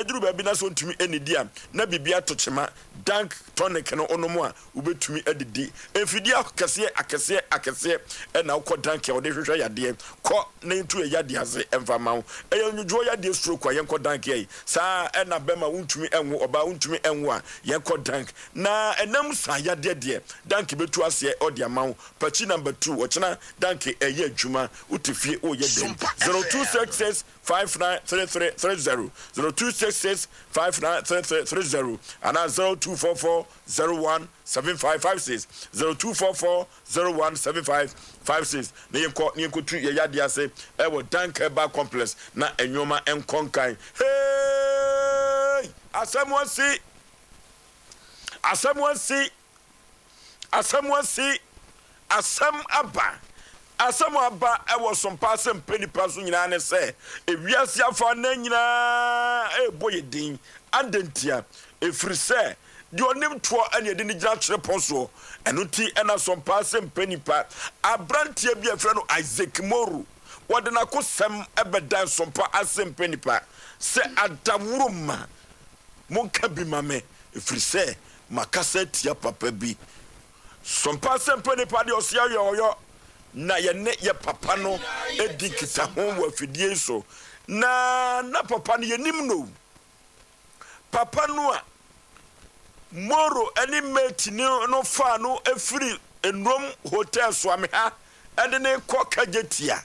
duru ba bi na so ntumi enidia na bibia to chema dank tonic no onomo a ubetumi edidi efidi akese na uko dank ya ode hwehwe yade kɔ na ntu ya de ase emfa ma wo eya nyudwo ya de stroke a yenko dank yi saa na bema wontumi enwo oba wontumi enwo a yenko dank na enam sa ya de dank betu ase odi ama wo pachi number 2 ochina dank eye adwuma utifie o ye dem 0266 593330 0266 593330 and 0244 017556 0244 017556 na yenko tu ye yade ase e wo dank eba complex na enwoma enkonkan hey Asem aba e wo Sompa Asem Mpe Nipa so nyina ne se ewiase afa na nyina boye din andentia efiri se di onim to ane de ni gira kire ponso eno ti ena Sompa Asem Mpe Nipa abrantie bi afra no Isaac Moru wode na kosem ebedan Sompa Asem Mpe Nipa se adawuruma monka bi mame efiri se makasa tia papa bi Sompa Asem Mpe Nipa de Osei Aboagye na ye papa no edi kita ho wa fidie so na papa no yenim no papa no a moro ani mate no fa no efiri enrom hotel so ameha ede ne kɔ kagetia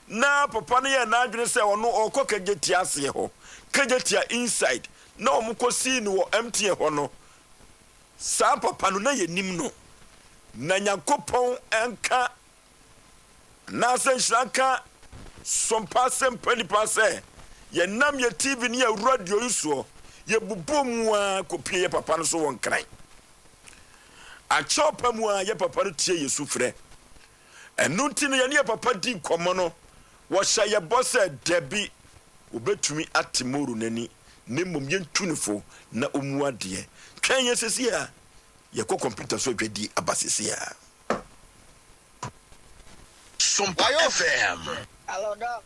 na papa no ye na adwene se ono okɔ kagetia ase ho kagetia inside na omukosi ni wo empty ho no sa papa no na yenim no na Nyankopɔn enka na se shranka Sompa Asem Mpe Nipa se ye nam ye TV ni ye radio yuso ye bubom a kopie ye papa no so won kran a chopa mu a ye papa no tie ye sufre enu nti no ye ne papa di komo no wo hya ye boss debi obetumi atimoru nani ne mom ye ntunifo na omu ade twan ye sesi a ye ko computer so dwedi abasisi a Sompa FM. Hello, dog.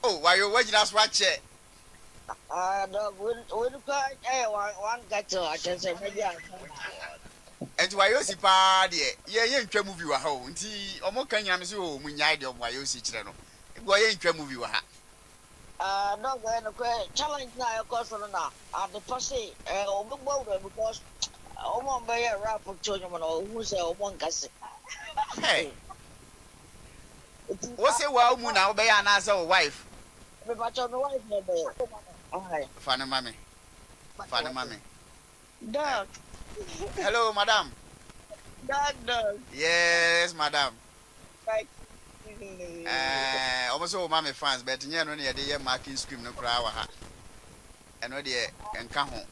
Oh, why you watching us watch it? Dog, we one got to I can say maybe and why you see party? Yeah, you movie wa ho. Nti omo kan yam so o munyai de why you see chire no. Go ye movie wa ha. Dog, challenge na your course na. The posse obugbo because omo be rap to you no who say omo nkase. Hey. What's it? Wow, Muna, obey an answer, wife. But your wife never. Funny, mommy. Funny, mommy. Dog. Hello, madam. Dog. Yes, madam. Right. Almost all mommy fans, but you know, the marking scream no crowd. And no, dear, and come home.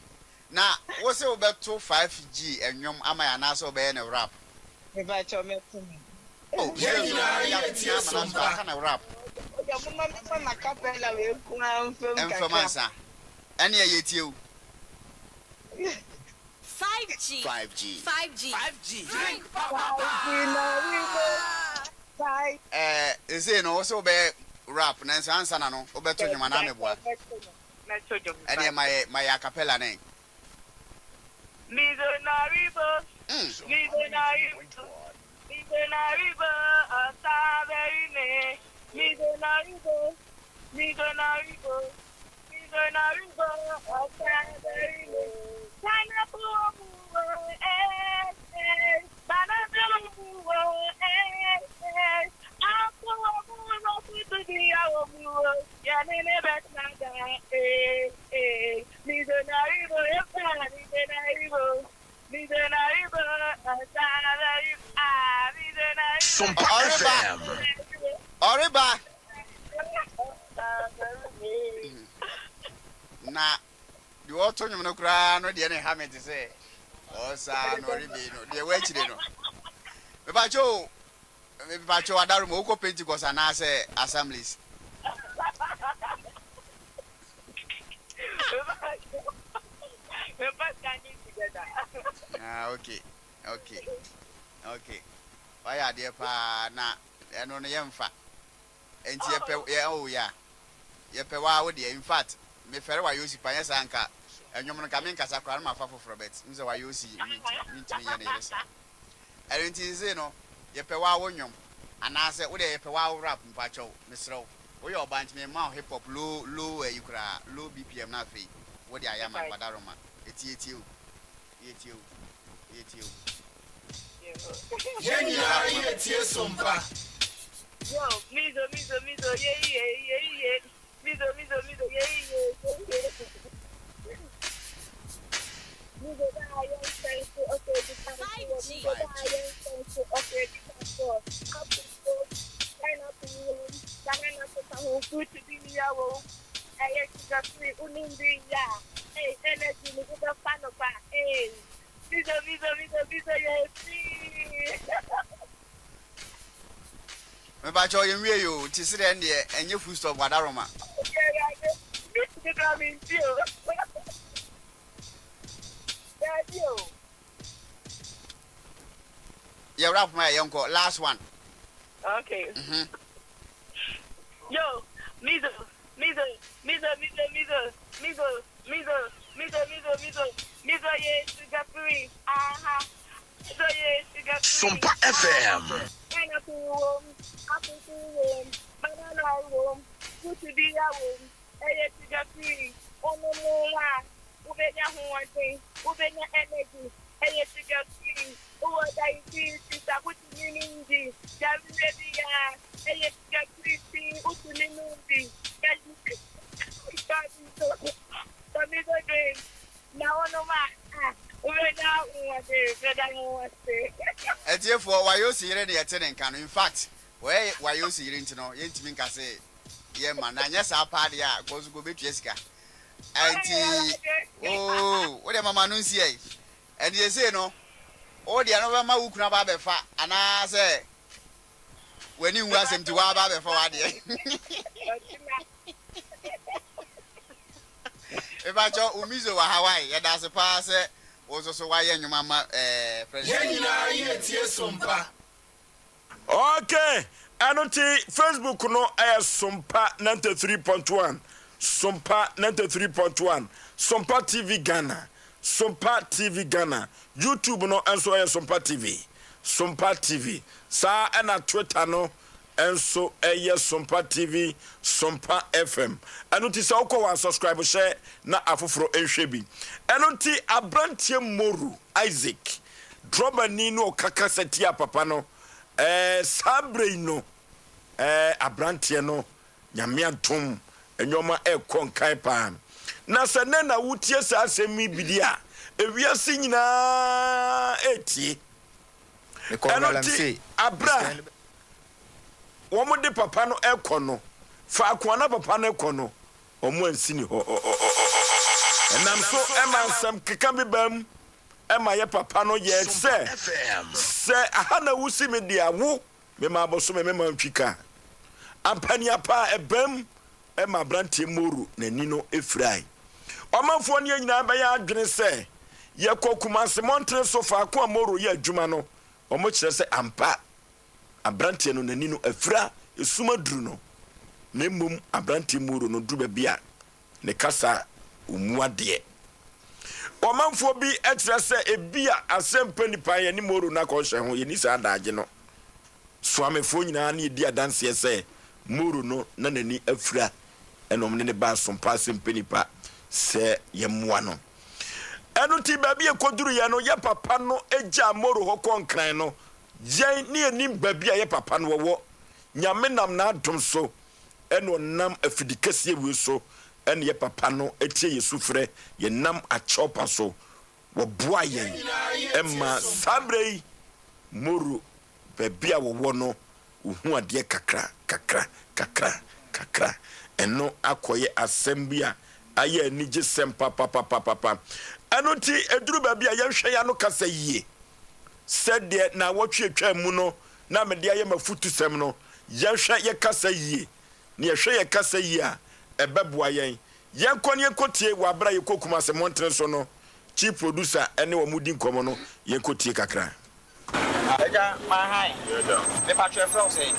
Now, what's it about 25G and young Ama and also obey a rap? If your me. Oh, yes, you can rap. And you 5G. Is it also be rap? Nancy answer no. Obeto you maname boa. And my acapella name. Sompa FM. Oriba. Na, you all told you no cry, no, the any hammer to say. Oh, son, no, the way to know. But you, I don't know, Pentecost and I say assemblies. Okay. Why are dear pa na and on the yamfa? And yeah, Yepewa would in fact, me fair why you see Payas Anka, and you're coming Casacarma for bets, so why you see me to me. And it is no, Yepewa wonyum, and I said, what a wow rap in Pacho, Miss Rowe. We are bunch me mouth hip hop low low BPM na fe. What I am at Badaroma. It's you. Jenny, Sompa. Yo, mizo, yeah. Mizo, yeah. Mizo, Me ba cho yen wie yo ti sire en de enye food stop Wadaroma. Yeah, rap my uncle last one. Okay. Yo, mizo, yeah, sugar free. Aha. So yeah, sugar free. Sompa FM. Pineapple apple banana food to be yeah, sugar free. Oh no, ubenya huwante, ubenya energy, yeah, sugar free. Oh, diabetes, akuti mingi, jambedia, yeah, sugar free, utu mingi. Etie for why you see ready at ten can in fact why you see into no yent min ka say yeah man na nya sa party a goes go be Jessica anti oh what am mama no see e and you say no all the another ma ukuna ba be fa ana say when you Asem to wa ba be fa wa de Eba cho umizo wa Hawaii ya da se pa se ozo so wa ye nyuma ma president Sompa. Okay, anoti Facebook no Sompa 93.1, Sompa 93.1, Sompa TV Ghana, Sompa TV Ghana, YouTube no enso Sompa TV, sa na Twitter no enso Sompa TV, Sompa FM. Anoti sa uko wa subscribe share na afoforo enhwe bi. Anoti abrantie Moru Isaac droba ni no kaka setia papa no sabre no abrantie no nyame atom enyoma konkan pa na se ne na wutie sa asemi bidia ewiase nyina etie anoti abra womo de papa no ekono fa akwana papa no ekono omo ansini ho enam so emansam keka bibam ema ye papa no ye se aha na wusi me dia wo me ma boso me ma ntwika ampani apa ebam ema brantie Moru na ni no efrai omanfo ne nyina ba ya adwene se ye kokuma se montre so fa ko Moru ye adwuma no omo kire se ampa abrantie no na ni no efra esuma duru no na mmom abrantie Moru no duru ba bia ne kasa umuade omanfo bi etre se ebia Asem Mpe Nipa ye ni Moru na ko hye ho ye ni sa daage no soamefo nyina na edi adanse se Moru no na nani afura enom ne ba Sompa Asem Mpe Nipa se ye moa no enu ti ba bi ekoduru ye no ye papa no eja Moru ho konkran no je ni enim ba bi ye papa no wo nyame nam na adom so eno nam afidikase wi so en ye papa no etie Yesu frɛ ye nam achopa so wo boa yen emma sabrei Moru bebia wo no uhu ade kakra eno akoye asembia aye anije sempa papa eno ti eduru babia ye hwe ya no kasa yie sede na wotwetwa mu no na mede aye mafutu sem no ye hwe ye kasa yie ne ye hwe ye kasa yie a ebeboa yen yenkoni ekotie wabra yekokuma se montre so no chief producer ene wo mudi nkomo no yekotie kakra eja my high me patro from say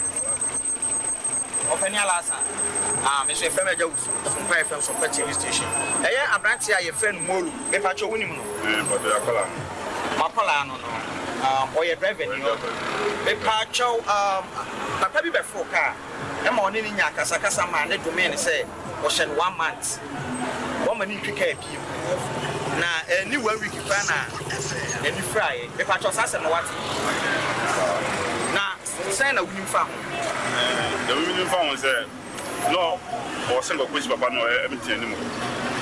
openia lasa me so fm eja Sompa FM Sompa TV station eye abranti a ye friend Moru me patro wonim no but akola makola no or your driver me patro papa bi before car e ma oni nya kasa ma ne domain say o shed 1 month wo ma ni twika bi na ni 1 week pa na ni fry e pa cho sase no what na say na wunim fa ho the wunim fa ho say no o single quiz papa no e mi tie ni mo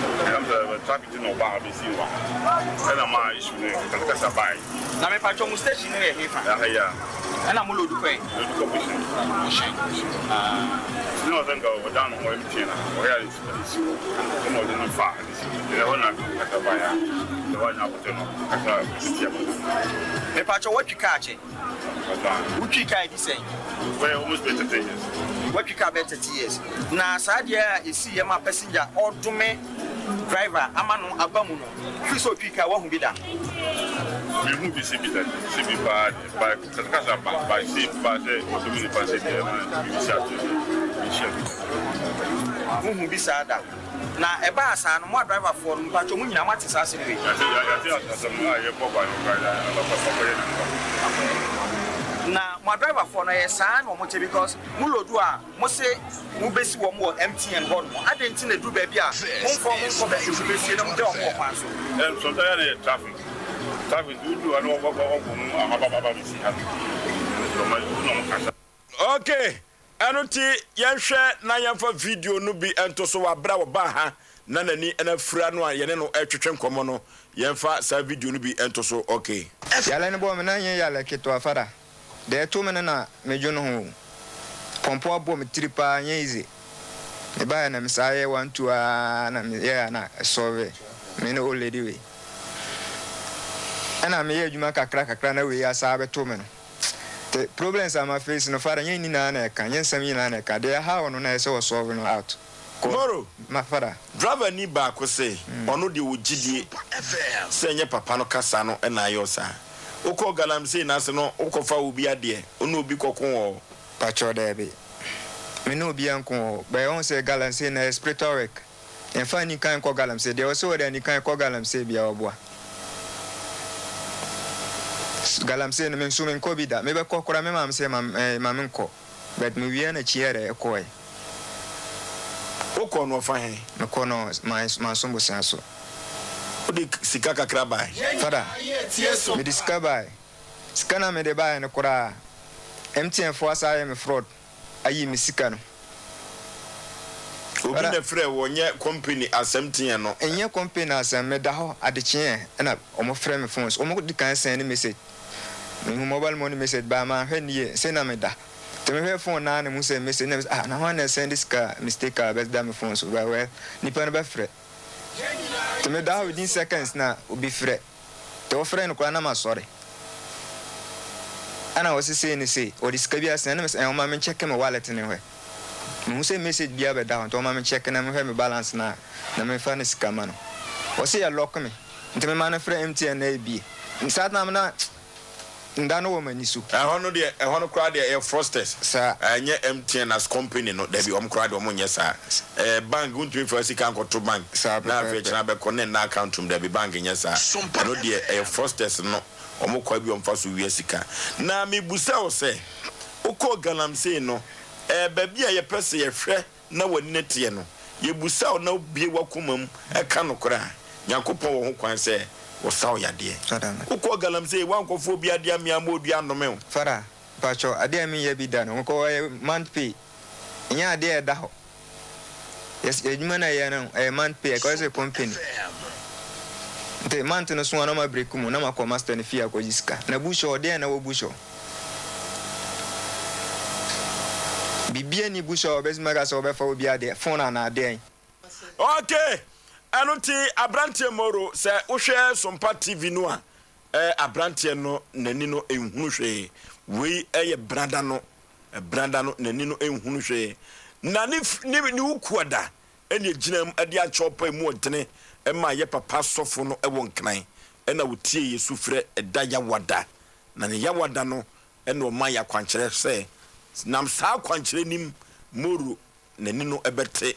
I'm the traffic no bar be see one and my issue ne kasa bai na me pa cho mu station ne he fa ya and I'm load kwen no then go down on empty na where is no the no far the one kasa bai the one na boteno kasa me pa cho what you catch it what you kai be saying we almost better 10 years what you can better 30 years na sadia e see my passenger odume driver amanu abamu no fi so pika wa hu bi da me hu bi se bi da se bi bad by kasa by se ba se odume ni pa se de ma bi se atu hu bi sa da na e ba asa no mo driver for no pa cho mu nyina mate sa se we ya se asem ye boba no ka da na my driver for na yesa no mo che because mu lodu a mo se mu besi wo mo MTN board mo adenti na du ba bia mo for be e besi na mo de o mo kwa so so there na traffic du ano wo mu ababa bi si ha so ma no mo kasa okay anoti yenhwe na yemfa video no bi ento so wabra wo ba ha na nani na fura no a yene no etwetwe nkomo no yemfa sa video no bi ento so okay yale ne bo me na yen yale keto afara de to me na mejo no ho pompo abo me tripa yen easy e ba na misaye 1 2 na me ya na solve me no lady we ana me yejuma kakra na we ya sa be to me no the problems am face no fara yen ni na ka yen sam yin na ka de how no na so solve no out Moro ma fara driver ni ba ko say ono de wogidie se nye papa no kasa no na ayo sa uko galamse na se no uko fa obi ade ono obi kokon o pacho debe me no obi anko be on se galamse na spiritual work en fa ni kan ko galamse de o so de ni kan ko galamse bia oboa galamse no men so men ko bi da me be kokora me mam se mam men ko but me wi na chiere e ko e uko no fa he me ko no my sombo sanso odi sika kakra bai fada me discover skana me de bai no kora MTN for asaya me fraud ayi me sika no obi na frɛ wonye company Asem Mpe no enye company Asem me da ho adekye na omo frɛ me phones omo di kan send message me mobile money message ba ma hwɛ nie se na me da te me hwɛ phone na mu send message na na one send this car mistake ka best da me phone so well nipa no be frɛ te me da within seconds na obi frɛ te o frɛ no kwa na ma sorry ana wasi say ni say o diska bia send na me o ma me check me wallet ni hwɛ me say message bia be da o ma me check na me hwɛ me balance na me fa ni sika ma no o say ya lock me nti me ma na frɛ MTN na bi nsat na me na ndano wo mani so hono de hono kra de e frosters sa anye MTN as company no da bi om kra de om nye sa bank untu for sika ankoto bank na fe china be connect na account da bi bank nye sa no de e frosters no om kwa bi om fa so wi sika na me busa o se uko galamse no ba bia ye pese ye hwe na wani netie no ye busa o na bie wakomam e ka no kra yakopon wo ho kwan se Osao yade. Uko galamse wankofo bi ade amia modua anome. Fara, pacho ade ami ye bi da no ko month pay. Nya ade e da ho. Yes, ejuma na ye no month pay ko se company. Nte month no so na ma break mu na ma ko master ni fia ko jiska. Na busho ode na wo busho. Bibia ni busho obezima ga so be fa obi ade phone na ade. Okay. Anoti abrantie moro se wohwe Sompa TV no a abrantie no nani no ehunu hwe we eye branda no nani no ehunu hwe na ni ukuada ene ginam ade a chopa mu odene ma ye papa sofo no ewo nkran ena wotie Yesu frɛ eda ya wada na ne ya wada no ena o ma ya kwankyere se nam saa kwankyere nim moro nani no ebete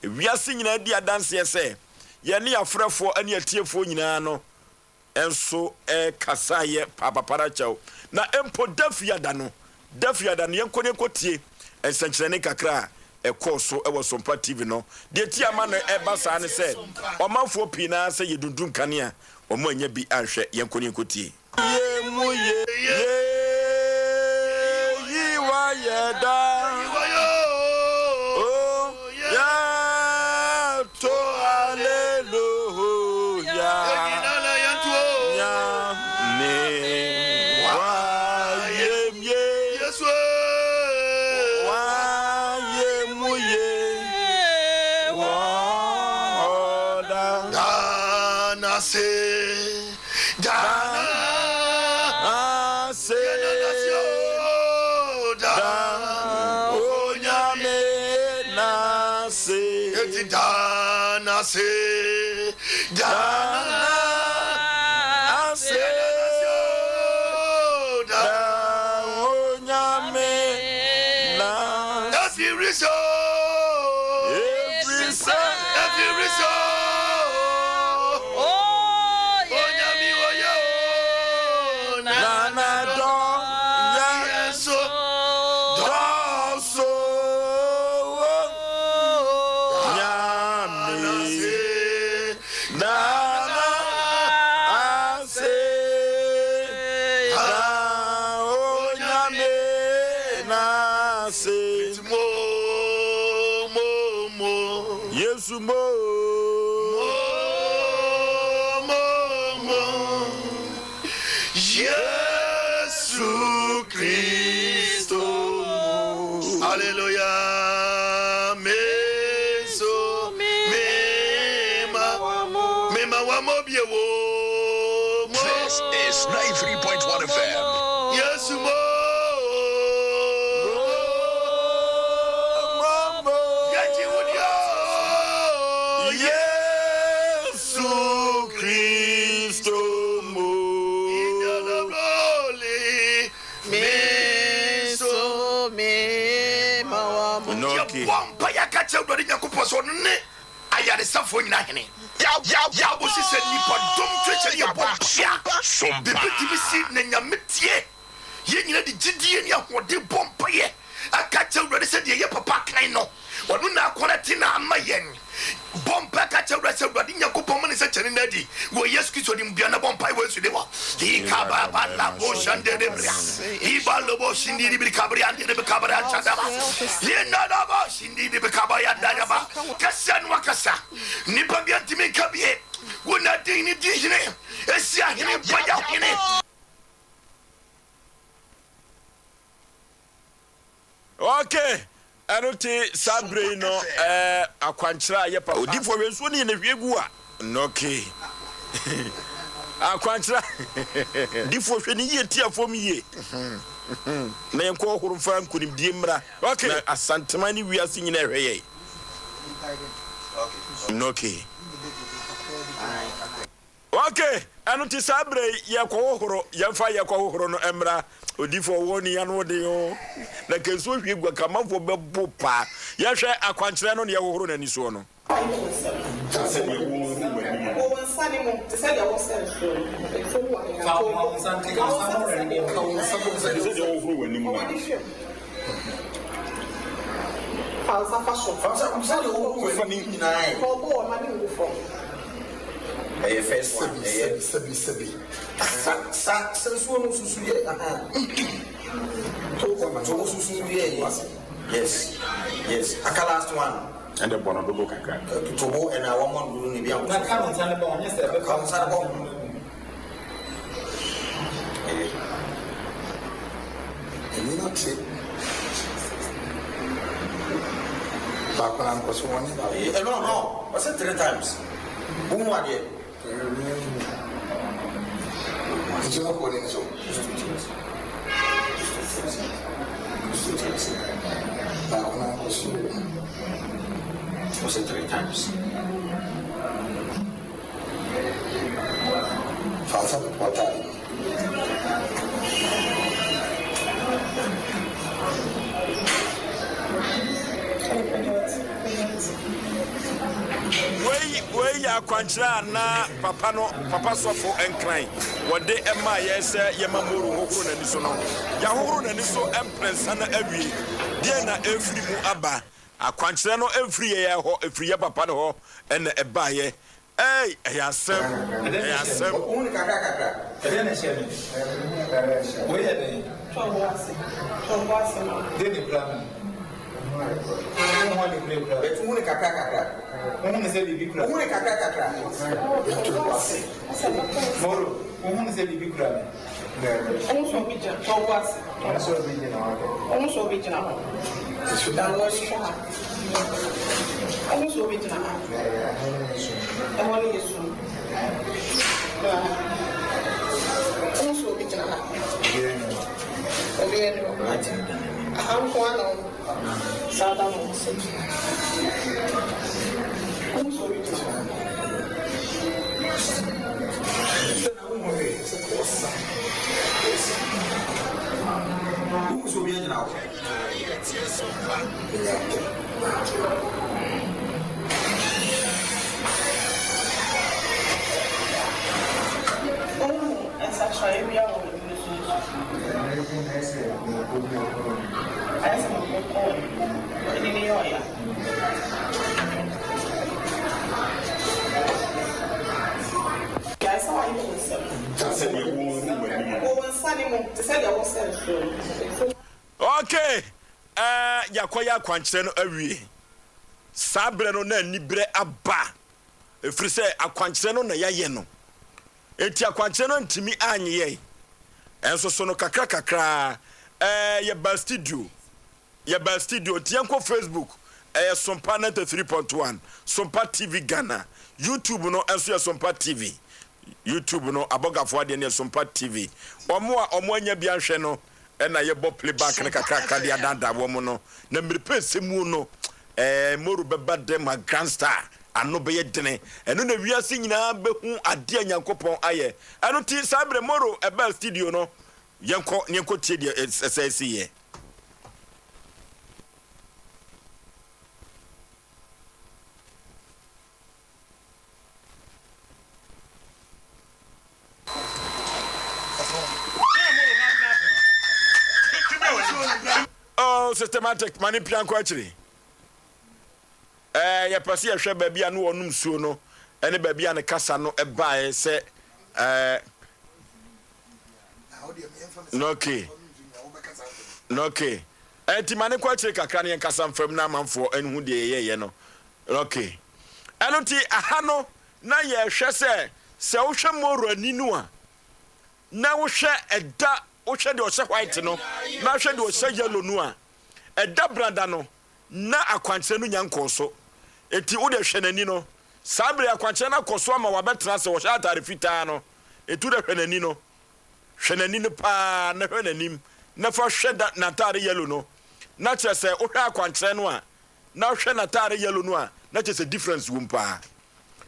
wiase nyina di adanse se ye ne afrefo ane atiefo nyina no enso kasaye papa parachaw na empo dafia da no dafia da ne yenkone kotie ensankyerene kakra ɛkɔ so ɛwɔ Sompa TV no de ti ama no ɛba saa ne sɛ ɔmanfo pina sɛ yedundum kanea ɔmo anya bi anhwɛ yenkone kotie ye mu ye yi wa yeda This is 93.1 FM. Yes, Safo nyina hene yaw Osei se nipa dom twetche ye bompia Sompa bibisi na nyametie ye nyina de gidie ne ahode bompa ye aka chewure se de ye papa kan no wonu na akora ti na amayen bompa ka chewure se wade nyakopom ne se chene na di wo Yesu Kristo di mbia na bompa we su de wa ikaba bala bo shande de bria ibalo bo shindi di kabri ande de kabra chadaba ye na da bo shindi di kabaya daba kasan wakasa nipa bia ntimi kabie wona din ni di hine esia hine baya hine. Okay, anote sabre no akwankyra ye pa odifo wenso ne ne hwegu a okay akwankyra difo hwe ne ye tiafom ye na yenko horo fa nkunim die mra okay asantema ni wiase nyina hwe ye okay okay anote sabre ye ko horo ye fa ye ko horo no emra odifo woni ya no de yo na kenso hwegwa kamafo bebo pa ya hwe akwankyere no ne ye hohoro na ni so no first one. Yes. Aka last one. And the one of the kaka. Tobo and our one will be able to come on Sanabon. Yes, there comes Sanabon. And you not say, Background was one. No. I said 3 times. Boom, what yet? It's not calling so. Was it 3 times? Falsa portal. Wey ya kwankyra na papa sofo enkran wode ema yese yema moru hohoro na ni so no ya hohoro na ni so emprensa na awie die na efri mu aba akwankyere no efri ye ho efri ye papa no ho ena eba ye Asem uni kaka ede na share we ye den deni plan uni kaka uni se bibi kula uni kaka moro uni se bibi kula so bija so bija Okay, yakoya kwankyere no awie. Sabre no na nibre aba. Efiri se akwankyere no na yaye no. Enti akwankyere no ntimi anyeye. Enso so no kakra ye ba studio. Ye ba studio tienko Facebook. Sompa 93.1 Sompa TV Ghana. YouTube no enso ye Sompa TV. YouTube no abogafo ade ne Sompa TV. Omo anya bia hwe no ena ye bo playback ne kakra dia dada wo mo no na mripe semu no moru beba de ma gangster ano be yedene eno na wiase nyina behu ade anyankopon aye eno ti sabre moru eba studio no yenko tie dia SSC ye systematic mani pianko achiri ya pasi ya hwe baabi anu onum suo no ene baabi an kasa no ebae se okay enti mani ko achiri kakra ne kasa mfam na amanfo enhu de yeye no okay eno ti aha no na ye hwe se wo hwe moru ani no a na wo hwe eda wo hwe de o hwe white no na hwe de o hwe yellow no a eda branda no na akwankyere no nyanko so eti wo de hwenani no sabre akwankyere na koso ama wabetra se wo hwa atare fitaa no etu de hwenani no pa na hwenanim na fa hweda na atare yellow no na kye se wo hwa akwankyere no a na hwe na atare yellow no a na kye se difference wum pa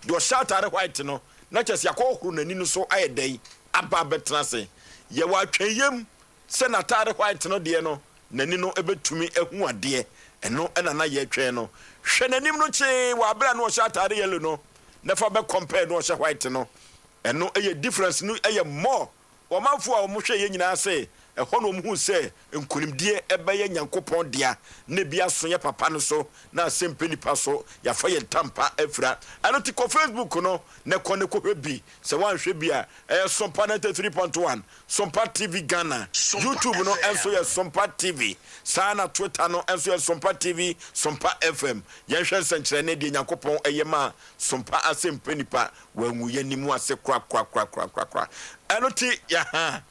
de o hwa atare white no na kye se akohuru nani no so ayedai aba betra se ye wa tweyem se na atare white no de no nani no ebetumi ehu ade eno ena na ye twe no hwe nanim no che wa bra no hye atare yellow no never be compare no hye white no eno eye difference no eye more o manfo a o mo hwe ye nyina se ehɔ no mu se nkunimdie ebeye nyankopɔn dia na bia so ye papa no so na Asem Mpe Nipa so ya fa ye tampa afra ano ti ko Facebook no ne ko hwebi se wan hwe bia Sompa 93.1 Sompa TV Ghana YouTube no enso ye Sompa TV sana Twitter no enso ye Sompa TV Sompa FM ye hwe nsenkyere ne die nyankopɔn eyema Sompa Asem Mpe Nipa wanwu ye nimu ase kra ano ti ya ha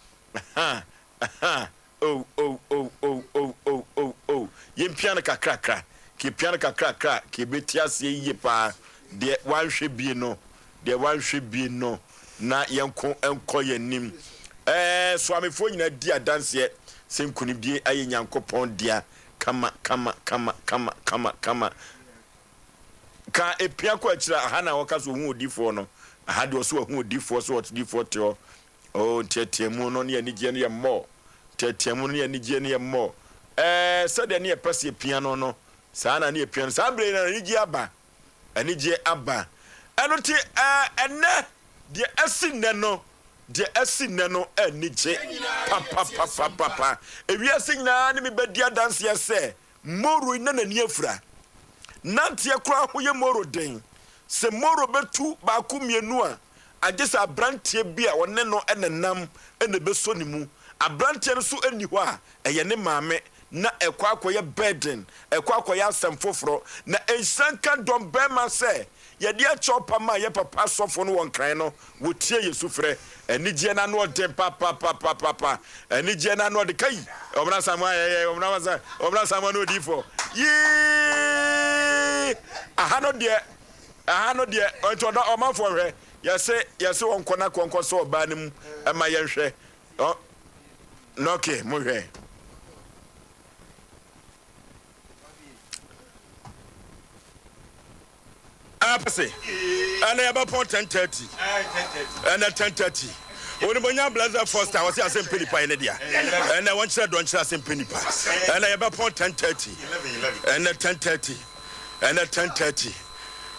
Yem piano kakra ki piano kakra ki betias ye pa de wan hwe bi no na yenko enko yenim so amefo nyina di adanse ye senkunibdie aye nyankopon dia kama ka epia ko akira aha na wokaso hu odifo no aha de so hu odifo so what odifo te o tetemu no ne anigye ne mo tetemu ne anigye ne mo said ne pese piano no saa na ne piano saa bre na anigye aba eno ti enne de asinne no de esi ne no enije papa ewiase nyina ne me badia dance ya se moro na nani afura nante akura hoye moro den se moro betu ba ku mienu a agesa abrantie bia wonne no enenam ene beso ni mu abrantie no so ani ho a eye ne maame na ekwa akoye burden ekwa akoye asem foforo na ensanka dom bema se ye dia chopa ma ye papa sofo no won kran no wotie yesu frɛ enigye na no de papa enigye na no de kai obra samwa ye obra samwa no di fo yi ahano de onto da omafo hwɛ yese won kona konko so oba nim ema ye hwɛ no okay mo hwɛ apese ana about 10:30 and 10:30 oni bonya blazer first I was Asem Mpe Nipa ene dia and I want to don chira Asem Mpe Nipa and about 10:30 and 10:30 and 10:30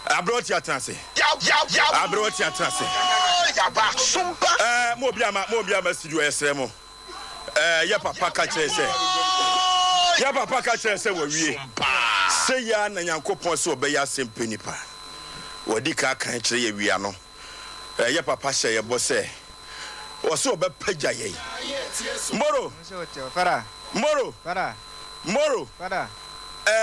I brought your trance I brought your trance Sompa mo bia studio esremo ya papa ka kire se wo wie say ya na Nyankopon se obeya Asem Mpe Nipa wadi ka kan kire ye wia no ye papa hye ye bo se o se obepagya ye moro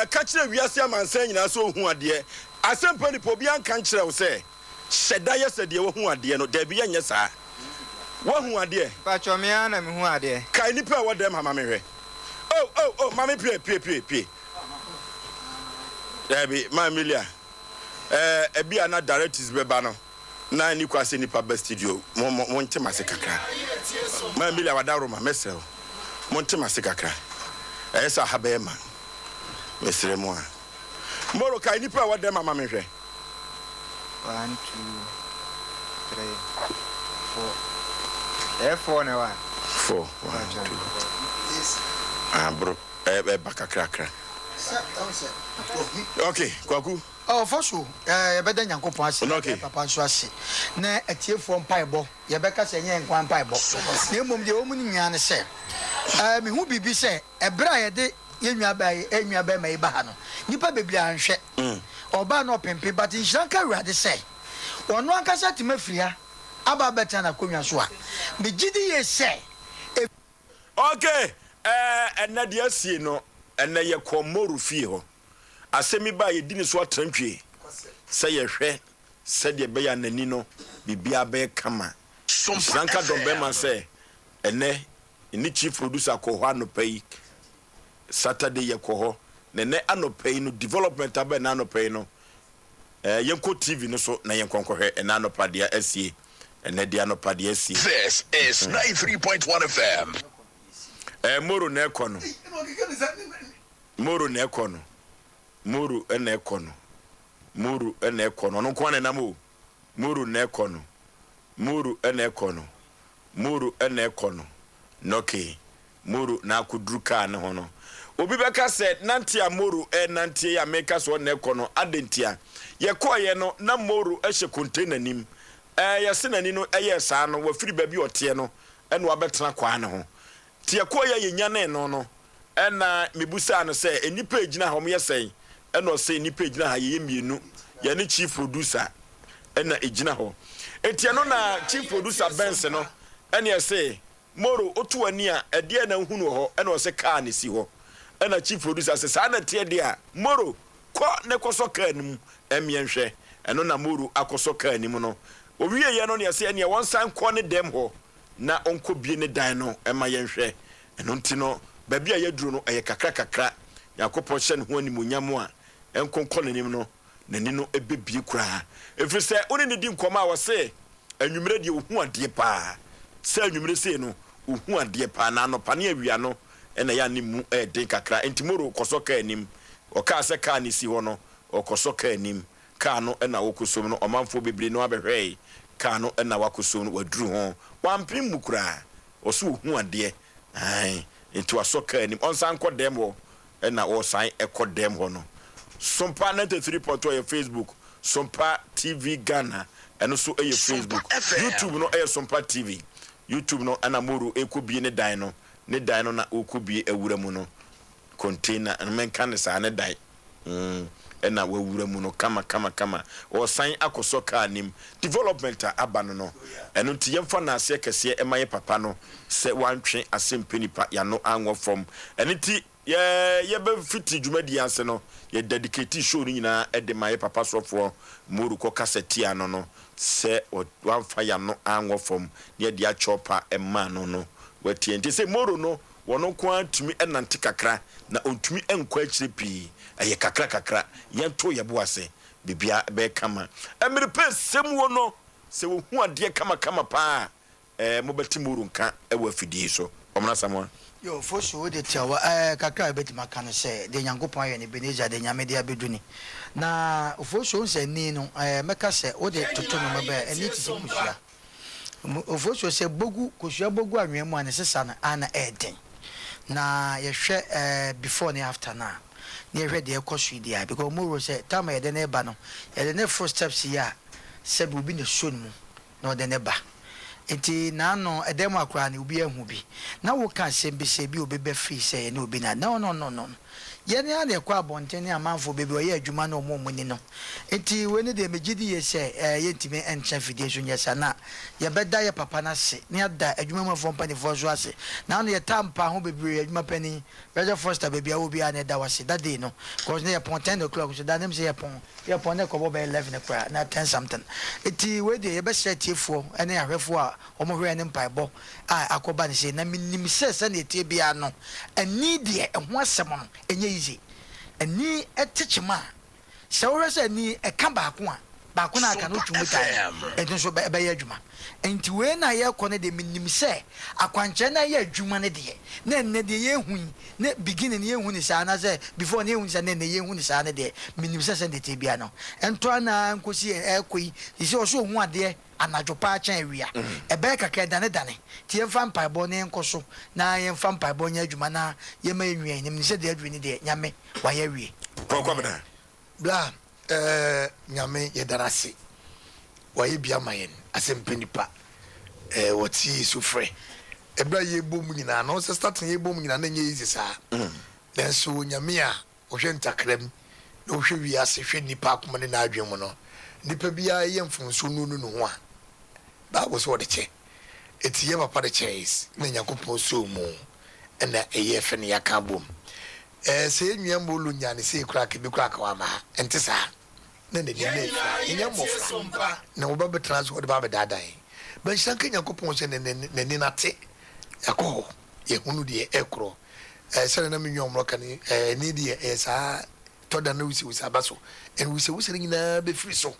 ka kire wia se amansan nyina so hu ade Asem Mpe Nipa obi an kan kire wo se hyeda ye se de wo hu ade no da bi ye nyesa wo hu ade pa chomia na me hu ade kai nipa wo dem mama me hwe oh mama pie Debbie my Emilia ebia na directors beba no na ni kwase nipa best studio mo ntema se kakra ma Emilia wadaroma mesel mo ntema se kakra esa habema mesere mo a moro kai nipa wadem mama me hwe 1 2 3 4 4 na wa 4 1 2 bro bakakra okay kwaku for sure beda Nyankopon ase papa nso ase na atiefo mpaebo ye beka se nye nkwan mpaebo na emom de omu nya ne se me hu bibi se ebra ye de yenwa ba mai ba ha no nipa bebia anhwe oba no pempe but inshanka wrade se ono ankasa timafria aba beta na konwa so a me gidi ye se okay ena de asie no ena ye komoru fie ho asemi ba ye dini so atantwie se ye hwe se de be ya nani no bibia be kama sanka dombe ma se ene ni chief producer ko ho anopai Saturday ye ko ho ne anopai no development aba na anopai no yenko TV no so na yenkonko hwe na anopa dia asie ene dia anopa dia asie. This is 93.1 FM. Moro na ekono Muru ene ekono no kwane na mo muru na ekono noke muru na akudruka ne hono obi beka said nanti amuru nanti ya meka so na ekono adentia ye koye no na muru ehye container nim ye senani no eye saa no wafiri ba bi ote no ene wabetena kwa ne ho tie koye ye nyane no ena mebusa no se enipa ejina ha mo yesen ena o se enipa ejina ha ye mienu ye ne chief producer ena ejina ho etie no na chief producer Benz no ena ye se moro otu ani a ede na hunu ho ena o se car ne si ho ena chief producer se sa na tie de a moro ko ne koso car nim emienhwe eno na moro akoso car nim no owie ye no ne se ene won san ko ne dem ho na onko bie ne dan no ema yenhwe eno ntino baby a yaduru no eye kakra yakopɔ hye ne ho animonyam a enkonkɔ nanim no nani no ebebie kura efiri sɛ oni ne di nkɔma a wɔse anwumere de ohu ade pa sɛ anwumere sei no ohu ade pa na no pane awia no ɛna ya ne mu den kakra entimoro kɔsɔ ka anim ɔka sɛ ka ne si hɔ no ɔkɔsɔ ka anim ka no ɛna wɔkɔsom no ɔmanfo bebre no abɛhwɛ ka no ɛna wakɔsom no waduru ho wampem mu kura ɔso ohu ade ai into asoka anim onsan kɔ dem ho ɛna ɔsan ɛkɔ dem ho no Sompa 93.2 ɛ Facebook Sompa TV Ghana ɛno so ɛyɛ Facebook YouTube no ɛyɛ Sompa TV YouTube no ana moro ekubie ne dan no na okubie ewura mu no container and men kan sa ne dan ena wawura mu no kama o san akoso ka nim development aba no eno nti yemfa na ase kese emaye papa no se wantwe Asem Mpe Nipa ya no anwo from eno nti ye be fiti dwumadi ase no ye dedicate show ni nyina e de maye papa sofo muru ko kaseti ano no se wamfa ya no anwo from ne de achopa emma no watie nti se muru no wono kwa tumi enante kakra na ontumi enkwa akire pi aye kakra yento yebo ase bibia be kama emiri pe sem wono se wo hu ade kama pa mobati muru nka ewa fidie so omna samwa yo fosu de tiawa kakra beti makano se de nyankopon aye ne beneja de nyame de abeduni na fosu nse ni no meka se o de toto no mebe eni ti se musia fosu se bogu kosua bogu anwen mu anesesa na ana eden na yehwe before and after na yehwe de ekosu dia because mo say time ye de na eba no ye de na first steps here se bi obi ne so mu na de na eba enti na no edem akra na obi ahu bi na wo ka sembe se bi obi be free say na obi na no ye ne ana ekwa abonten ne amanfo bebe oye adwuma na omo ni no enti we ne de megidi ye se ye ntime encha fidie so nyesa na ye beda ye papa na se ne ada adwuma ma fo mpani fo so ase na no ye tampa ho bebe adwuma pani Roger Foster bebe a obi ana da wase that day no cause ne ye pon 10 o'clock so that them say ye pon ne ko bo be 11 o'clock na 10 something enti we de ye be set tiefo ene ahwefo a omo hwe ne mpaibo a akoba ne se na minim se na etie bia no ani de ho asem no enye easy ani etechima se wo se ani eka baako na aka no twumu tai ento so be ye adwuma enti we na ye kɔ ne de minim se akwanche na ye adwuma ne de na ne de ye hu ne beginning ye hu ni sa na se before ne hu ni sa ne ye hu ni sa ne de minim se de te bia no ento ana nkosi ekoi isi o so hu ade anajo pa cha awia ebe kakra dane ti yemfa mpaibo ne nkoso na yemfa mpaibo nya adwuma na yema enwie nim ni se de adwini de nyame wa ya wie kokobna bla nyame yedarase wa ye bia mayen Asem Mpe Nipa wati sufre ebra ye bom nyina no se starting ye bom nyina na nye easy sa den so nyame a wo hwe ntakram na wo hwe wi ase hwe nipa akoma ne na adwen mu no nipa bia ye mfonso no ho a ba wo so de che eti ye papa de chase na nyakopon so mu na eye fe ne yaka bom se enwia mbolu nyane se kura ke bi kura ka wa ma ente sa na ne ne enya mo Sompa na wo ba betrans wo de ba bedadai ban shanka nyakopon se ne nate yakɔ ye hunu de ekro se na menwom roka ni ni de sa toda na wusi abaso en wusi nyina be free so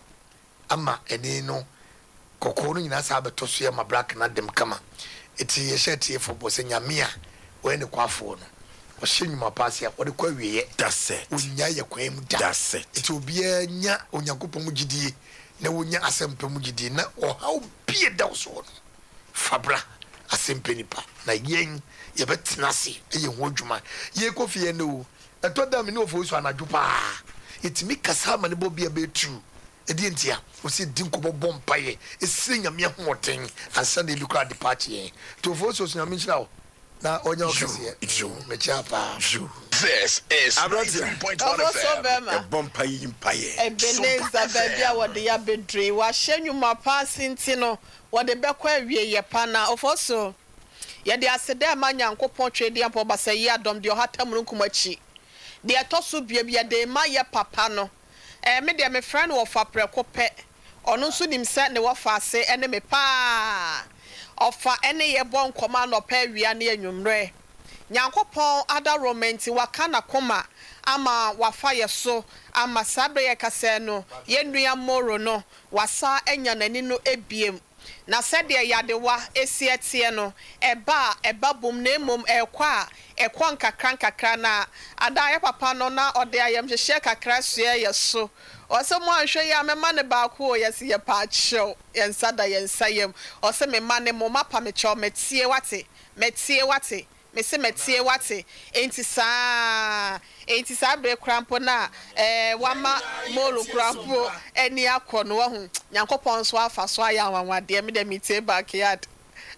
ama eni no kokoro no nyina sa abeto so ya ma black na dem kama eti ye shetie fo bo se nyamia we ne kwafo no o shenyuma pass ya o de kwa wiye that's it onya ye kwa mu da that's it eti obi anya onyankopon mu gidie na wonya Asem Mpe mu gidie na o ha obi da so no fabra Asem Mpe Nipa na yen ye betina se ye ho dwuma ye kofie no etoda me no fo so anadwo pa etimi kasa ma ne bobia betu edi ntia o se dinko bobbo mpaye esi nyame hoten ansa na ebi kra departure to fo so nyame nchira o na onya okese me chapa this is 93.1 FM bompaye mpaye Ebeneza babia wode ya bedre wa hyenwuma pass ntino wode bekwa awie ye pa na ofoso ye de asede ma nyankopon twede ampo basa yi adom de ohatamru nkumachi de etoso bia de ma ye papa no me de me friend wo fa preko pe ono nso nim se ne wo fa ase ene me pa ofa ene ye bon koma no pa awia na enwumre nyankopon ada romanti wakana koma ama wafa ye so ama sabre ye kase no ye nua moro no wasa enya nani no ebiem na sede yadewa esietie no eba bom na emom ekwa nkakra na ada ye papa no na ode ayam hye kakra sue ye so ose mo anhwe ya mema ne ba ko yesi ye pa chew yensada yensayem ose mema ne mo mapa me chew metie wate me se metie wate enti saa bre krampo na wama molo krampo eni akono hu nyankopon so afa so aya wanwade me de metie backyard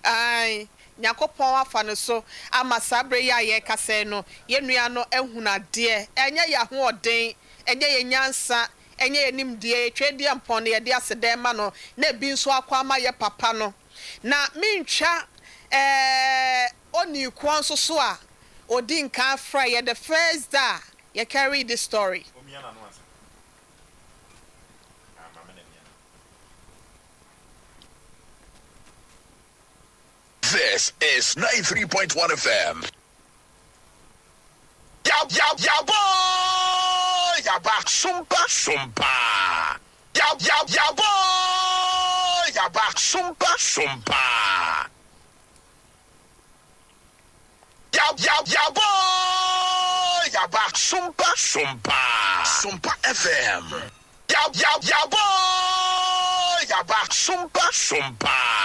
ai nyakopɔn afa no so ama sabre ya ye kase no ye nua no ehunade enye ya hoɔden enye ye nyansa enye ye nimde twedi ampon ye de asede ma no na bi nso akwa ama ye papa no na mentwa oni kwan so a odi nka fra ye the first day ye carry this story. This is 93.1 FM. Yaw boy! Yaw back Sompa. Yaw boy! Yaw back Sompa. Yaw boy! Yaw back Sompa. Sompa FM. Yaw boy! Yaw back Sompa.